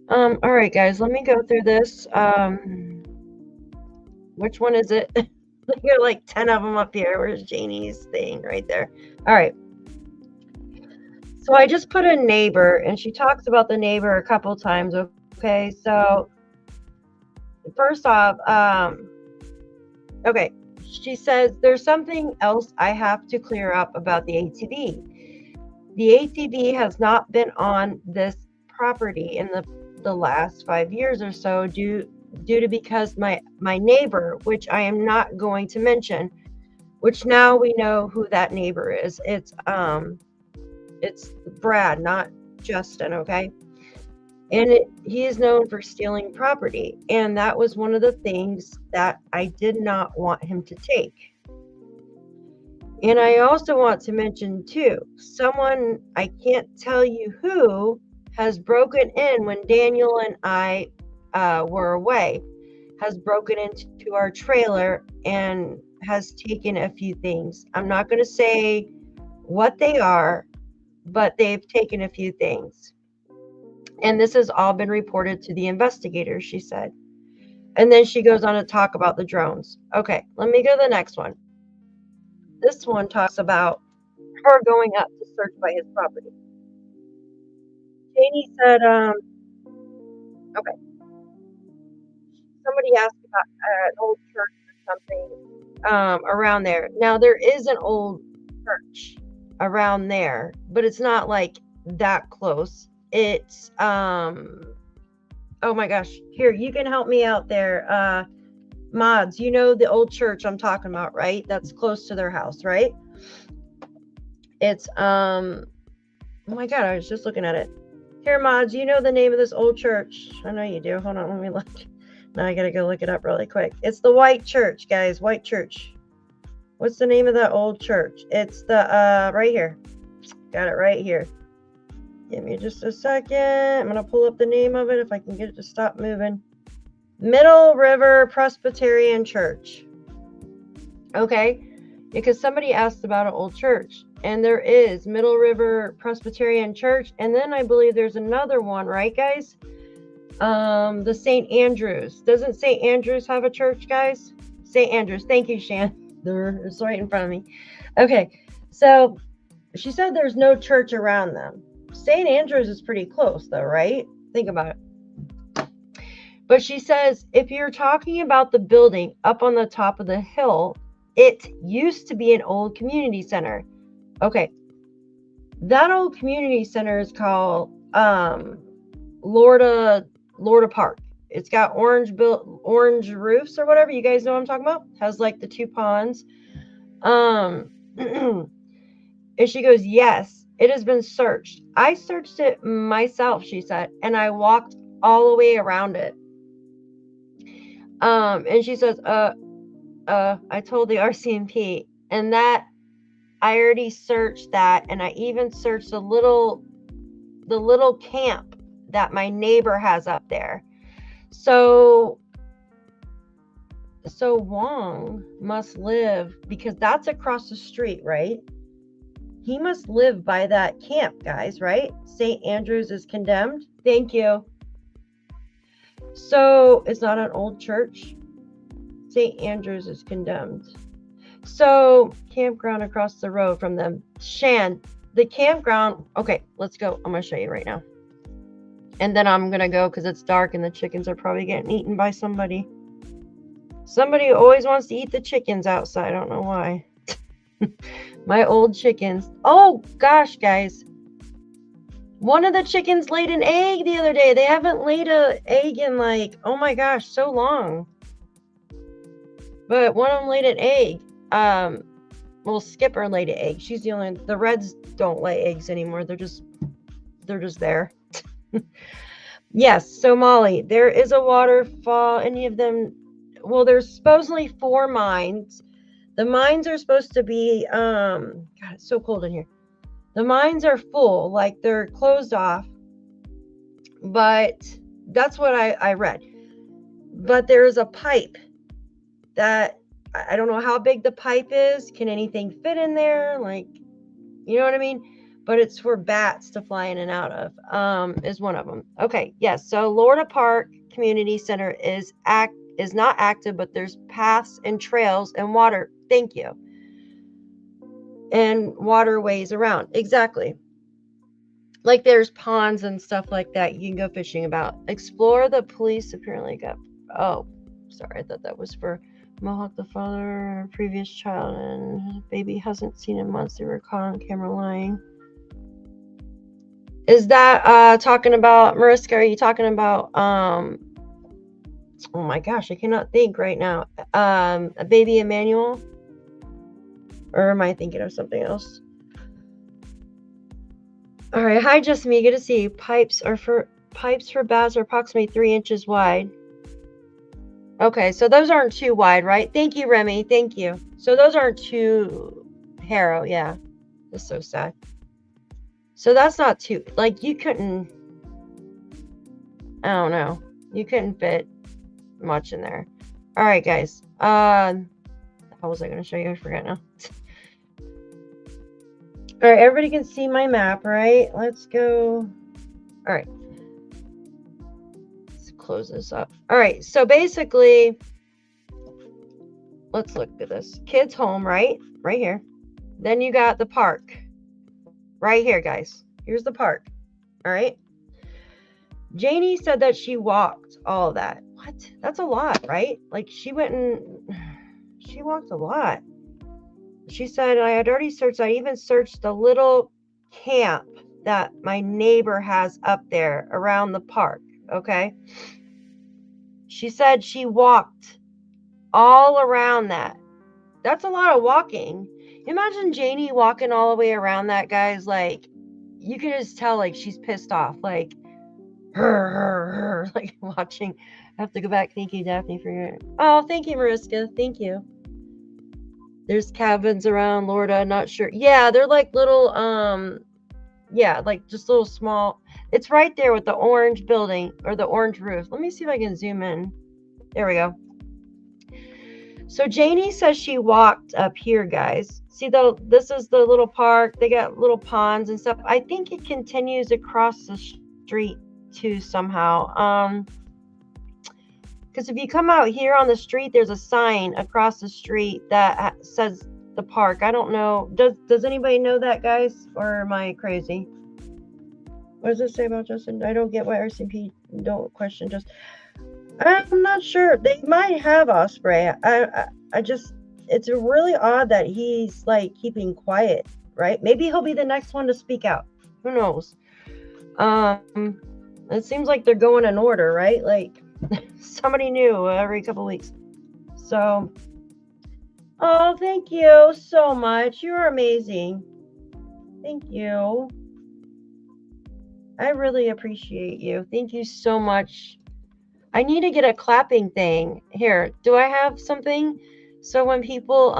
All right, guys, let me go through this. Which one is it? There are, like, 10 of them up here. Where's Janie's thing? Right there. All right. So I just put a neighbor, and she talks about the neighbor a couple times. Okay, so first off, okay, she says there's something else I have to clear up about the ATV. The ATV has not been on this property in the last 5 years or so due to because my neighbor, which I am not going to mention, which now we know who that neighbor is. It's Brad, not Justin, okay? And he is known for stealing property. And that was one of the things that I did not want him to take. And I also want to mention, too, someone, I can't tell you who, has broken in when Daniel and I were away, has broken into our trailer and has taken a few things. I'm not going to say what they are, but they've taken a few things. And this has all been reported to the investigators, she said. And then she goes on to talk about the drones. Okay, let me go to the next one. This one talks about her going up to search by his property. Janie said, okay. Somebody asked about an old church or something around there. Now, there is an old church around there, but it's not like that close. It's oh my gosh, here, you can help me out there, mods. You know the old church I'm talking about, right? That's close to their house, right? It's oh my god, I was just looking at it. Here, mods, you know the name of this old church. I know you do. Hold on, let me look. Now I gotta go look it up really quick. It's the White Church, guys. White Church. What's the name of that old church? It's the, right here. Got it right here. Give me just a second. I'm going to pull up the name of it if I can get it to stop moving. Middle River Presbyterian Church. Okay. Because somebody asked about an old church. And there is Middle River Presbyterian Church. And then I believe there's another one, right, guys? The St. Andrews. Doesn't St. Andrews have a church, guys? St. Andrews. Thank you, Shan. It's right in front of me. Okay, so she said there's no church around them. St. Andrews is pretty close, though, right? Think about it. But she says if you're talking about the building up on the top of the hill, it used to be an old community center. Okay, that old community center is called Lorda Park. It's got orange roofs or whatever. You guys know what I'm talking about? Has like the 2 ponds. And she goes, yes, it has been searched. I searched it myself, she said, and I walked all the way around it. And she says, I told the RCMP, and that I already searched that, and I even searched the little camp that my neighbor has up there. So Wong must live, because that's across the street, right? He must live by that camp, guys, right? St. Andrews is condemned. Thank you. So it's not an old church. St. Andrews is condemned. So campground across the road from them. Shan, the campground. Okay, let's go. I'm going to show you right now. And then I'm going to go because it's dark and the chickens are probably getting eaten by somebody. Somebody always wants to eat the chickens outside. I don't know why. My old chickens. Oh, gosh, guys. One of the chickens laid an egg the other day. They haven't laid an egg in like, oh my gosh, so long. But one of them laid an egg. Well, Skipper laid an egg. She's the only, the Reds don't lay eggs anymore. They're just there. Yes, so Molly, there is a waterfall. Any of them, well, there's supposedly 4 mines. The mines are supposed to be, God, it's so cold in here. The mines are full, like they're closed off, but that's what I read. But there's a pipe that, I don't know how big the pipe is. Can anything fit in there? Like, you know what I mean? But it's for bats to fly in and out of, is one of them. Okay, yes, so Lorna Park Community Center is not active, but there's paths and trails and water. Thank you. And waterways around. Exactly. Like there's ponds and stuff like that you can go fishing about. Explore the police apparently got, oh, sorry, I thought that was for Mohawk, the father, a previous child, and his baby hasn't seen in months. They were caught on camera lying. Is that talking about, Mariska, are you talking about, oh my gosh, I cannot think right now. A baby Emmanuel? Or am I thinking of something else? All right, hi, just me. Good to see you. Pipes for bats are approximately 3 inches wide. Okay, so those aren't too wide, right? Thank you, Remy. Thank you. So those aren't too narrow. Yeah, that's so sad. So that's not too, like, you couldn't, I don't know. You couldn't fit much in there. All right, guys. How was I going to show you? I forget now. All right, everybody can see my map, right? Let's go. All right. Let's close this up. All right, so basically, let's look at this. Kids' home, right? Right here. Then you got the park. Right here, guys. Here's the park. All right. Janie said that she walked all of that. What? That's a lot, right? Like she walked a lot. She said, I had already searched. I even searched the little camp that my neighbor has up there around the park. Okay. She said she walked all around that. That's a lot of walking. Imagine Janie walking all the way around that, guys. Like, you can just tell, like, she's pissed off. Like, her, like, watching. I have to go back. Thank you, Daphne, for your... Oh, thank you, Mariska. Thank you. There's cabins around Lorda. Not sure. Yeah, they're like little, yeah, like just little small. It's right there with the orange building or the orange roof. Let me see if I can zoom in. There we go. So Janie says she walked up here, guys. See, this is the little park. They got little ponds and stuff. I think it continues across the street too somehow. Because if you come out here on the street, there's a sign across the street that says the park. I don't know. Does anybody know that, guys? Or am I crazy? What does it say about Justin? I don't get why RCMP don't question just. I'm not sure. They might have Osprey. I just, it's really odd that he's like keeping quiet, right? Maybe he'll be the next one to speak out. Who knows? It seems like they're going in order, right? Like somebody new every couple weeks. So, oh, thank you so much. You're amazing. Thank you. I really appreciate you. Thank you so much. I need to get a clapping thing. Here, do I have something? So when people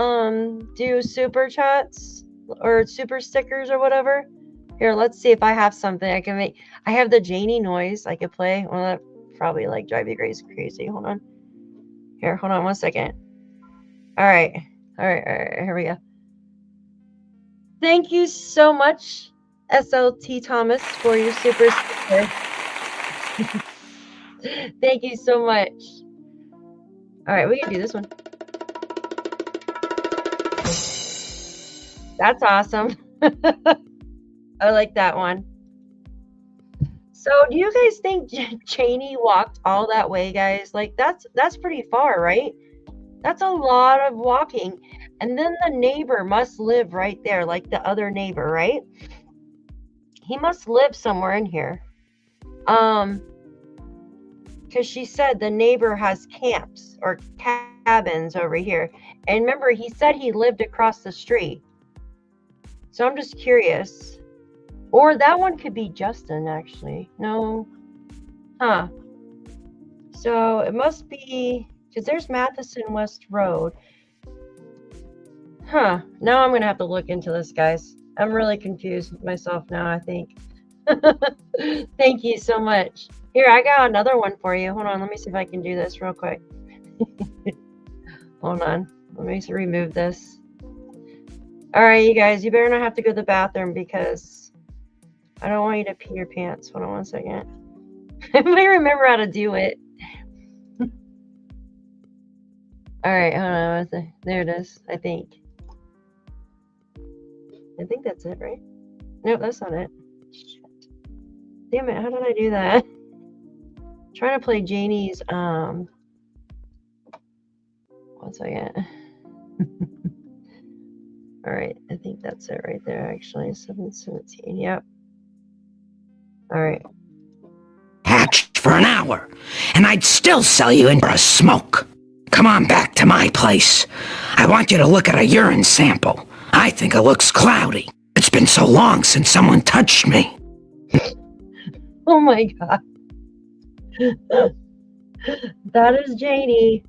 do super chats or super stickers or whatever. Here, let's see if I have something I can make. I have the Janie noise I could play. Well, that probably like drive you crazy. Hold on. Here, hold on 1 second. All right. Here we go. Thank you so much, SLT Thomas, for your super sticker. Thank you so much. All right, we can do this one. That's awesome. I like that one. So do you guys think Janie walked all that way, guys? Like that's pretty far, right? That's a lot of walking. And then the neighbor must live right there, like the other neighbor, right? He must live somewhere in here. Because she said the neighbor has camps or cabins over here. And remember, he said he lived across the street. So I'm just curious. Or that one could be Justin, actually. No. Huh. So it must be, because there's Matheson West Road. Huh. Now I'm going to have to look into this, guys. I'm really confused with myself now, I think. Thank you so much. Here, I got another one for you. Hold on. Let me see if I can do this real quick. Hold on. Let me remove this. All right, you guys. You better not have to go to the bathroom because I don't want you to pee your pants. Hold on one second. I might remember how to do it. All right, hold on. There it is, I think. I think that's it, right? Nope, that's not it. Shit. Damn it, how did I do that? I'm trying to play Janie's, one second. All right, I think that's it right there, actually. 717, yep. All right. Hatched for an hour, and I'd still sell you in for a smoke. Come on back to my place. I want you to look at a urine sample. I think it looks cloudy. It's been so long since someone touched me. Oh my God. That is Janie.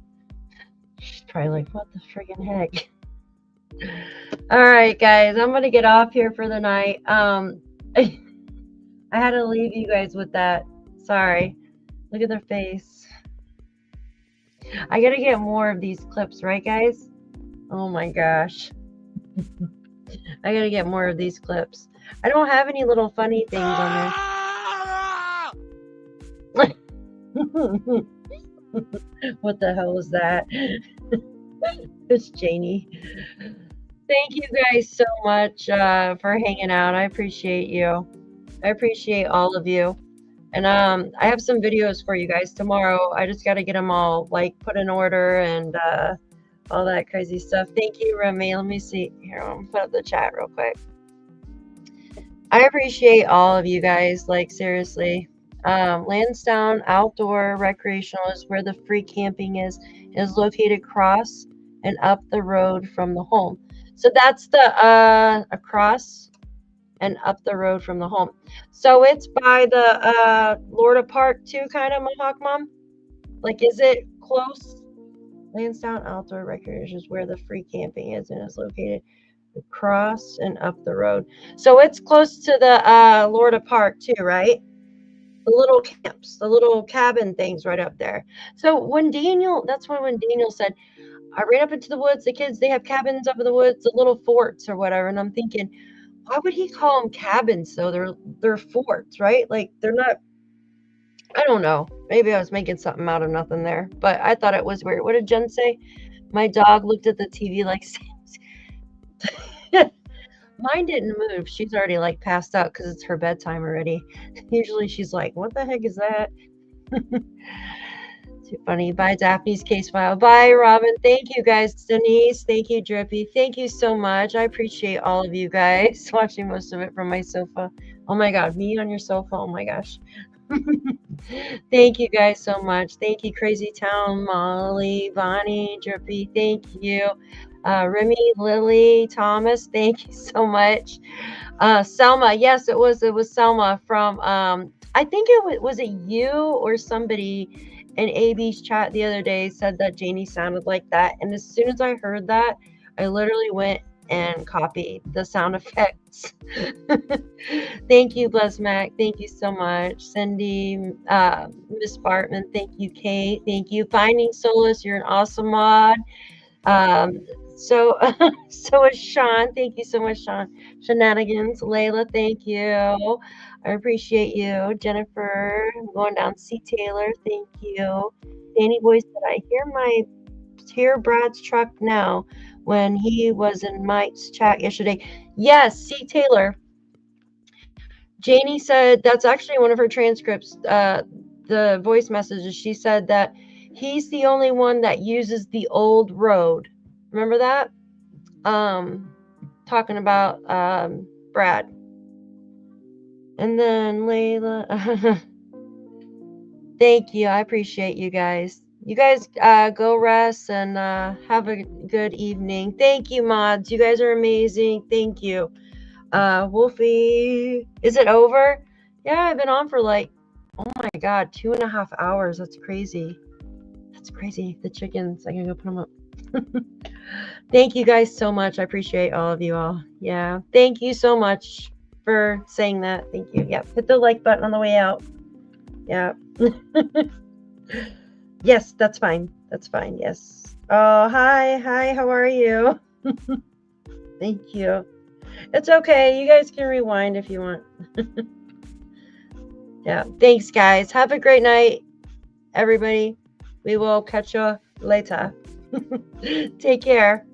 She's probably like, what the friggin' heck? All right, guys, I'm going to get off here for the night. I had to leave you guys with that. Sorry. Look at their face. I got to get more of these clips, right, guys? Oh my gosh. I got to get more of these clips. I don't have any little funny things on there. What the hell is that? It's Janie. Thank you guys so much for hanging out. I appreciate you. I appreciate all of you. And I have some videos for you guys tomorrow. I just got to get them all like put in order and all that crazy stuff. Thank you, Remy. Let me see. Here, I'll put up the chat real quick. I appreciate all of you guys. Like, seriously. Landsdowne Outdoor Recreational is where the free camping is located across and up the road from the home. So that's the across and up the road from the home. So it's by the Lorda Park too, kind of, Mohawk Mom? Like, is it close? Landsdowne Outdoor Recreation is where the free camping is and is located across and up the road. So it's close to the Lorda Park too, right? The little camps, the little cabin things right up there. So when Daniel, that's when Daniel said, I ran up into the woods, the kids, they have cabins up in the woods, the little forts or whatever. And I'm thinking, why would he call them cabins? So they're forts, right? Like they're not, I don't know. Maybe I was making something out of nothing there, but I thought it was weird. What did Jen say? My dog looked at the TV like, mine didn't move. She's already like passed out because it's her bedtime already. Usually she's like, what the heck is that? Too funny. Bye, Daphne's case file. Bye, Robin. Thank you, guys. Denise, thank you, Drippy. Thank you so much. I appreciate all of you guys watching most of it from my sofa. Oh my God, me on your sofa. Oh my gosh. Thank you guys so much. Thank you, Crazy Town, Molly, Bonnie, Drippy. Thank you. Remy, Lily, Thomas, thank you so much. Selma, yes, it was Selma from, I think was it you or somebody in AB's chat the other day said that Janie sounded like that. And as soon as I heard that, I literally went and copied the sound effects. Thank you, Bless Mac. Thank you so much. Cindy, Miss Bartman, thank you, Kate. Thank you. Finding Solace, you're an awesome mod. So is Sean. Thank you so much, Sean. Shenanigans. Layla, thank you. I appreciate you. Jennifer, I'm going down. C. Taylor, thank you. Danny Boy said, I hear Brad's truck now when he was in Mike's chat yesterday. Yes, C. Taylor. Janie said that's actually one of her transcripts, the voice messages. She said that he's the only one that uses the old road. Remember that? Talking about Brad. And then Layla. Thank you. I appreciate you guys. You guys go rest and have a good evening. Thank you, mods. You guys are amazing. Thank you. Wolfie, is it over? Yeah, I've been on for like, oh my God, 2.5 hours. That's crazy. That's crazy. The chickens, I can go put them up. Thank you guys so much. I appreciate all of you all. Yeah. Thank you so much for saying that. Thank you. Yep. Hit the like button on the way out. Yeah. Yes, that's fine. That's fine. Yes. Oh, hi. Hi. How are you? Thank you. It's okay. You guys can rewind if you want. Yeah. Thanks, guys. Have a great night, everybody. We will catch you later. Take care.